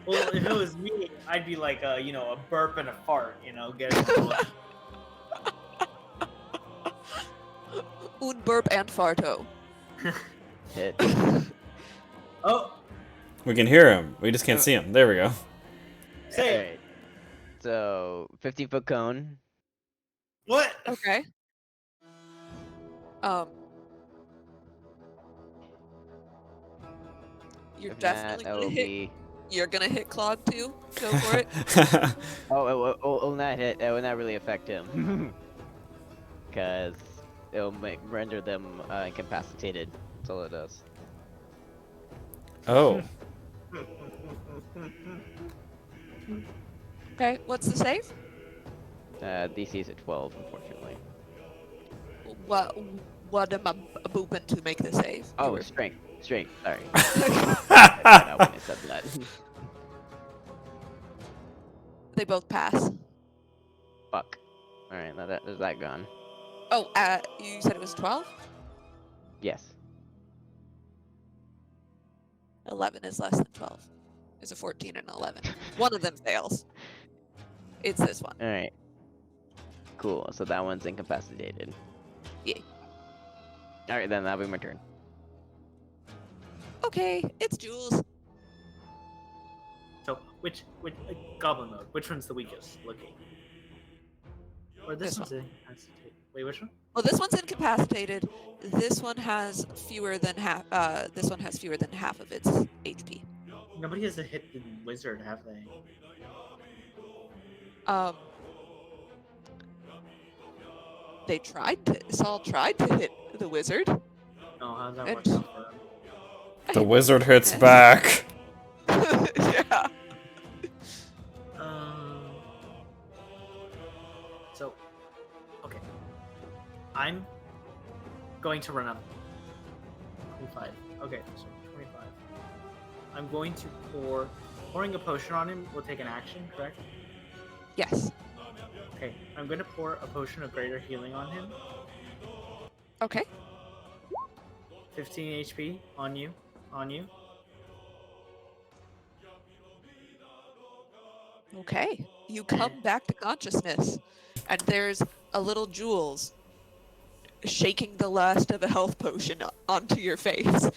[SPEAKER 5] Well, if it was me, I'd be like a burp and a fart. Get it.
[SPEAKER 1] Un burp and farto.
[SPEAKER 2] Hit.
[SPEAKER 5] Oh,
[SPEAKER 4] We can hear him. We just can't see him. There we go.
[SPEAKER 5] say it.
[SPEAKER 2] Alright. So, 15-foot cone.
[SPEAKER 5] What?
[SPEAKER 1] Okay. You're
[SPEAKER 2] If
[SPEAKER 1] definitely
[SPEAKER 2] not, that
[SPEAKER 1] gonna
[SPEAKER 2] will
[SPEAKER 1] hit.
[SPEAKER 2] be.
[SPEAKER 1] You're gonna hit Clog too. Go for it.
[SPEAKER 2] Oh, not hit. That will not really affect him. Because it'll render them incapacitated. That's all it does.
[SPEAKER 4] Oh.
[SPEAKER 1] Okay. What's the save?
[SPEAKER 2] DC is at 12, unfortunately.
[SPEAKER 1] What am I booping to make the save?
[SPEAKER 2] Oh,
[SPEAKER 1] You were-
[SPEAKER 2] strength. Strength. Sorry. I forgot when I said that.
[SPEAKER 1] They both pass.
[SPEAKER 2] Fuck. Alright, now there's that gone.
[SPEAKER 1] Oh, you said it was 12?
[SPEAKER 2] Yes.
[SPEAKER 1] 11 is less than 12. There's a 14 and 11. One of them fails. It's this one.
[SPEAKER 2] Alright. Cool, so that one's incapacitated.
[SPEAKER 1] Yeah.
[SPEAKER 2] Alright, then that'll be my turn.
[SPEAKER 1] Okay, it's Jules.
[SPEAKER 5] So, which goblin mode? Which one's the weakest looking? Or this
[SPEAKER 1] This
[SPEAKER 5] one's incapacitated. Wait, which one?
[SPEAKER 1] Well, this one's incapacitated. This one has fewer than half. This one has fewer than half of its HP.
[SPEAKER 5] Nobody has a hit the wizard, have they?
[SPEAKER 1] They tried to. Saul tried to hit the wizard.
[SPEAKER 5] No, how's that
[SPEAKER 1] And-
[SPEAKER 5] work out for him?
[SPEAKER 4] The wizard hits back.
[SPEAKER 1] Yeah.
[SPEAKER 5] So, okay. I'm going to run up 25. Okay, so 25. I'm going to pouring a potion on him will take an action, correct?
[SPEAKER 1] Yes.
[SPEAKER 5] Okay, I'm going to pour a potion of greater healing on him.
[SPEAKER 1] Okay.
[SPEAKER 5] 15 HP on you.
[SPEAKER 1] Okay. You come back to consciousness, and there's a little Jules shaking the last of a health potion onto your face.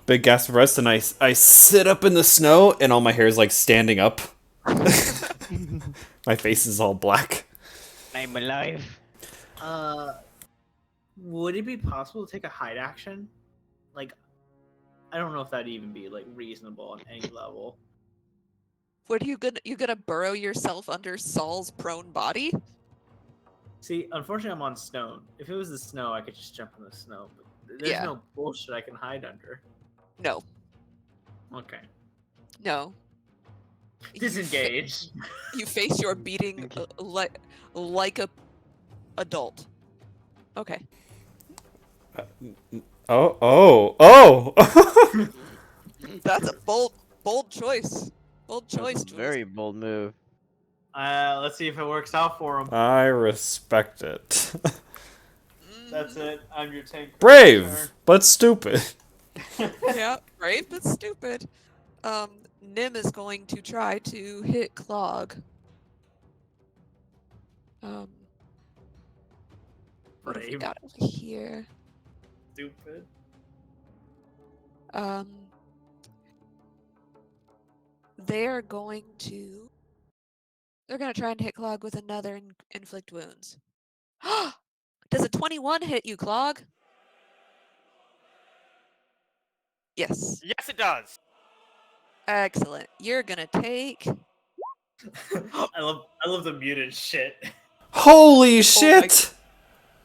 [SPEAKER 4] Big gasp of rest, and I sit up in the snow, and all my hair is like standing up. My face is all black.
[SPEAKER 2] I'm alive.
[SPEAKER 5] Would it be possible to take a hide action? Like, I don't know if that'd even be like reasonable on any level.
[SPEAKER 1] What are you gonna burrow yourself under Saul's prone body?
[SPEAKER 5] See, unfortunately, I'm on snow. If it was the snow, I could just jump in the snow. But there's
[SPEAKER 1] Yeah.
[SPEAKER 5] no bullshit I can hide under.
[SPEAKER 1] No.
[SPEAKER 5] Okay.
[SPEAKER 1] No.
[SPEAKER 5] Disengage.
[SPEAKER 1] You face your beating like a adult. Okay.
[SPEAKER 4] Oh.
[SPEAKER 1] That's a bold choice. Bold choice.
[SPEAKER 2] That's a very bold move.
[SPEAKER 5] Let's see if it works out for him.
[SPEAKER 4] I respect it.
[SPEAKER 3] That's it. I'm your tank.
[SPEAKER 4] Brave, but stupid.
[SPEAKER 1] Yeah, brave but stupid. Nim is going to try to hit Clog. What have we
[SPEAKER 5] Brave.
[SPEAKER 1] got over here?
[SPEAKER 3] Stupid.
[SPEAKER 1] They are going to They're gonna try and hit Clog with another inflict wounds. Does a 21 hit you, Clog? Yes.
[SPEAKER 9] Yes, it does.
[SPEAKER 1] Excellent. You're gonna take.
[SPEAKER 3] I love the muted shit.
[SPEAKER 4] Holy shit!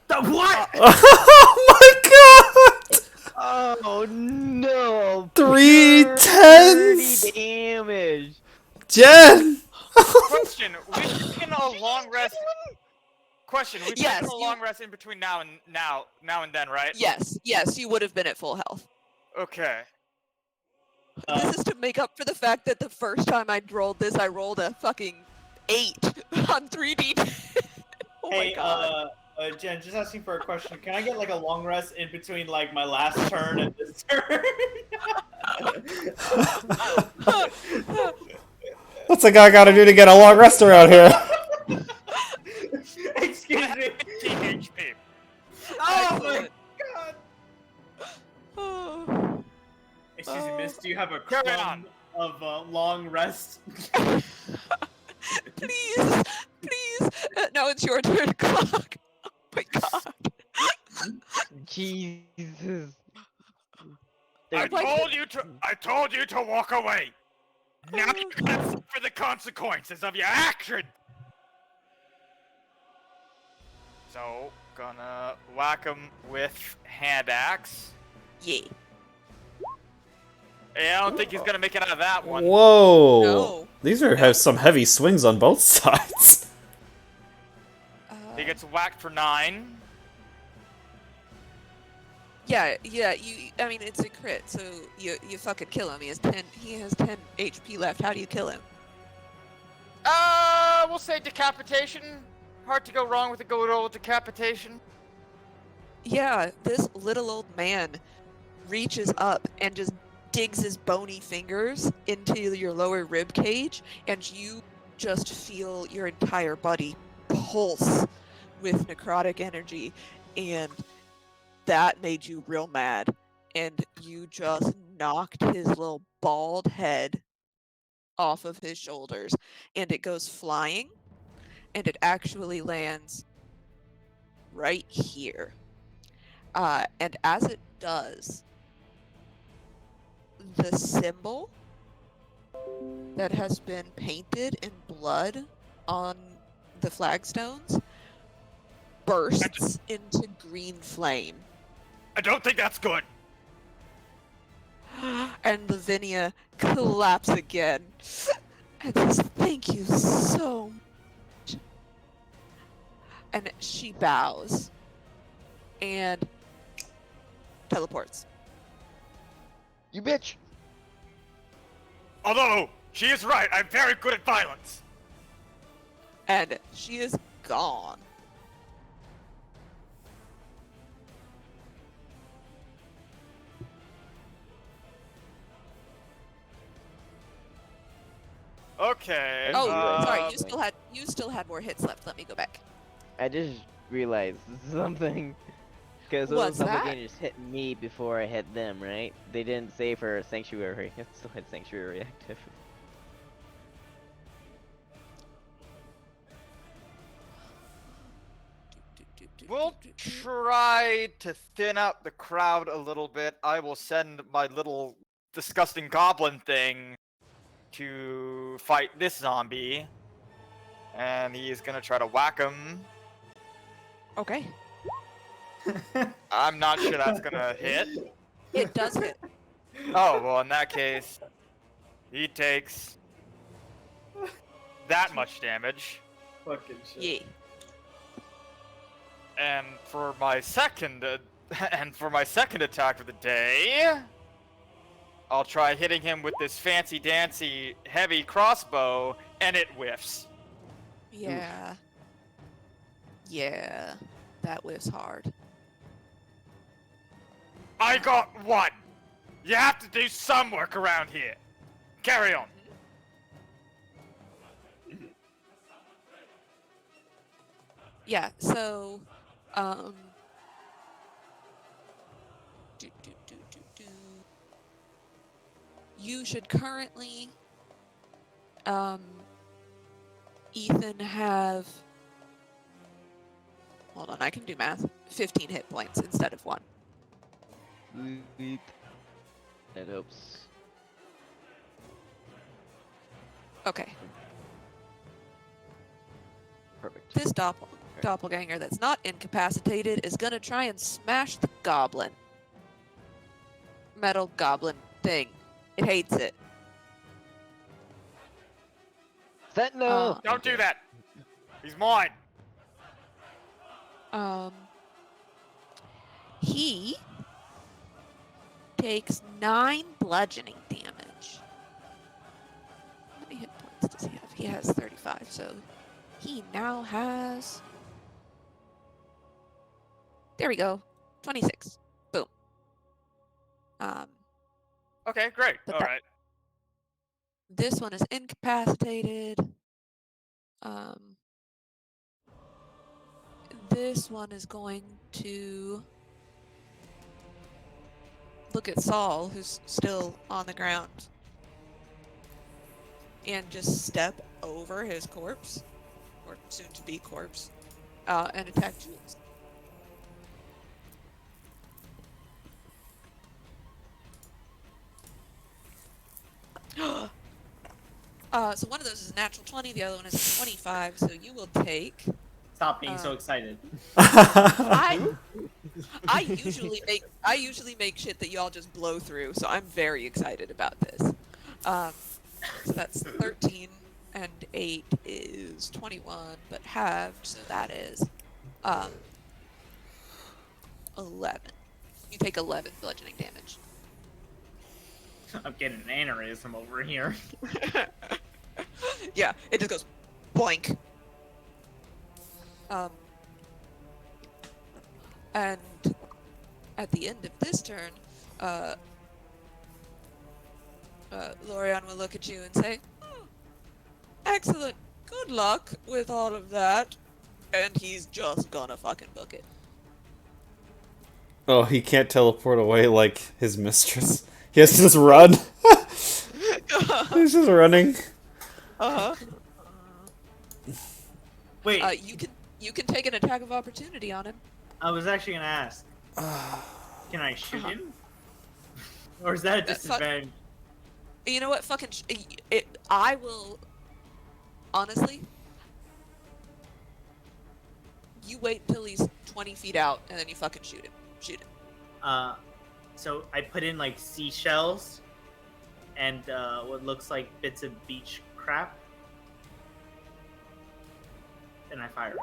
[SPEAKER 9] The what?
[SPEAKER 4] Oh my god!
[SPEAKER 2] Oh no!
[SPEAKER 4] 3
[SPEAKER 2] Pure
[SPEAKER 4] tens!
[SPEAKER 2] 30 damage!
[SPEAKER 4] Jen!
[SPEAKER 9] Question: we've taken a long rest. Question: we've
[SPEAKER 1] Yes,
[SPEAKER 9] taken a
[SPEAKER 1] you-
[SPEAKER 9] long rest in between now and then, right?
[SPEAKER 1] Yes, you would have been at full health.
[SPEAKER 9] Okay.
[SPEAKER 1] This is to make up for the fact that the first time I rolled this, I rolled a fucking 8 on 3D. Oh
[SPEAKER 3] Hey,
[SPEAKER 1] my god.
[SPEAKER 3] Jen, just asking for a question. Can I get like a long rest in between like my last turn and this turn?
[SPEAKER 4] What's a guy gotta do to get a long rest around here?
[SPEAKER 3] Excuse
[SPEAKER 9] I
[SPEAKER 3] me.
[SPEAKER 9] have 15 HP.
[SPEAKER 3] Oh my
[SPEAKER 1] Excellent.
[SPEAKER 3] god.
[SPEAKER 1] Oh.
[SPEAKER 3] Excuse me, miss. Do you have a
[SPEAKER 9] Carry
[SPEAKER 3] crumb of long rest?
[SPEAKER 1] Please, please. Now it's your turn, Clock. Oh my god.
[SPEAKER 2] Jesus.
[SPEAKER 9] I
[SPEAKER 1] Like-
[SPEAKER 9] told you to walk away. Now you're gonna suffer the consequences of your action. So, gonna whack him with hand axe.
[SPEAKER 1] Yeah.
[SPEAKER 9] Yeah, I don't think he's gonna make it out of that one.
[SPEAKER 4] Whoa!
[SPEAKER 1] No.
[SPEAKER 4] These have some heavy swings on both sides.
[SPEAKER 9] He gets whacked for 9.
[SPEAKER 1] Yeah, I mean, it's a crit, so you fucking kill him. He has 10 HP left. How do you kill him?
[SPEAKER 9] We'll say decapitation. Hard to go wrong with a good old decapitation.
[SPEAKER 1] Yeah, this little old man reaches up and just digs his bony fingers into your lower rib cage, and you just feel your entire body pulse with necrotic energy, and that made you real mad, and you just knocked his little bald head off of his shoulders, and it goes flying, and it actually lands right here. And as it does, the symbol that has been painted in blood on the flagstones bursts into green flame.
[SPEAKER 9] I don't think that's good.
[SPEAKER 1] And Lavinia claps again and says, "Thank you so much." And she bows and teleports.
[SPEAKER 2] You bitch!
[SPEAKER 9] Although, she is right, I'm very good at violence.
[SPEAKER 1] And she is gone.
[SPEAKER 9] Okay.
[SPEAKER 1] Oh,
[SPEAKER 2] Uh,
[SPEAKER 1] sorry, you still had more hits left. Let me go back.
[SPEAKER 2] I just realized something. Because
[SPEAKER 1] What's
[SPEAKER 2] those
[SPEAKER 1] that?
[SPEAKER 2] doppelgangers hit me before I hit them, right? They didn't save her Sanctuary. It still had Sanctuary active.
[SPEAKER 9] We'll try to thin out the crowd a little bit. I will send my little disgusting goblin thing to fight this zombie. And he's gonna try to whack him.
[SPEAKER 1] Okay.
[SPEAKER 9] I'm not sure that's gonna hit.
[SPEAKER 1] It does hit.
[SPEAKER 9] Oh, well, in that case, he takes that much damage.
[SPEAKER 3] Fucking shit.
[SPEAKER 1] Yeah.
[SPEAKER 9] And for my second attack of the day, I'll try hitting him with this fancy dancy heavy crossbow, and it whiffs.
[SPEAKER 1] Yeah. Yeah. That whiffs hard.
[SPEAKER 9] I got one. You have to do some work around here. Carry on.
[SPEAKER 1] Yeah, so you should currently Ethan have... Hold on, I can do math. 15 hit points instead of 1.
[SPEAKER 2] Sweet. That helps.
[SPEAKER 1] Okay.
[SPEAKER 2] Perfect.
[SPEAKER 1] This doppelganger that's not incapacitated is gonna try and smash the goblin. Metal goblin thing. It hates it.
[SPEAKER 2] Sentinel!
[SPEAKER 9] Don't do that. He's mine.
[SPEAKER 1] He takes 9 bludgeoning damage. How many hit points does he have? He has 35, so he now has... There we go. 26. Boom.
[SPEAKER 9] Okay, great.
[SPEAKER 1] But
[SPEAKER 9] All
[SPEAKER 1] that-
[SPEAKER 9] right.
[SPEAKER 1] This one is incapacitated. This one is going to look at Saul, who's still on the ground, and just step over his corpse, or soon-to-be corpse, and attack Jules. So one of those is a natural 20, the other one is a 25, so you will take...
[SPEAKER 3] Stop being so excited.
[SPEAKER 1] I usually make shit that y'all just blow through, so I'm very excited about this. So that's 13 and 8 is 21, but halved, so that is 11. You take 11 bludgeoning damage.
[SPEAKER 3] I'm getting an aneurysm over here.
[SPEAKER 1] Yeah, it just goes boink. And at the end of this turn, Lorian will look at you and say, excellent, good luck with all of that. And he's just gonna fucking book it.
[SPEAKER 4] Oh, he can't teleport away like his mistress. He has to just run. He's just running.
[SPEAKER 1] Uh-huh.
[SPEAKER 3] Wait,
[SPEAKER 1] You can take an attack of opportunity on him.
[SPEAKER 3] I was actually gonna ask. Can I shoot him? Or is that a disadvantage?
[SPEAKER 1] You know what? Fucking I will. Honestly, you wait until he's 20 feet out, and then you fucking shoot him. Shoot him.
[SPEAKER 3] So I put in like seashells and what looks like bits of beach crap, and I fire it.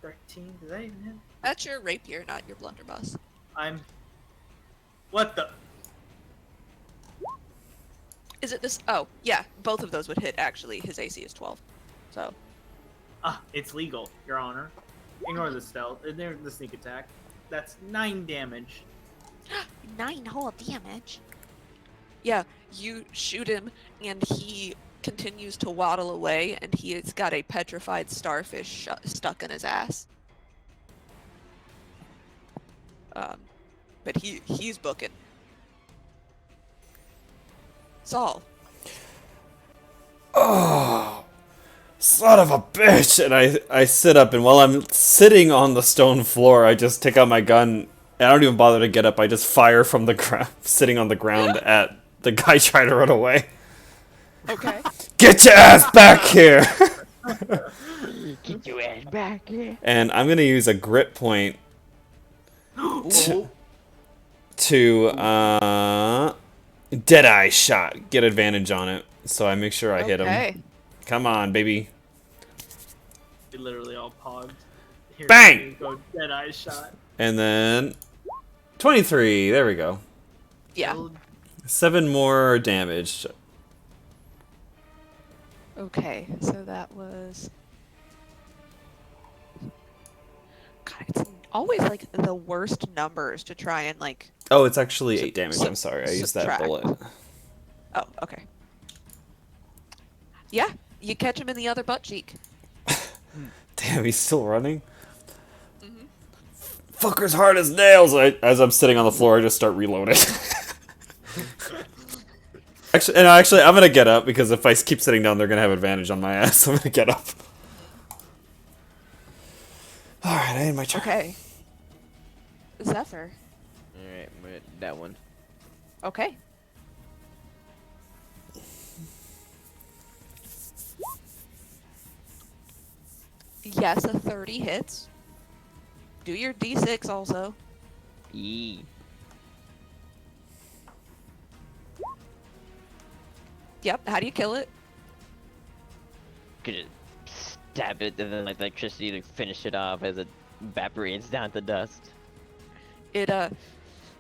[SPEAKER 3] 13? Does that even hit?
[SPEAKER 1] That's your rapier, not your blunderbuss.
[SPEAKER 3] What the?
[SPEAKER 1] Is it this? Oh, yeah. Both of those would hit. Actually, his AC is 12. So.
[SPEAKER 3] It's legal, Your Honor. Ignore the stealth. Ignore the sneak attack. That's 9 damage.
[SPEAKER 7] 9 whole damage.
[SPEAKER 1] Yeah, you shoot him, and he continues to waddle away, and he's got a petrified starfish stuck in his ass. But he's booking. Saul.
[SPEAKER 4] Oh, son of a bitch! And I sit up, and while I'm sitting on the stone floor, I just take out my gun. And I don't even bother to get up. I just fire from the ground, sitting on the ground at the guy trying to run away.
[SPEAKER 1] Okay.
[SPEAKER 4] Get your ass back here!
[SPEAKER 2] Get your ass back here.
[SPEAKER 4] And I'm gonna use a grit point to Deadeye shot. Get advantage on it, so I make sure I hit him. Come on, baby.
[SPEAKER 3] We literally all pogged. Here,
[SPEAKER 4] Bang!
[SPEAKER 3] Go Deadeye shot.
[SPEAKER 4] And then 23. There we go.
[SPEAKER 1] Yeah.
[SPEAKER 4] 7 more damage.
[SPEAKER 1] Okay, so that was... God, it's always, like, the worst numbers to try and, like...
[SPEAKER 4] Oh, it's actually 8 damage. I'm sorry. I used that
[SPEAKER 1] subtract.
[SPEAKER 4] bullet.
[SPEAKER 1] Oh, okay. Yeah, you catch him in the other butt cheek.
[SPEAKER 4] Damn, he's still running? Fucker's hard as nails! As I'm sitting on the floor, I just start reloading. Actually, actually, I'm gonna get up because if I keep sitting down, they're gonna have advantage on my ass. So I'm gonna get up. All right, I end my turn.
[SPEAKER 1] Okay. Zephyr.
[SPEAKER 2] Alright, that one.
[SPEAKER 1] Okay. Yes, a 30 hits. Do your d6 also.
[SPEAKER 2] Yee.
[SPEAKER 1] Yep, how do you kill it?
[SPEAKER 2] Could just stab it and then like electricity to finish it off as it evaporates down to dust.
[SPEAKER 1] It,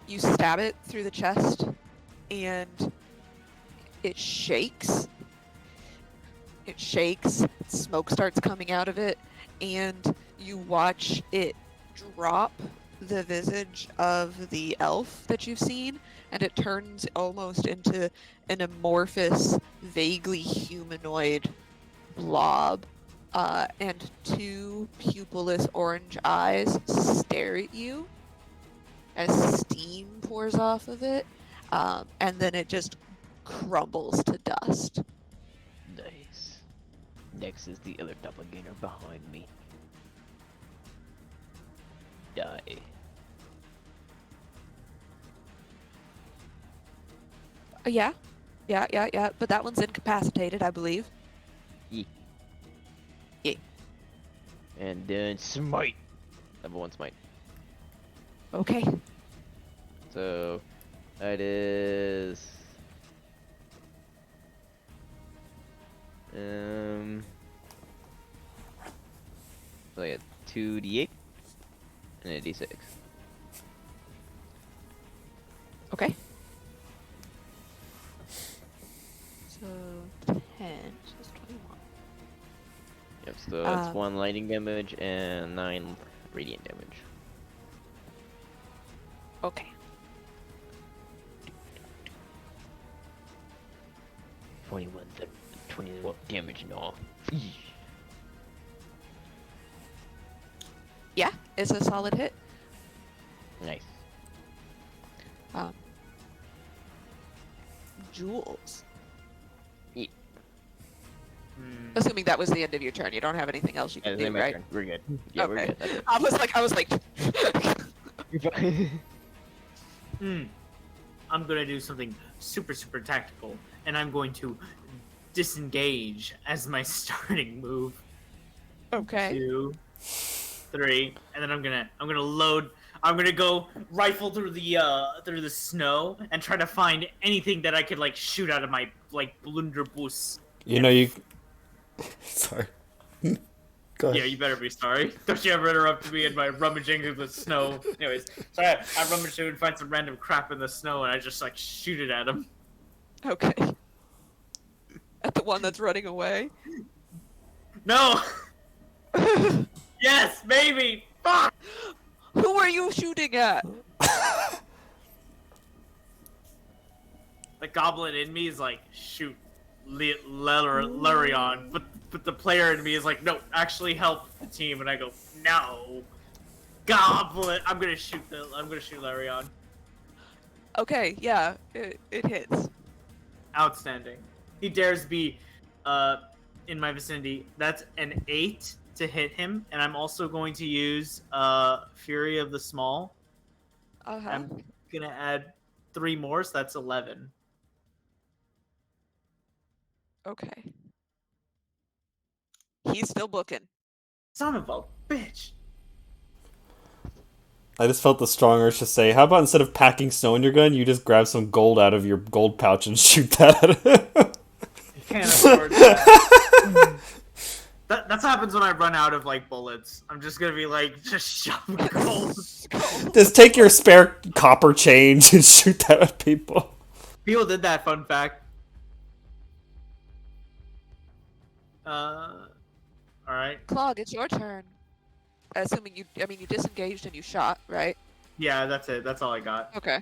[SPEAKER 1] you stab it through the chest, and it shakes. It shakes, smoke starts coming out of it, and you watch it drop the visage of the elf that you've seen, and it turns almost into an amorphous, vaguely humanoid blob. And two pupilless orange eyes stare at you as steam pours off of it, and then it just crumbles to dust.
[SPEAKER 2] Nice. Next is the other doppelganger behind me. Die.
[SPEAKER 1] Yeah. But that one's incapacitated, I believe.
[SPEAKER 2] Yee.
[SPEAKER 1] Yee.
[SPEAKER 2] And then smite. Level 1 smite.
[SPEAKER 1] Okay.
[SPEAKER 2] So that is so yeah, 2d8 and a d6.
[SPEAKER 1] Okay. So 10, so that's 21.
[SPEAKER 2] Yep, so that's 1 lightning damage and 9 radiant damage.
[SPEAKER 1] Okay.
[SPEAKER 2] 21 damage and all.
[SPEAKER 1] Yeah, it's a solid hit.
[SPEAKER 2] Nice.
[SPEAKER 1] Jules.
[SPEAKER 2] Yeah.
[SPEAKER 1] Assuming that was the end of your turn, you don't have anything else you can do, right?
[SPEAKER 2] Turn. We're good. Yeah, we're
[SPEAKER 1] Okay.
[SPEAKER 2] good. That's it.
[SPEAKER 1] I was like.
[SPEAKER 2] You're fine.
[SPEAKER 5] I'm gonna do something super tactical, and I'm going to disengage as my starting move.
[SPEAKER 1] Okay.
[SPEAKER 5] 2, 3, and then I'm gonna load. I'm gonna go rifle through the snow and try to find anything that I could like shoot out of my like blunderbuss.
[SPEAKER 4] You know you. Sorry. Go ahead.
[SPEAKER 5] Yeah, you better be sorry. Don't you ever interrupt me in my rummaging through the snow. Anyways, so I rummage through and find some random crap in the snow, and I just like shoot it at him.
[SPEAKER 1] Okay. At the one that's running away.
[SPEAKER 5] No. Yes, maybe. Fuck.
[SPEAKER 1] Who are you shooting at?
[SPEAKER 5] The goblin in me is like, shoot, Larion, but the player in me is like, no, actually help the team, and I go, no, goblin. I'm gonna shoot Larion.
[SPEAKER 1] Okay, yeah, it hits.
[SPEAKER 5] Outstanding. He dares be, in my vicinity. That's an 8 to hit him, and I'm also going to use Fury of the Small. I'm gonna add 3 more, so that's 11.
[SPEAKER 1] Okay. He's still booking.
[SPEAKER 5] Son of a bitch.
[SPEAKER 4] I just felt the strong urge to say, how about instead of packing snow in your gun, you just grab some gold out of your gold pouch and shoot that at him?
[SPEAKER 5] You can't afford that. That happens when I run out of like bullets. I'm just gonna be like, just shove gold.
[SPEAKER 4] Just take your spare copper change and shoot that at people.
[SPEAKER 5] People did that, fun fact. Alright.
[SPEAKER 1] Clog, it's your turn. Assuming you disengaged and you shot, right?
[SPEAKER 5] Yeah, that's it. That's all I got.
[SPEAKER 1] Okay.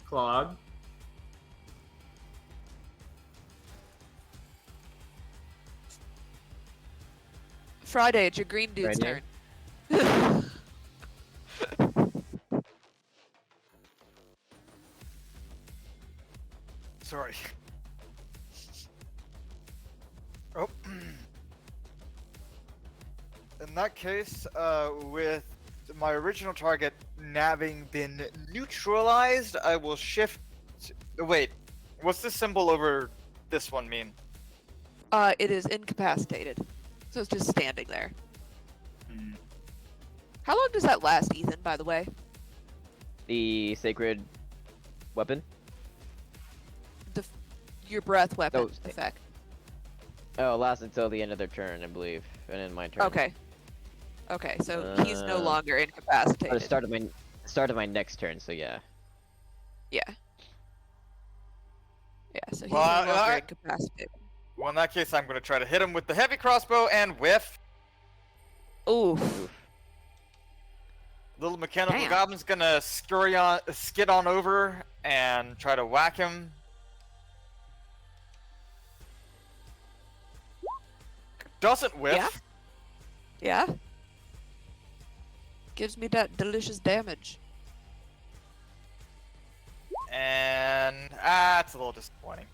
[SPEAKER 5] Clog.
[SPEAKER 1] Friday, it's your green dude's
[SPEAKER 2] Friday.
[SPEAKER 1] turn.
[SPEAKER 9] sorry. Oh. In that case, with my original target having been neutralized, I will shift. Wait, what's the symbol over this one mean?
[SPEAKER 1] It is incapacitated, so it's just standing there.
[SPEAKER 3] Hmm.
[SPEAKER 1] How long does that last, Ethan? By the way,
[SPEAKER 2] The sacred weapon.
[SPEAKER 1] your breath weapon
[SPEAKER 2] Oh,
[SPEAKER 1] effect.
[SPEAKER 2] Oh, lasts until the end of their turn, I believe, and then my turn.
[SPEAKER 1] Okay. Okay, so he's no
[SPEAKER 2] Uh,
[SPEAKER 1] longer
[SPEAKER 2] Or the
[SPEAKER 1] incapacitated.
[SPEAKER 2] start of my next turn. So yeah.
[SPEAKER 1] Yeah. Yeah, so he's
[SPEAKER 9] Well,
[SPEAKER 1] no longer
[SPEAKER 9] alright.
[SPEAKER 1] incapacitated.
[SPEAKER 9] Well, in that case, I'm going to try to hit him with the heavy crossbow and whiff.
[SPEAKER 1] Oof.
[SPEAKER 9] Little mechanical
[SPEAKER 1] Damn.
[SPEAKER 9] goblin's going to skid on over and try to whack him. Doesn't whiff.
[SPEAKER 1] Yeah? Yeah? Gives me that delicious damage.
[SPEAKER 9] And that's a little disappointing.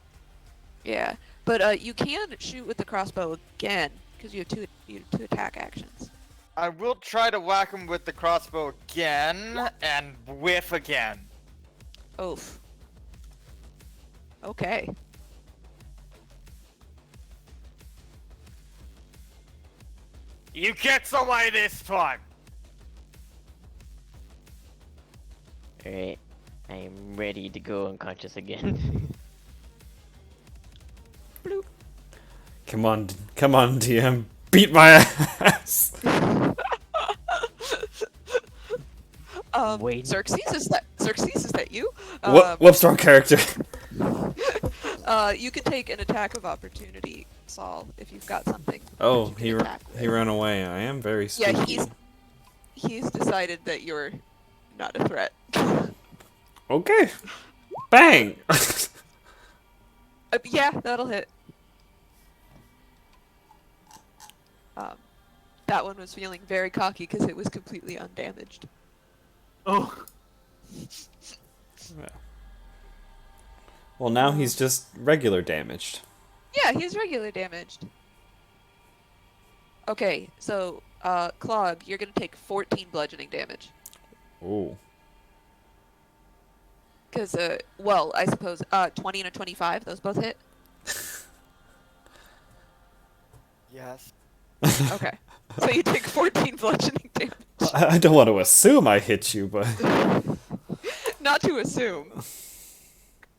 [SPEAKER 1] Yeah, but you can shoot with the crossbow again because you have two attack actions.
[SPEAKER 9] I will try to whack him with the crossbow again and whiff again.
[SPEAKER 1] Oof. Okay.
[SPEAKER 9] You get somebody this time.
[SPEAKER 2] Alright. I am ready to go unconscious again.
[SPEAKER 4] Come on, DM. Beat my ass.
[SPEAKER 2] Wait.
[SPEAKER 1] Xerxes, is that you?
[SPEAKER 4] Whoops, wrong character.
[SPEAKER 1] You can take an attack of opportunity, Saul, if you've got something.
[SPEAKER 4] Oh,
[SPEAKER 1] that you can attack with.
[SPEAKER 4] he ran away. I am very spooky.
[SPEAKER 1] Yeah, he's decided that you're not a threat.
[SPEAKER 4] Okay. Bang!
[SPEAKER 1] Yeah, that'll hit. That one was feeling very cocky because it was completely undamaged.
[SPEAKER 5] Oh,
[SPEAKER 4] Well, now he's just regular damaged.
[SPEAKER 1] Yeah, he's regular damaged. Okay, so, Clog, you're gonna take 14 bludgeoning damage.
[SPEAKER 4] Ooh.
[SPEAKER 1] Because, well, I suppose, 20 and a 25, those both hit?
[SPEAKER 9] Yes.
[SPEAKER 1] Okay. So you take 14 bludgeoning damage.
[SPEAKER 4] I don't want to assume I hit you, but
[SPEAKER 1] Not to assume.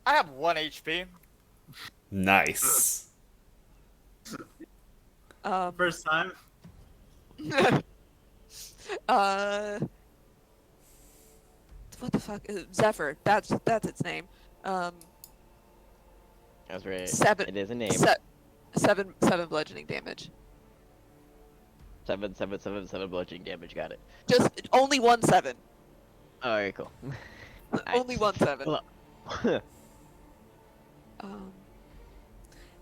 [SPEAKER 9] I have 1 HP.
[SPEAKER 4] nice.
[SPEAKER 5] first time.
[SPEAKER 1] What the fuck? Zephyr. That's its name.
[SPEAKER 2] That's right.
[SPEAKER 1] 7.
[SPEAKER 2] It is a name.
[SPEAKER 1] 7 bludgeoning damage.
[SPEAKER 2] 7 bludgeoning damage. Got it.
[SPEAKER 1] Just only 1 7.
[SPEAKER 2] Alright, cool.
[SPEAKER 1] Only 1 7.
[SPEAKER 2] Well,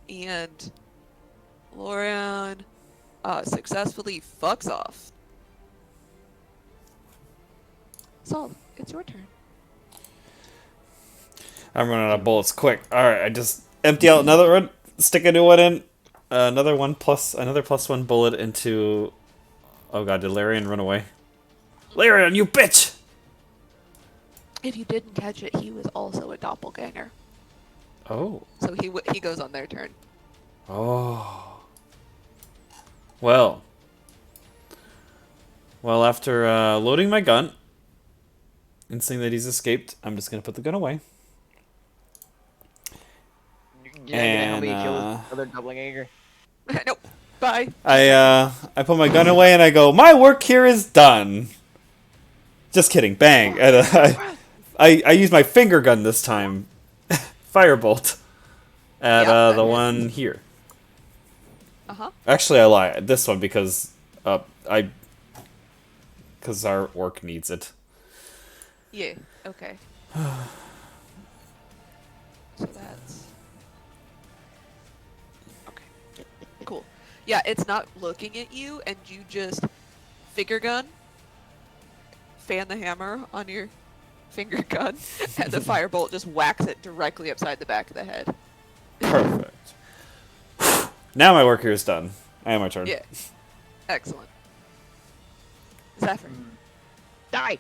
[SPEAKER 1] And Lorian successfully fucks off. Saul, it's your turn.
[SPEAKER 4] I'm running out of bullets quick. Alright, I just empty out another one, stick a new one in, another +1 bullet into... Oh god, did Larian run away? Larian, you bitch!
[SPEAKER 1] If you didn't catch it, he was also a doppelganger.
[SPEAKER 4] Oh.
[SPEAKER 1] So he goes on their turn.
[SPEAKER 4] Oh. Well, after loading my gun and seeing that he's escaped, I'm just gonna put the gun away.
[SPEAKER 2] You're not gonna help me
[SPEAKER 4] And,
[SPEAKER 2] kill this other doppelganger?
[SPEAKER 1] Nope. Bye.
[SPEAKER 4] I put my gun away and I go, my work here is done. Just kidding. Bang. And, I use my finger gun this time. Firebolt. At
[SPEAKER 1] Yep,
[SPEAKER 4] the
[SPEAKER 1] that
[SPEAKER 4] one here.
[SPEAKER 1] Uh-huh.
[SPEAKER 4] Actually, I lie. This one because because our orc needs it.
[SPEAKER 1] Yeah. Okay. So that's okay. Cool. Yeah, it's not looking at you, and you just finger gun, fan the hammer on your finger gun, and the firebolt just whacks it directly upside the back of the head.
[SPEAKER 4] Perfect. Now my work here is done. I have my turn.
[SPEAKER 1] Yeah. Excellent. Zephyr.
[SPEAKER 2] Die!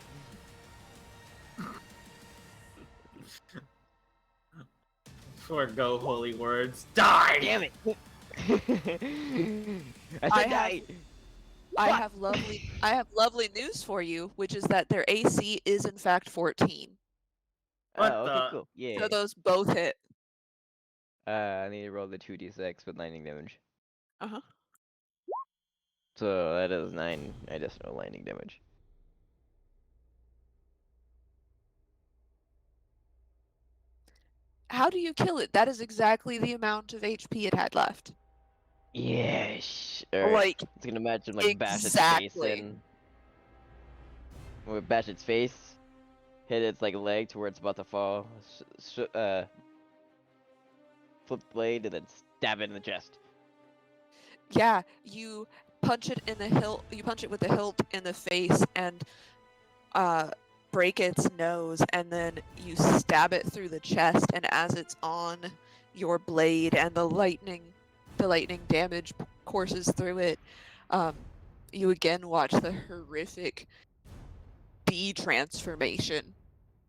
[SPEAKER 5] Forgo holy words. Die!
[SPEAKER 2] Damn it! I
[SPEAKER 1] I
[SPEAKER 2] said die!
[SPEAKER 1] I have lovely news for you, which is that their AC is in fact 14.
[SPEAKER 5] What
[SPEAKER 2] Oh, okay,
[SPEAKER 5] the-
[SPEAKER 2] cool. Yeah.
[SPEAKER 1] So those both hit.
[SPEAKER 2] I need to roll the 2d6 with lightning damage.
[SPEAKER 1] Uh-huh.
[SPEAKER 2] So that is 9 additional lightning damage.
[SPEAKER 1] How do you kill it? That is exactly the amount of HP it had left.
[SPEAKER 2] Yes. Alright.
[SPEAKER 1] Like,
[SPEAKER 2] It's gonna match him like bash its
[SPEAKER 1] exactly.
[SPEAKER 2] face in. We'll bash its face, hit its like leg to where it's about to fall. Flip the blade and then stab it in the chest.
[SPEAKER 1] Yeah, you punch it in the hilt. You punch it with the hilt in the face and break its nose, and then you stab it through the chest. And as it's on your blade, and the lightning damage courses through it, you again watch the horrific de-transformation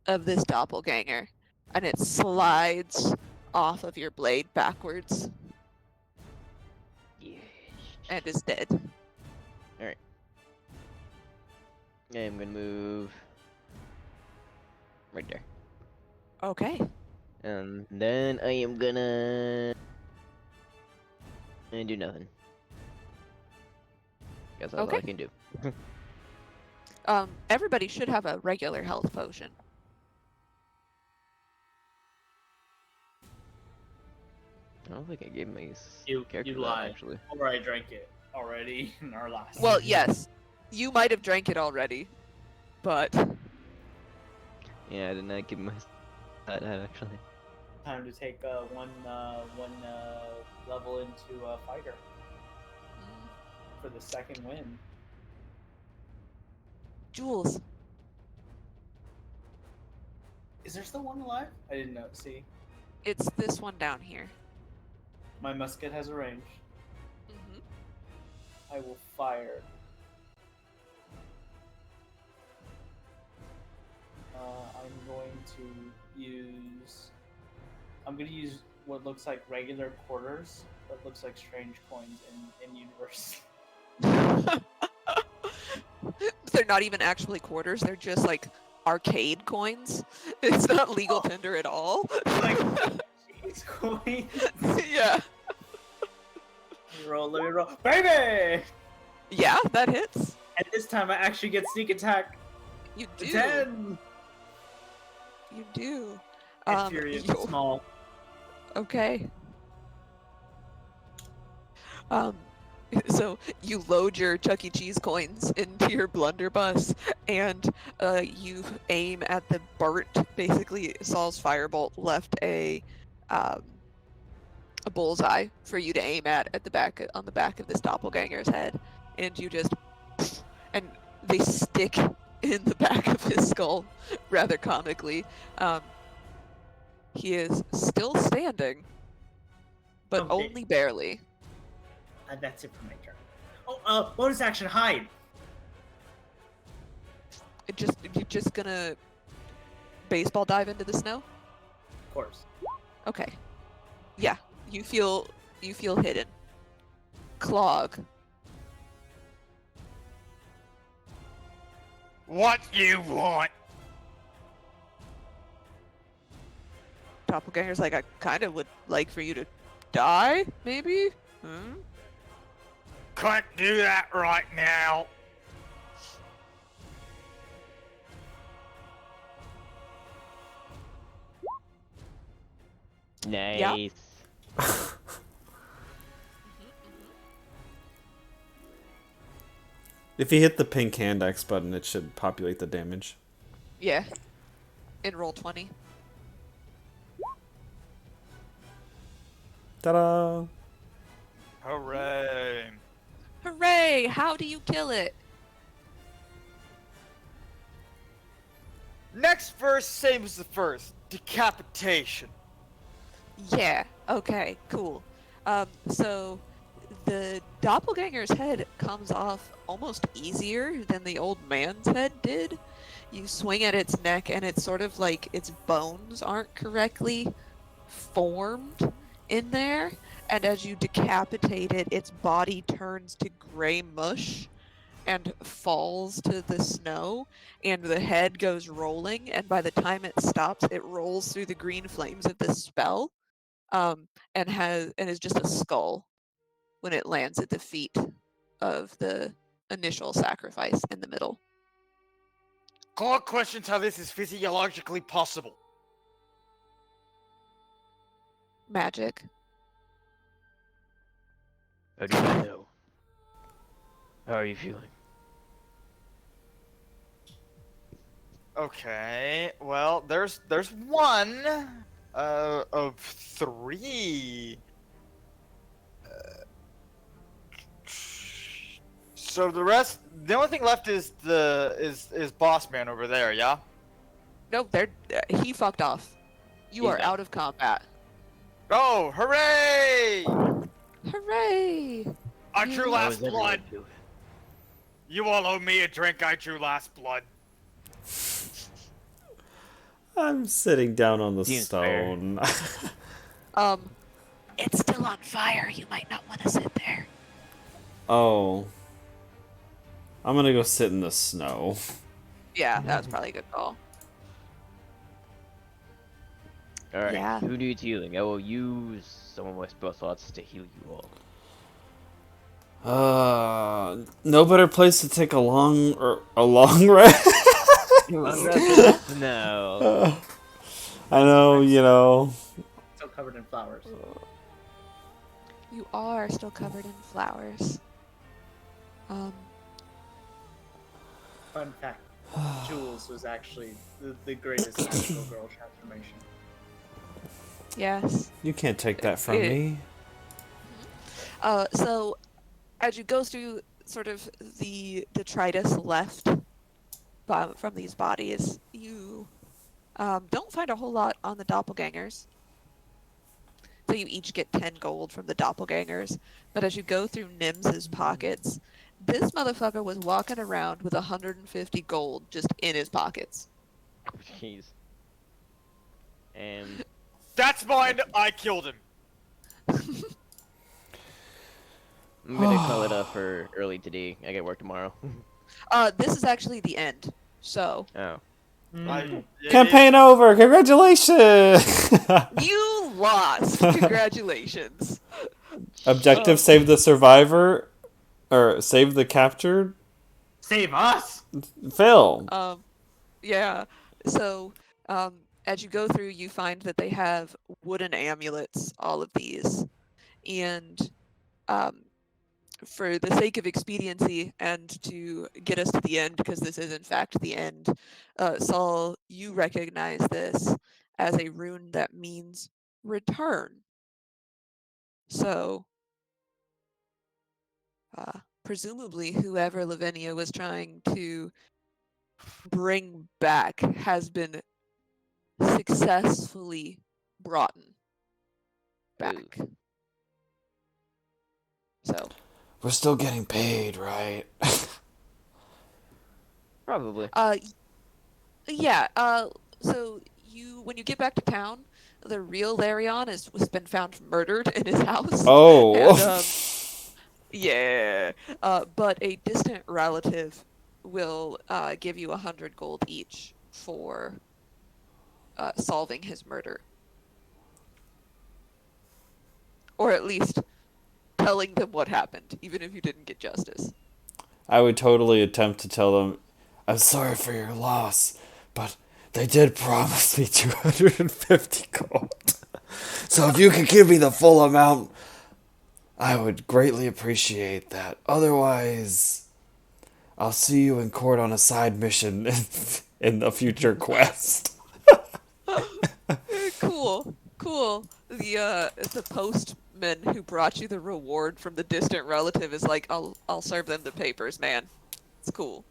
[SPEAKER 1] of this doppelganger, and it slides off of your blade backwards
[SPEAKER 2] Yes.
[SPEAKER 1] and is dead.
[SPEAKER 2] I'm gonna move right there.
[SPEAKER 1] Okay.
[SPEAKER 2] And then I am gonna do nothing. Guess that's all I
[SPEAKER 1] Okay.
[SPEAKER 2] can do.
[SPEAKER 1] Everybody should have a regular health potion.
[SPEAKER 2] I don't think I gave my
[SPEAKER 3] You
[SPEAKER 2] character that,
[SPEAKER 3] lied.
[SPEAKER 2] actually.
[SPEAKER 3] Or I drank it already in our last.
[SPEAKER 1] Well, yes, you might have drank it already, but
[SPEAKER 2] Yeah, I did not give my that actually.
[SPEAKER 3] Time to take one level into fighter for the second win.
[SPEAKER 1] Jules,
[SPEAKER 3] Is there still one alive? I didn't know. See,
[SPEAKER 1] it's this one down here.
[SPEAKER 3] my musket has a range.
[SPEAKER 1] Mm-hmm.
[SPEAKER 3] I will fire. I'm going to use. I'm going to use what looks like regular quarters, but looks like strange coins in universe.
[SPEAKER 1] They're not even actually quarters, they're just like arcade coins. It's not legal tender at all.
[SPEAKER 3] Like cheese coins.
[SPEAKER 1] Yeah.
[SPEAKER 3] Let me roll, baby!
[SPEAKER 1] Yeah, that hits.
[SPEAKER 3] And this time I actually get sneak attack.
[SPEAKER 1] You do.
[SPEAKER 3] 10.
[SPEAKER 1] You do.
[SPEAKER 3] Furious
[SPEAKER 1] you'll-
[SPEAKER 3] small.
[SPEAKER 1] Okay. So you load your Chuck E. Cheese coins into your blunderbuss, and you aim at the Bart. Basically, Saul's firebolt left a bullseye for you to aim at the back on the back of this doppelganger's head, and you just and they stick in the back of his skull rather comically. He is still standing, but
[SPEAKER 3] Okay.
[SPEAKER 1] only barely.
[SPEAKER 3] That's it for my turn. Oh, bonus action, hide.
[SPEAKER 1] You're just gonna baseball dive into the snow?
[SPEAKER 3] Of course.
[SPEAKER 1] Okay. Yeah, you feel hidden. Clog.
[SPEAKER 9] What you want?
[SPEAKER 1] Doppelganger's like, I kind of would like for you to die, maybe? Hmm?
[SPEAKER 9] Can't do that right now.
[SPEAKER 2] Nice.
[SPEAKER 4] If you hit the pink hand X button, it should populate the damage.
[SPEAKER 1] Yeah. In roll 20.
[SPEAKER 4] Ta-da!
[SPEAKER 9] Hooray.
[SPEAKER 1] Hooray! How do you kill it?
[SPEAKER 9] Next verse, same as the first. Decapitation.
[SPEAKER 1] Yeah, okay, cool. So the doppelganger's head comes off almost easier than the old man's head did. You swing at its neck, and it's sort of like its bones aren't correctly formed in there. And as you decapitate it, its body turns to gray mush and falls to the snow, and the head goes rolling. And by the time it stops, it rolls through the green flames of the spell, and is just a skull when it lands at the feet of the initial sacrifice in the middle.
[SPEAKER 9] God questions how this is physiologically possible.
[SPEAKER 1] Magic.
[SPEAKER 2] How do you know? How are you feeling?
[SPEAKER 9] Okay, well, there's one of three. So the rest, the only thing left is is Boss Man over there, yeah?
[SPEAKER 1] Nope, he fucked off. You
[SPEAKER 2] He's
[SPEAKER 1] are
[SPEAKER 2] out.
[SPEAKER 1] out of combat.
[SPEAKER 9] Oh, hooray!
[SPEAKER 1] Hooray!
[SPEAKER 9] I drew
[SPEAKER 1] How
[SPEAKER 9] last
[SPEAKER 2] is everyone
[SPEAKER 9] blood.
[SPEAKER 2] feeling?
[SPEAKER 9] You all owe me a drink. I drew last blood.
[SPEAKER 4] I'm sitting down on the
[SPEAKER 2] Seems fair.
[SPEAKER 4] stone.
[SPEAKER 7] It's still on fire. You might not want to sit there.
[SPEAKER 4] Oh. I'm gonna go sit in the snow.
[SPEAKER 1] Yeah, that was probably a good call.
[SPEAKER 2] Alright,
[SPEAKER 1] Yeah.
[SPEAKER 2] who needs healing? I will use some of my spell slots to heal you all.
[SPEAKER 4] No better place to take a long rest.
[SPEAKER 2] No.
[SPEAKER 4] I know, you know.
[SPEAKER 5] Still covered in flowers.
[SPEAKER 1] You are still covered in flowers.
[SPEAKER 5] Fun fact: Jules was actually the greatest magical girl transformation.
[SPEAKER 1] Yes.
[SPEAKER 4] You can't take that from
[SPEAKER 1] It-
[SPEAKER 4] me.
[SPEAKER 1] So as you go through sort of the detritus left from these bodies, you don't find a whole lot on the doppelgangers. So you each get 10 gold from the doppelgangers. But as you go through Nims's pockets, this motherfucker was walking around with 150 gold just in his pockets.
[SPEAKER 2] Jeez. And
[SPEAKER 9] That's mine. I killed him.
[SPEAKER 2] I'm gonna call it up for early today. I get work tomorrow.
[SPEAKER 1] This is actually the end. So
[SPEAKER 2] Oh.
[SPEAKER 4] Campaign over! Congratulations!
[SPEAKER 1] you lost. Congratulations.
[SPEAKER 4] Objective: save the survivor, or save the captured.
[SPEAKER 5] Save us!
[SPEAKER 4] Phil.
[SPEAKER 1] Yeah. So, as you go through, you find that they have wooden amulets, all of these. And for the sake of expediency and to get us to the end, because this is in fact the end, Saul, you recognize this as a rune that means return. So, presumably whoever Lavinia was trying to bring back has been successfully brought back. So
[SPEAKER 6] We're still getting paid, right?
[SPEAKER 2] Probably.
[SPEAKER 1] yeah, so when you get back to town, the real Larion has been found murdered in his house.
[SPEAKER 4] Oh.
[SPEAKER 1] And, yeah, but a distant relative will give you 100 gold each for solving his murder. Or at least telling them what happened, even if you didn't get justice.
[SPEAKER 4] I would totally attempt to tell them,
[SPEAKER 6] I'm sorry for your loss, but they did promise me 250 gold. So if you could give me the full amount, I would greatly appreciate that. Otherwise, I'll see you in court on a side mission
[SPEAKER 4] in a future quest.
[SPEAKER 1] Cool. The postman who brought you the reward from the distant relative is like, I'll serve them the papers, man. It's cool.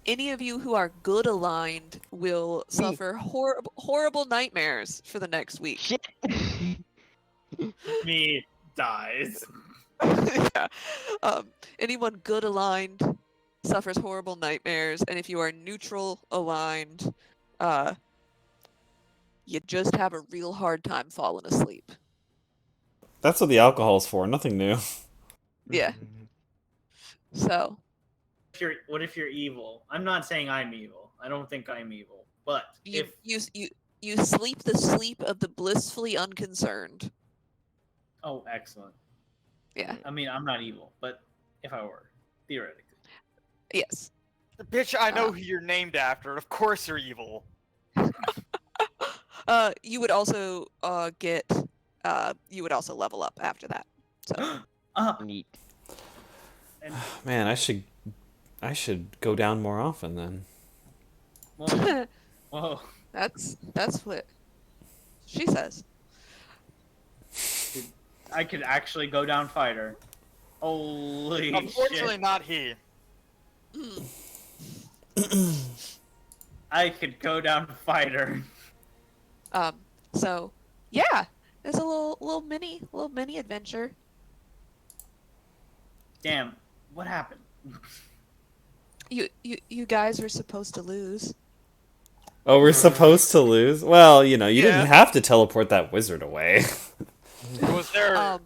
[SPEAKER 1] any of you who are good aligned will suffer horrible nightmares for the next week.
[SPEAKER 2] Shit.
[SPEAKER 3] Me dies.
[SPEAKER 1] Yeah. Anyone good aligned suffers horrible nightmares, and if you are neutral aligned, you just have a real hard time falling asleep.
[SPEAKER 4] That's what the alcohol's for. Nothing new.
[SPEAKER 1] Yeah. So,
[SPEAKER 5] What if you're evil? I'm not saying I'm evil. I don't think I'm evil. But
[SPEAKER 1] you
[SPEAKER 5] if
[SPEAKER 1] you sleep the sleep of the blissfully unconcerned.
[SPEAKER 5] oh, excellent.
[SPEAKER 1] Yeah.
[SPEAKER 5] I mean, I'm not evil, but if I were, theoretically.
[SPEAKER 1] Yes.
[SPEAKER 9] Bitch, I know who you're named after. Of course you're evil.
[SPEAKER 1] You would also you would also level up after that. So.
[SPEAKER 2] Neat.
[SPEAKER 5] And,
[SPEAKER 4] Man, I should go down more often then.
[SPEAKER 5] whoa.
[SPEAKER 1] That's what she says.
[SPEAKER 5] I could actually go down fighter. Holy
[SPEAKER 9] Unfortunately,
[SPEAKER 5] shit.
[SPEAKER 9] not he.
[SPEAKER 5] I could go down fighter.
[SPEAKER 1] So yeah, there's a little mini adventure.
[SPEAKER 5] Damn, what happened?
[SPEAKER 1] You guys were supposed to lose.
[SPEAKER 4] Oh, we're supposed to lose? Well, you
[SPEAKER 9] Yeah.
[SPEAKER 4] didn't have to teleport that wizard away.
[SPEAKER 9] Was there?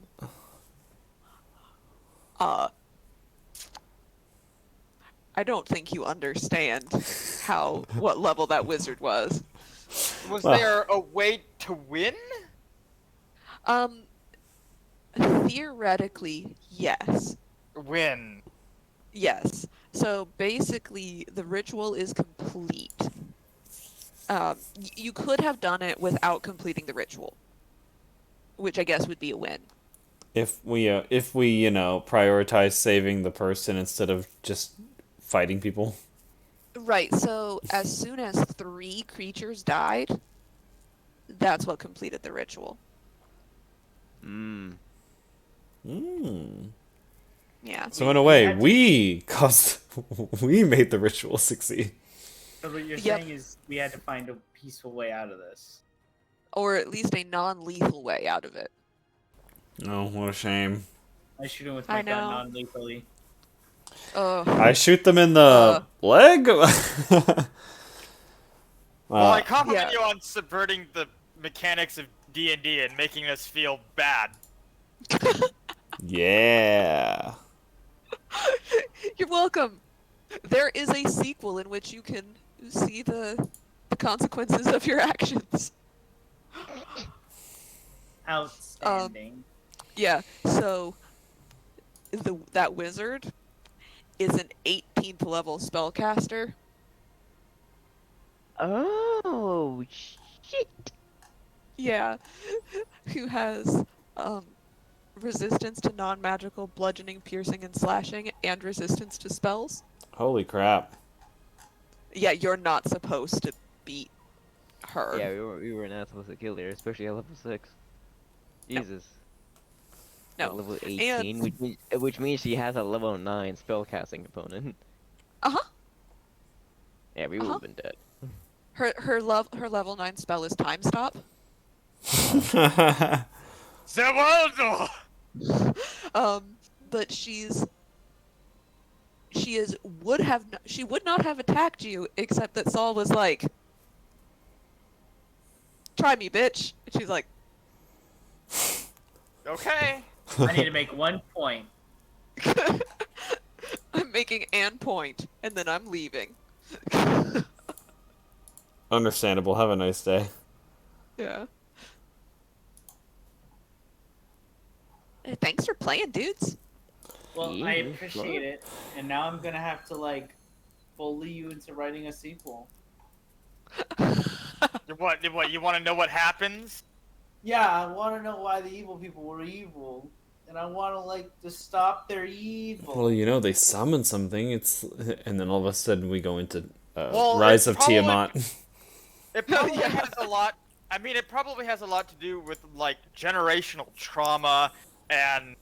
[SPEAKER 1] I don't think you understand what level that wizard was.
[SPEAKER 9] Was
[SPEAKER 4] Well.
[SPEAKER 9] there a way to win?
[SPEAKER 1] Theoretically, yes.
[SPEAKER 9] Win.
[SPEAKER 1] Yes. So basically, the ritual is complete. You could have done it without completing the ritual, which I guess would be a win.
[SPEAKER 4] If we prioritize saving the person instead of just fighting people.
[SPEAKER 1] Right. So as soon as 3 creatures died, that's what completed the ritual.
[SPEAKER 2] Hmm.
[SPEAKER 1] Yeah.
[SPEAKER 4] So in a way, we made the ritual succeed.
[SPEAKER 5] So what you're
[SPEAKER 1] Yep.
[SPEAKER 5] saying is we had to find a peaceful way out of this.
[SPEAKER 1] Or at least a non-lethal way out of it.
[SPEAKER 4] Oh, what a shame.
[SPEAKER 5] I shoot him with
[SPEAKER 1] I
[SPEAKER 5] my gun
[SPEAKER 1] know.
[SPEAKER 5] non-lethally.
[SPEAKER 4] I shoot them in the leg?
[SPEAKER 9] Well, I compliment
[SPEAKER 1] yeah.
[SPEAKER 9] you on subverting the mechanics of D&D and making us feel bad.
[SPEAKER 4] Yeah.
[SPEAKER 1] You're welcome. There is a sequel in which you can see the consequences of your actions.
[SPEAKER 5] Outstanding.
[SPEAKER 1] Yeah, so that wizard is an 18th level spellcaster.
[SPEAKER 2] Oh shit!
[SPEAKER 1] Yeah, who has resistance to non-magical bludgeoning, piercing, and slashing, and resistance to spells.
[SPEAKER 4] Holy crap.
[SPEAKER 1] Yeah, you're not supposed to beat her.
[SPEAKER 2] Yeah, we were not supposed to kill her, especially at level 6. Jesus.
[SPEAKER 1] No.
[SPEAKER 2] At level 18, which means she has a level 9 spellcasting component.
[SPEAKER 1] Uh-huh.
[SPEAKER 2] Yeah, we would have been dead.
[SPEAKER 1] Her level 9 spell is Time Stop.
[SPEAKER 9] Zebaldo!
[SPEAKER 1] But she would not have attacked you except that Saul was like, "Try me, bitch." And she's like,
[SPEAKER 9] Okay.
[SPEAKER 5] I need to make 1 point.
[SPEAKER 1] "I'm making an point, and then I'm leaving."
[SPEAKER 4] Understandable. Have a nice day.
[SPEAKER 1] Yeah. Hey, thanks for playing, dudes.
[SPEAKER 3] Well,
[SPEAKER 2] Yeah,
[SPEAKER 3] I
[SPEAKER 2] sure.
[SPEAKER 3] appreciate it, and now I'm gonna have to bully you into writing a sequel.
[SPEAKER 9] What? You want to know what happens?
[SPEAKER 3] Yeah, I want to know why the evil people were evil, and I want to stop their evil.
[SPEAKER 4] Well, they summon something. And then all of a sudden we go into
[SPEAKER 9] Well,
[SPEAKER 4] Rise
[SPEAKER 9] it
[SPEAKER 4] of
[SPEAKER 9] probably-
[SPEAKER 4] Tiamat.
[SPEAKER 9] It probably
[SPEAKER 1] Yeah.
[SPEAKER 9] has a lot. I mean, it probably has a lot to do with generational trauma and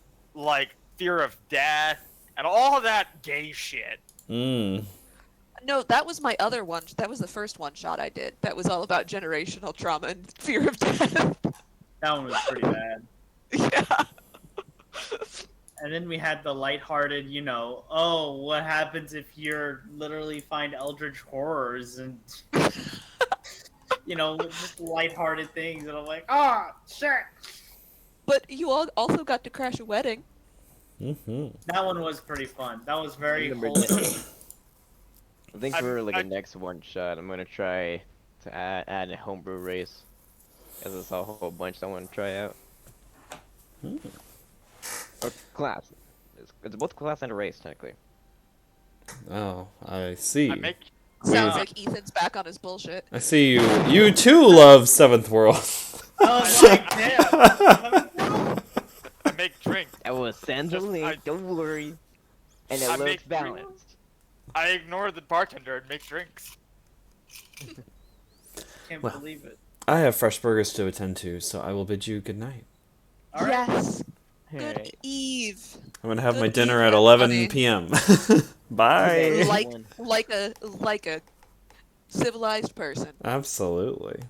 [SPEAKER 9] fear of death and all of that gay shit.
[SPEAKER 4] Mm.
[SPEAKER 1] No, that was my other one. That was the first one shot I did. That was all about generational trauma and fear of death.
[SPEAKER 3] That one was pretty bad.
[SPEAKER 1] Yeah.
[SPEAKER 3] And then we had the lighthearted, you know, oh, what happens if you're literally find eldritch horrors and, you know, just lighthearted things. And I'm like, ah, shit.
[SPEAKER 1] But you all also got to crash a wedding.
[SPEAKER 4] Mm-hmm.
[SPEAKER 3] That one was pretty fun. That was very
[SPEAKER 2] Number
[SPEAKER 3] wholesome.
[SPEAKER 2] I think
[SPEAKER 9] I'm-
[SPEAKER 2] for like
[SPEAKER 9] I-
[SPEAKER 2] a next one shot, I'm gonna try to add a homebrew race. Cause it's a whole bunch I want to try out. Or class. It's both class and a race technically.
[SPEAKER 4] Oh, I see.
[SPEAKER 9] I make
[SPEAKER 1] Sounds
[SPEAKER 3] Yeah.
[SPEAKER 1] like Ethan's back on his bullshit.
[SPEAKER 4] I see you. You too love Seventh World.
[SPEAKER 3] Oh my damn.
[SPEAKER 9] I make drinks.
[SPEAKER 2] I will send the
[SPEAKER 9] Just-
[SPEAKER 2] link.
[SPEAKER 9] I-
[SPEAKER 2] Don't worry. And it
[SPEAKER 9] I
[SPEAKER 2] looks
[SPEAKER 9] make
[SPEAKER 2] balanced.
[SPEAKER 9] I ignore the bartender and make drinks.
[SPEAKER 3] Can't
[SPEAKER 4] Well.
[SPEAKER 3] believe it.
[SPEAKER 4] I have fresh burgers to attend to, so I will bid you good night.
[SPEAKER 3] All right.
[SPEAKER 1] Yes. Good
[SPEAKER 2] Alright.
[SPEAKER 1] eve.
[SPEAKER 4] I'm gonna have
[SPEAKER 1] Good
[SPEAKER 4] my dinner
[SPEAKER 1] evening,
[SPEAKER 4] at 11
[SPEAKER 1] everybody.
[SPEAKER 4] p.m. Bye.
[SPEAKER 1] Like a civilized person.
[SPEAKER 4] Absolutely.